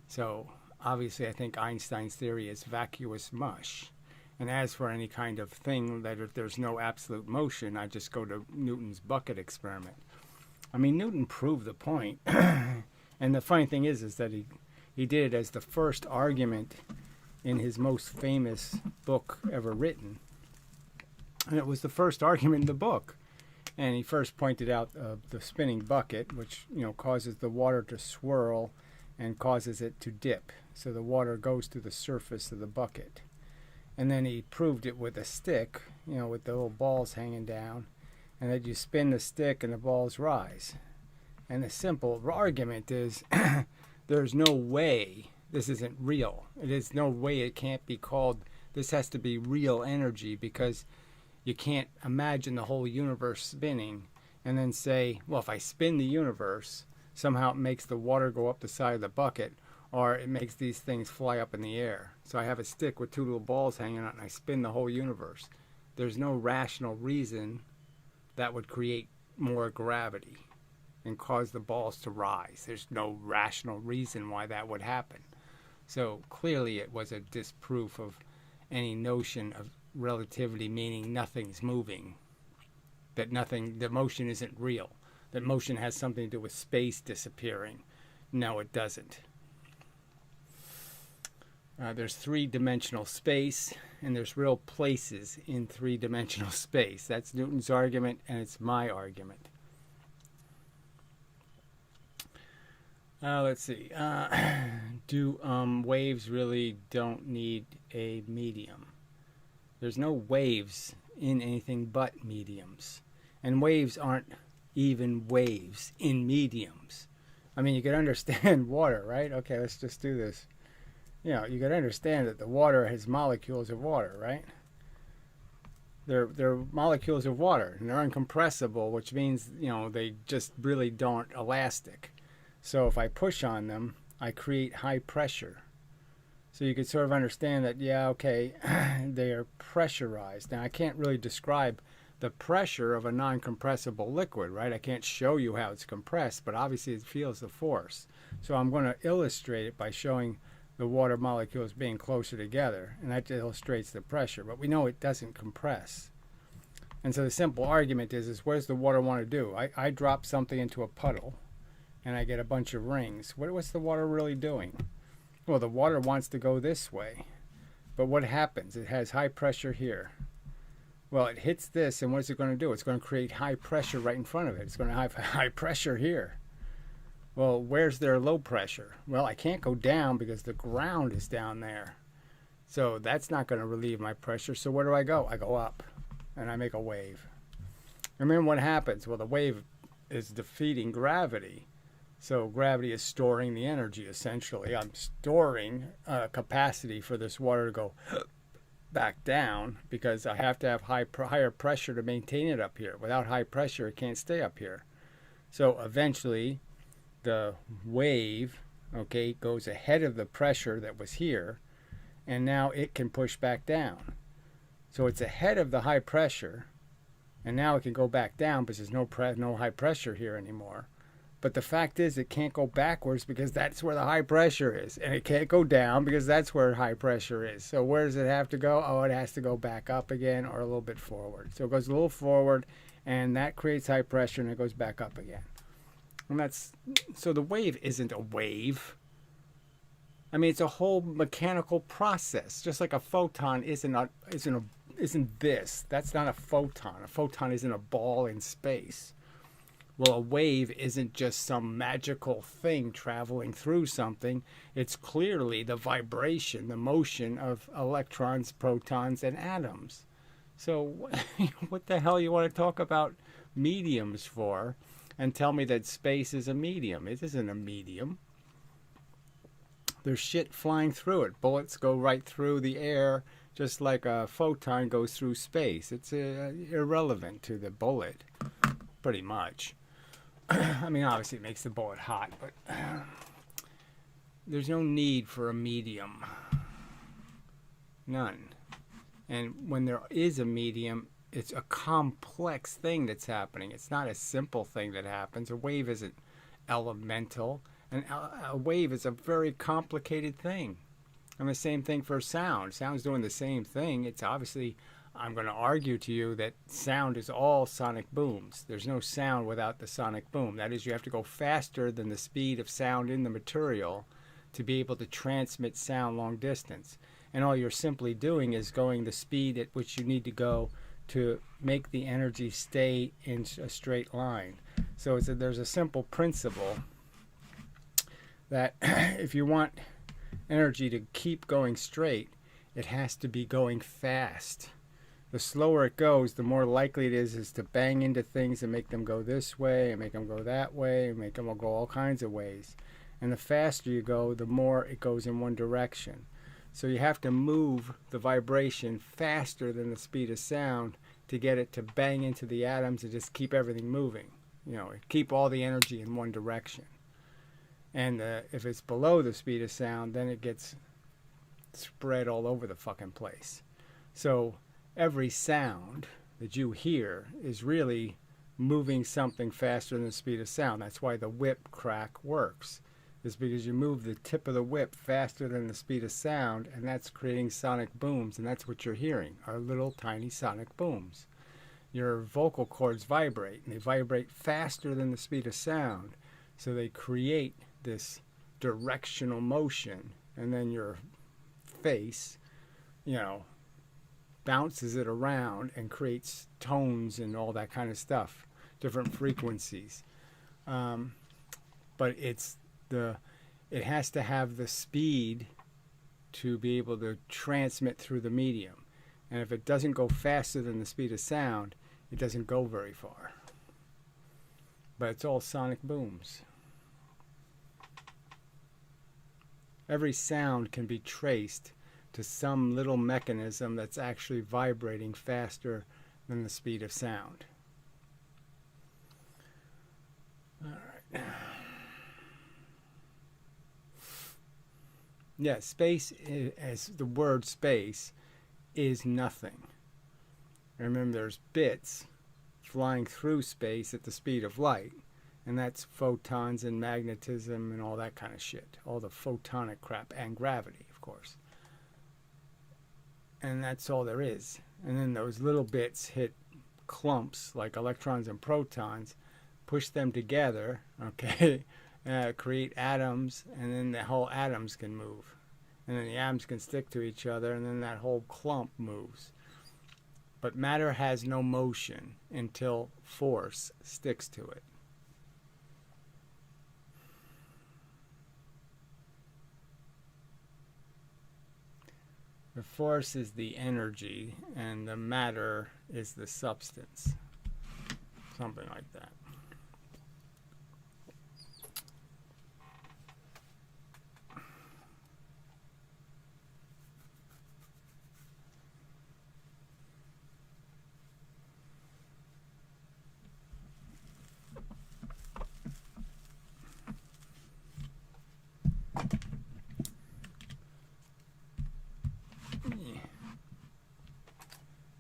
So obviously I think Einstein's theory is vacuous mush. And as for any kind of thing that if there's no absolute motion, I just go to Newton's bucket experiment. I mean, Newton proved the point. And the funny thing is that he did it as the first argument in his most famous book ever written. And it was the first argument in the book. And he first pointed out the spinning bucket, which causes the water to swirl and causes it to dip. So the water goes to the surface of the bucket. And then he proved it with a stick, with the little balls hanging down. And that you spin the stick and the balls rise. And the simple argument is there's no way this isn't real. It is no way it can't be called, this has to be real energy, because you can't imagine the whole universe spinning and then say, well, if I spin the universe, somehow it makes the water go up the side of the bucket, or it makes these things fly up in the air. So I have a stick with two little balls hanging out and I spin the whole universe. There's no rational reason that would create more gravity and cause the balls to rise. There's no rational reason why that would happen. So clearly it was a disproof of any notion of relativity, meaning nothing's moving, that motion isn't real, that motion has something to do with space disappearing. No, it doesn't. There's three-dimensional space, and there's real places in three-dimensional space. That's Newton's argument, and it's my argument. Let's see. Do waves really don't need a medium? There's no waves in anything but mediums. And waves aren't even waves in mediums. I mean, you can understand water, right? Okay, let's just do this. You can understand that the water has molecules of water, right? They're molecules of water, and they're uncompressible, which means, they just really aren't elastic. So if I push on them, I create high pressure. So you could sort of understand that, yeah, okay, they are pressurized. Now, I can't really describe the pressure of a non-compressible liquid, right? I can't show you how it's compressed, but obviously it feels the force. So I'm going to illustrate it by showing the water molecules being closer together, and that illustrates the pressure. But we know it doesn't compress. And so the simple argument is what does the water want to do? I drop something into a puddle, and I get a bunch of rings. What's the water really doing? Well, the water wants to go this way, But what happens? It has high pressure here. Well, it hits this, and what is it going to do? It's going to create high pressure right in front of it. It's going to have high pressure here. Well, where's their low pressure? Well, I can't go down because the ground is down there. So that's not going to relieve my pressure. So where do I go? I go up, and I make a wave. And then what happens? Well, the wave is defeating gravity. So gravity is storing the energy, essentially. I'm storing capacity for this water to go back down because I have to have higher pressure to maintain it up here. Without high pressure, it can't stay up here. So eventually, the wave, okay, goes ahead of the pressure that was here, and now it can push back down. So it's ahead of the high pressure, and now it can go back down because there's no high pressure here anymore. But the fact is it can't go backwards because that's where the high pressure is. And it can't go down because that's where high pressure is. So where does it have to go? Oh, it has to go back up again or a little bit forward. So it goes a little forward, and that creates high pressure, and it goes back up again. And so the wave isn't a wave. I mean, it's a whole mechanical process. Just like a photon isn't this. That's not a photon. A photon isn't a ball in space. Well, a wave isn't just some magical thing traveling through something. It's clearly the vibration, the motion of electrons, protons, and atoms. So what the hell you want to talk about mediums for and tell me that space is a medium? It isn't a medium. There's shit flying through it. Bullets go right through the air just like a photon goes through space. It's irrelevant to the bullet, pretty much. I mean, obviously it makes the bullet hot, but there's no need for a medium. None. And when there is a medium, it's a complex thing that's happening. It's not a simple thing that happens. A wave isn't elemental. And a wave is a very complicated thing. And the same thing for sound. Sound's doing the same thing. It's obviously, I'm going to argue to you that sound is all sonic booms. There's no sound without the sonic boom. That is, you have to go faster than the speed of sound in the material to be able to transmit sound long distance. And all you're simply doing is going the speed at which you need to go to make the energy stay in a straight line. So there's a simple principle that if you want energy to keep going straight, it has to be going fast. The slower it goes, the more likely it is to bang into things and make them go this way and make them go that way and make them go all kinds of ways. And the faster you go, the more it goes in one direction. So you have to move the vibration faster than the speed of sound to get it to bang into the atoms and just keep everything moving. You know, keep all the energy in one direction. And if it's below the speed of sound, then it gets spread all over the fucking place. So every sound that you hear is really moving something faster than the speed of sound. That's why the whip crack works. It's because you move the tip of the whip faster than the speed of sound, and that's creating sonic booms, and that's what you're hearing, are little tiny sonic booms. Your vocal cords vibrate, and they vibrate faster than the speed of sound, so they create this directional motion, and then your face, you know, bounces it around and creates tones and all that kind of stuff, different frequencies. But it has to have the speed to be able to transmit through the medium. And if it doesn't go faster than the speed of sound, it doesn't go very far. But it's all sonic booms. Every sound can be traced to some little mechanism that's actually vibrating faster than the speed of sound. All right. Yeah, space, as the word space, is nothing. Remember, there's bits flying through space at the speed of light. And that's photons and magnetism and all that kind of shit. All the photonic crap. And gravity, of course. And that's all there is. And then those little bits hit clumps like electrons and protons, push them together, okay, create atoms, and then the whole atoms can move. and then the atoms can stick to each other, and then that whole clump moves. But matter has no motion until force sticks to it. The force is the energy, and the matter is the substance. Something like that.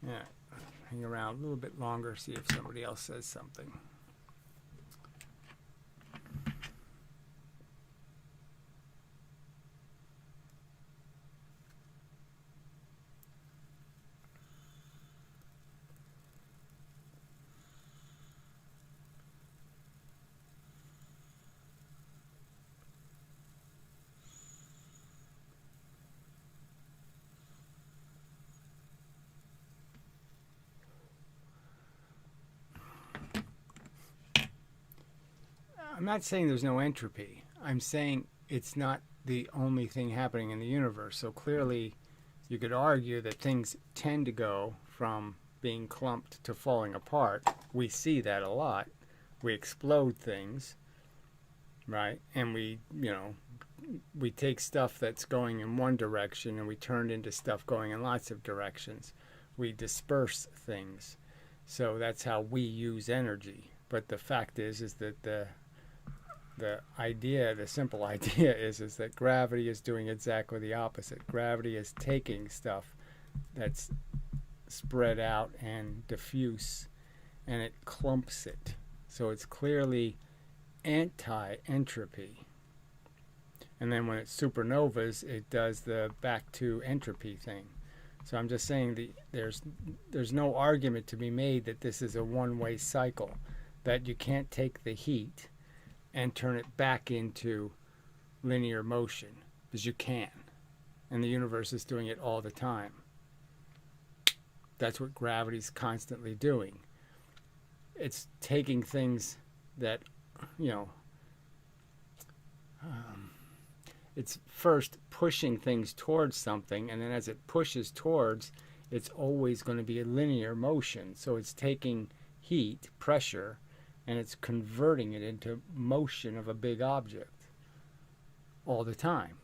Yeah, hang around a little bit longer, see if somebody else says something. I'm not saying there's no entropy. I'm saying it's not the only thing happening in the universe. So clearly, you could argue that things tend to go from being clumped to falling apart. We see that a lot. We explode things, right? And we take stuff that's going in one direction and we turn it into stuff going in lots of directions. We disperse things. So that's how we use energy. But the fact is that the simple idea is that gravity is doing exactly the opposite. Gravity is taking stuff that's spread out and diffuse, and it clumps it. So it's clearly anti-entropy. And then when it's supernovas, it does the back to entropy thing. So I'm just saying there's no argument to be made that this is a one-way cycle, that you can't take the heat and turn it back into linear motion, because you can. And the universe is doing it all the time. That's what gravity's constantly doing. It's taking things that, it's first pushing things towards something, and then as it pushes towards, it's always going to be a linear motion. So it's taking heat, pressure, and it's converting it into motion of a big object all the time.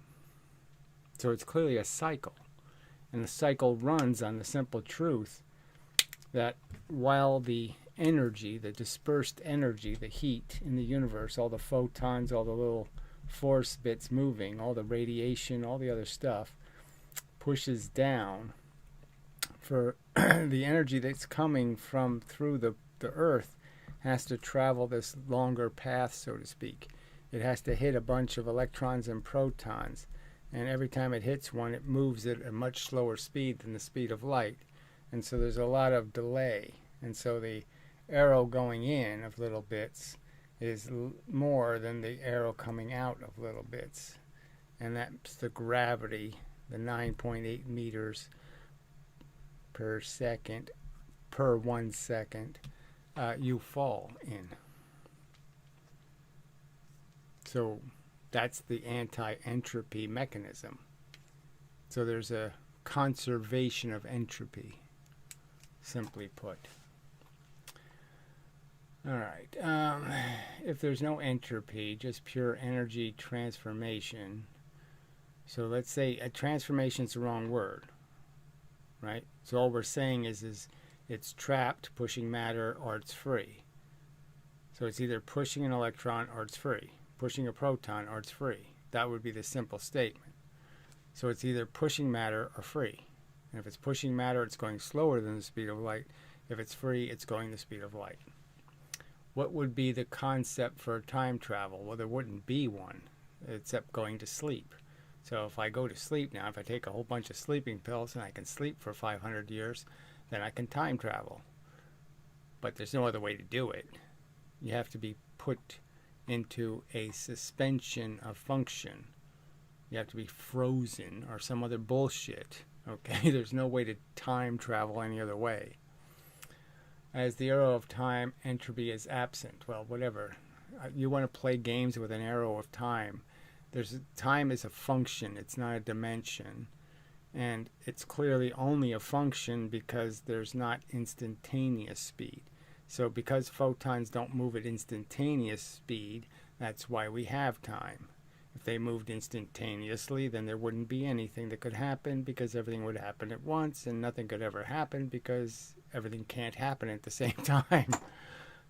So it's clearly a cycle. And the cycle runs on the simple truth that while the energy, the dispersed energy, the heat in the universe, all the photons, all the little force bits moving, all the radiation, all the other stuff, pushes down, for the energy that's coming from through the Earth has to travel this longer path, so to speak. It has to hit a bunch of electrons and protons, and every time it hits one, it moves at a much slower speed than the speed of light, and so there's a lot of delay. And so the arrow going in of little bits is more than the arrow coming out of little bits, and that's the gravity, the 9.8 meters per second per 1 second you fall in. So that's the anti-entropy mechanism. So there's a conservation of entropy, simply put. All right. If there's no entropy, just pure energy transformation. So let's say a transformation is the wrong word, right? So all we're saying is it's trapped, pushing matter, or it's free. So it's either pushing an electron or it's free, pushing a proton or it's free. That would be the simple statement. So it's either pushing matter or free. And if it's pushing matter, it's going slower than the speed of light. If it's free, it's going the speed of light. What would be the concept for time travel? Well, there wouldn't be one, except going to sleep. So if I go to sleep now, if I take a whole bunch of sleeping pills and I can sleep for 500 years, then I can time travel. But there's no other way to do it. You have to be put into a suspension of function. You have to be frozen or some other bullshit. Okay, there's no way to time travel any other way. As the arrow of time, entropy is absent. Well, whatever. You want to play games with an arrow of time. Time is a function. It's not a dimension. And it's clearly only a function because there's not instantaneous speed. So because photons don't move at instantaneous speed, that's why we have time. If they moved instantaneously, then there wouldn't be anything that could happen because everything would happen at once, and nothing could ever happen because everything can't happen at the same time.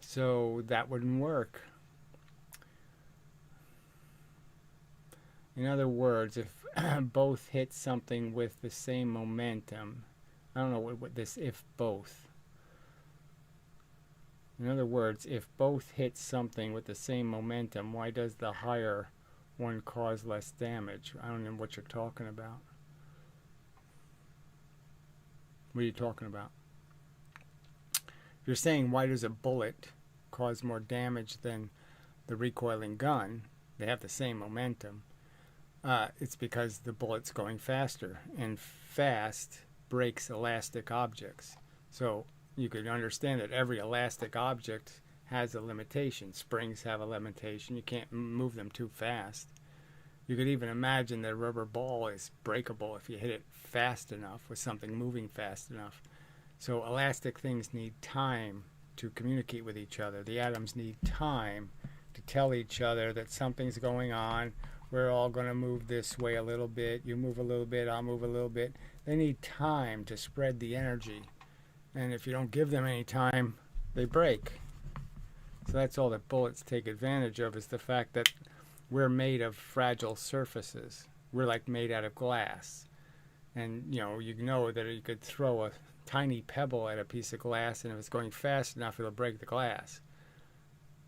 So that wouldn't work. In other words, if both hit something with the same momentum, I don't know what this if both. In other words, if both hit something with the same momentum, why does the higher one cause less damage? I don't know what you're talking about. What are you talking about? If you're saying why does a bullet cause more damage than the recoiling gun, they have the same momentum. It's because the bullet's going faster, and fast breaks elastic objects. So you could understand that every elastic object has a limitation. Springs have a limitation. You can't move them too fast. You could even imagine that a rubber ball is breakable if you hit it fast enough with something moving fast enough. So elastic things need time to communicate with each other. The atoms need time to tell each other that something's going on. We're all going to move this way a little bit. You move a little bit, I'll move a little bit. They need time to spread the energy. And if you don't give them any time, they break. So that's all that bullets take advantage of, is the fact that we're made of fragile surfaces. We're like made out of glass. And you know that you could throw a tiny pebble at a piece of glass, and if it's going fast enough, it'll break the glass.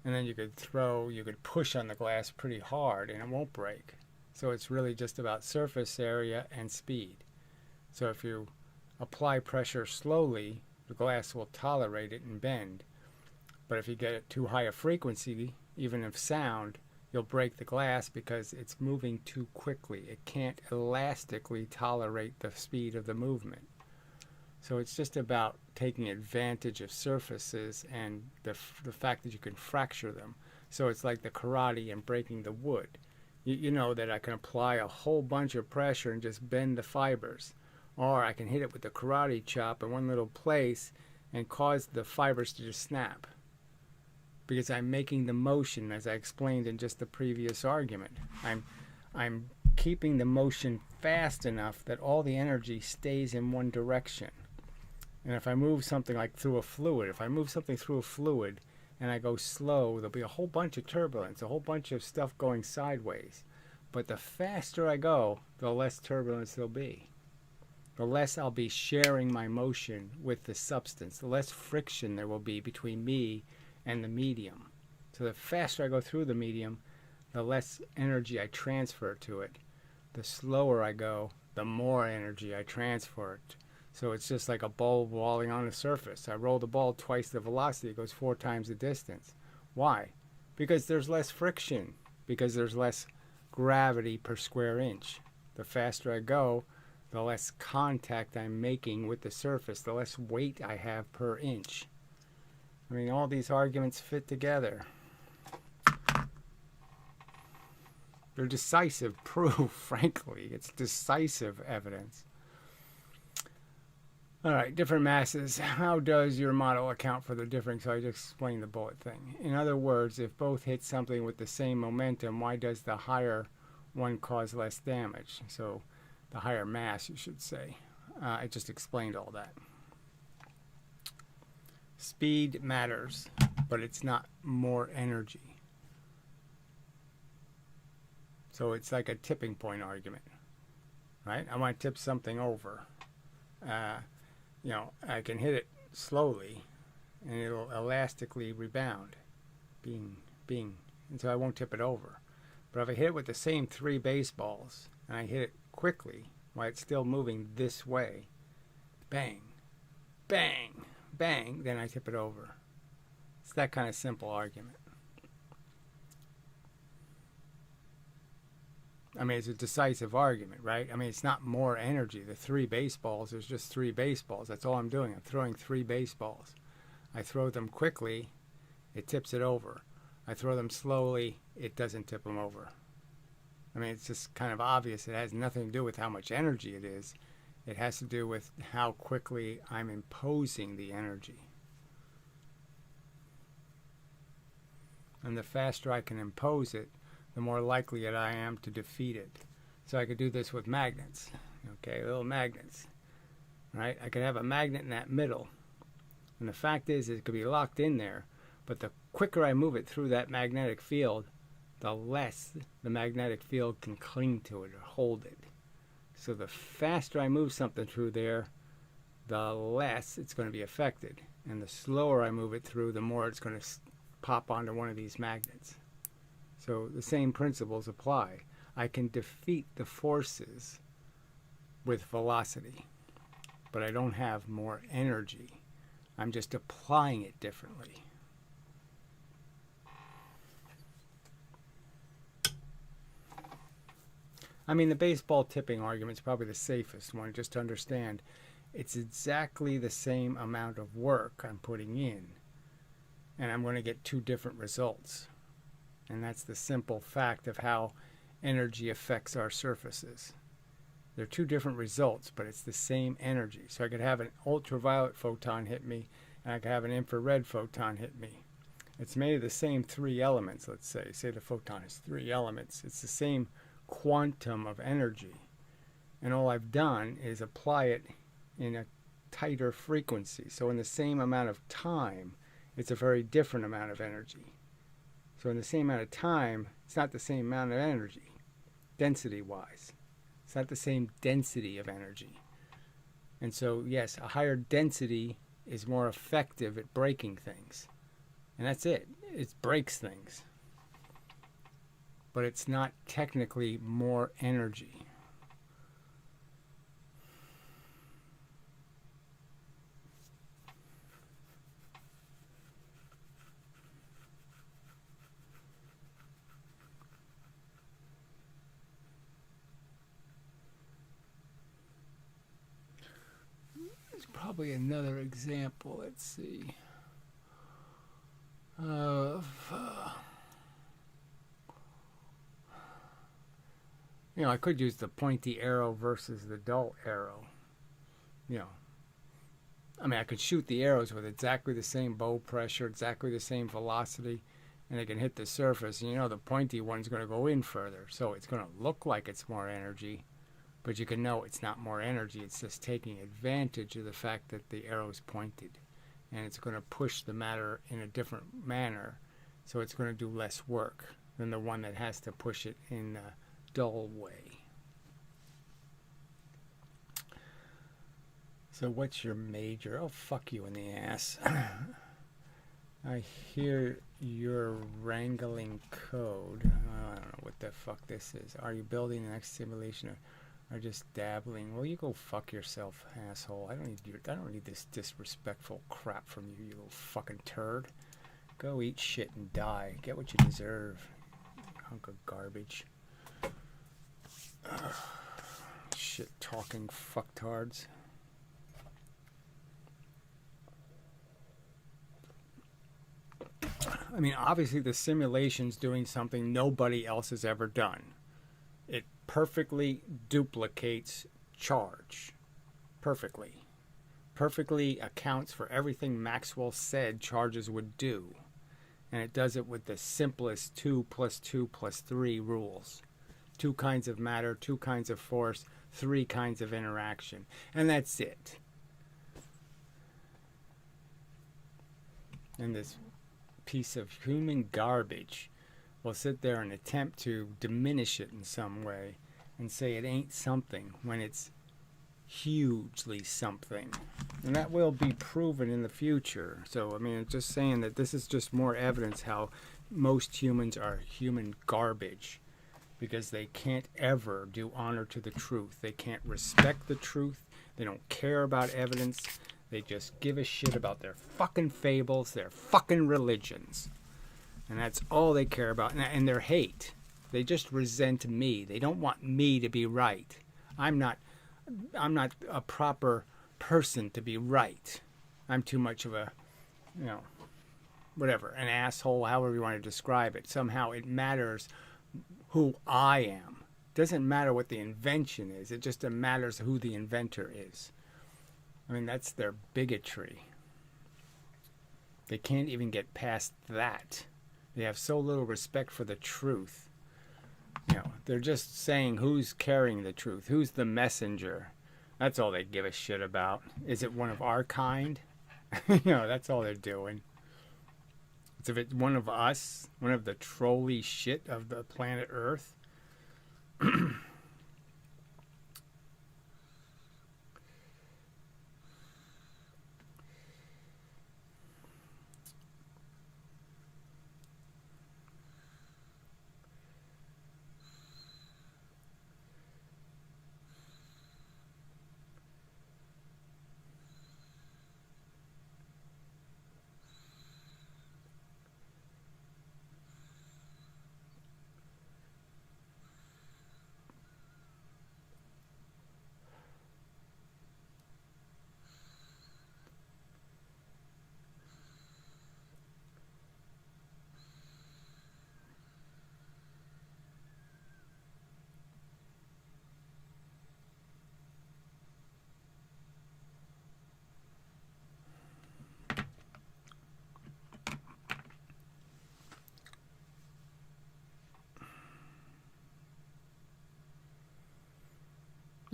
And then you could push on the glass pretty hard and it won't break. So it's really just about surface area and speed. So if you apply pressure slowly, the glass will tolerate it and bend. But if you get it too high a frequency, even of sound, you'll break the glass because it's moving too quickly. It can't elastically tolerate the speed of the movement. So it's just about taking advantage of surfaces and the fact that you can fracture them. So it's like the karate and breaking the wood. You know that I can apply a whole bunch of pressure and just bend the fibers. Or I can hit it with the karate chop in one little place and cause the fibers to just snap. Because I'm making the motion, as I explained in just the previous argument. I'm keeping the motion fast enough that all the energy stays in one direction. And if I move something like through a fluid, and I go slow, there'll be a whole bunch of turbulence, a whole bunch of stuff going sideways. But the faster I go, the less turbulence there'll be. The less I'll be sharing my motion with the substance, the less friction there will be between me and the medium. So the faster I go through the medium, the less energy I transfer to it. The slower I go, the more energy I transfer it. So it's just like a ball rolling on the surface. I roll the ball twice the velocity, it goes 4 times the distance. Why? Because there's less friction, because there's less gravity per square inch. The faster I go, the less contact I'm making with the surface, the less weight I have per inch. I mean, all these arguments fit together. They're decisive proof, frankly. It's decisive evidence. All right, different masses. How does your model account for the difference? So I just explained the bullet thing. In other words, if both hit something with the same momentum, why does the higher one cause less damage? So the higher mass, you should say. I just explained all that. Speed matters, but it's not more energy. So it's like a tipping point argument, right? I want to tip something over. I can hit it slowly, and it'll elastically rebound, bing, bing, and so I won't tip it over. But if I hit it with the same 3 baseballs, and I hit it quickly while it's still moving this way, bang, bang, bang, then I tip it over. It's that kind of simple argument. I mean, it's a decisive argument, right? I mean, it's not more energy. The 3 baseballs, there's just 3 baseballs. That's all I'm doing. I'm throwing 3 baseballs. I throw them quickly, it tips it over. I throw them slowly, it doesn't tip them over. I mean, it's just kind of obvious. It has nothing to do with how much energy it is. It has to do with how quickly I'm imposing the energy. And the faster I can impose it, the more likely I am to defeat it. So I could do this with magnets. Okay, little magnets. Right? I could have a magnet in that middle. And the fact is, it could be locked in there. But the quicker I move it through that magnetic field, the less the magnetic field can cling to it or hold it. So the faster I move something through there, the less it's going to be affected. And the slower I move it through, the more it's going to pop onto one of these magnets. So the same principles apply. I can defeat the forces with velocity, but I don't have more energy. I'm just applying it differently. I mean, the baseball tipping argument is probably the safest one, just to understand it's exactly the same amount of work I'm putting in, and I'm going to get 2 different results. And that's the simple fact of how energy affects our surfaces. They're 2 different results, but it's the same energy. So I could have an ultraviolet photon hit me, and I could have an infrared photon hit me. It's made of the same 3 elements, let's say. Say the photon has 3 elements. It's the same quantum of energy. And all I've done is apply it in a tighter frequency. So in the same amount of time, it's a very different amount of energy. So in the same amount of time, it's not the same amount of energy, density-wise. It's not the same density of energy. And so, yes, a higher density is more effective at breaking things. And that's it. It breaks things. But it's not technically more energy. There's probably another example, let's see, of I could use the pointy arrow versus the dull arrow. I mean, I could shoot the arrows with exactly the same bow pressure, exactly the same velocity, and they can hit the surface. And the pointy one's going to go in further. So it's going to look like it's more energy, but you can know it's not more energy. It's just taking advantage of the fact that the arrow's pointed. And it's going to push the matter in a different manner. So it's going to do less work than the one that has to push it in a dull way. So what's your major? Oh, fuck you in the ass. I hear you're wrangling code. I don't know what the fuck this is. Are you building the next simulation or just dabbling? Well, you go fuck yourself, asshole. I don't need this disrespectful crap from you, you little fucking turd. Go eat shit and die. Get what you deserve, hunk of garbage. Shit talking fucktards. I mean, obviously the simulation's doing something nobody else has ever done. It perfectly duplicates charge. Perfectly. Perfectly accounts for everything Maxwell said charges would do. And it does it with the simplest 2 + 2 + 3 rules. 2 kinds of matter, 2 kinds of force, 3 kinds of interaction. And that's it. And this piece of human garbage will sit there and attempt to diminish it in some way and say it ain't something when it's hugely something. And that will be proven in the future. So, I mean, I'm just saying that this is just more evidence how most humans are human garbage, because they can't ever do honor to the truth. They can't respect the truth. They don't care about evidence. They just give a shit about their fucking fables, their fucking religions. And that's all they care about. And their hate. They just resent me. They don't want me to be right. I'm not a proper person to be right. I'm too much of a, whatever, an asshole, however you want to describe it. Somehow it matters who I am. It doesn't matter what the invention is. It just matters who the inventor is. I mean, that's their bigotry. They can't even get past that. They have so little respect for the truth. They're just saying who's carrying the truth, who's the messenger. That's all they give a shit about. Is it one of our kind? That's all they're doing. It's if it's one of us, one of the trolly shit of the planet Earth.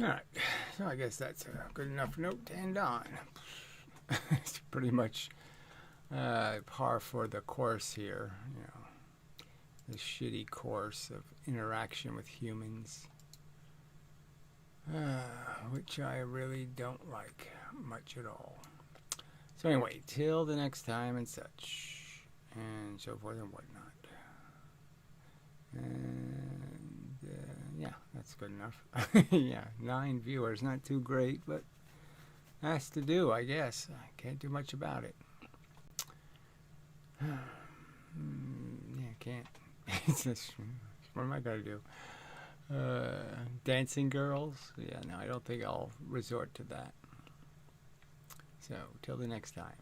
All right, so I guess that's a good enough note to end on. It's pretty much par for the course here, the shitty course of interaction with humans, which I really don't like much at all. So anyway, till the next time and such, and so forth and whatnot. And yeah, that's good enough. Yeah, 9 viewers, not too great, but has to do, I guess. I can't do much about it. Yeah, I can't. It's just, what am I going to do? Dancing girls? Yeah, no, I don't think I'll resort to that. So, till the next time.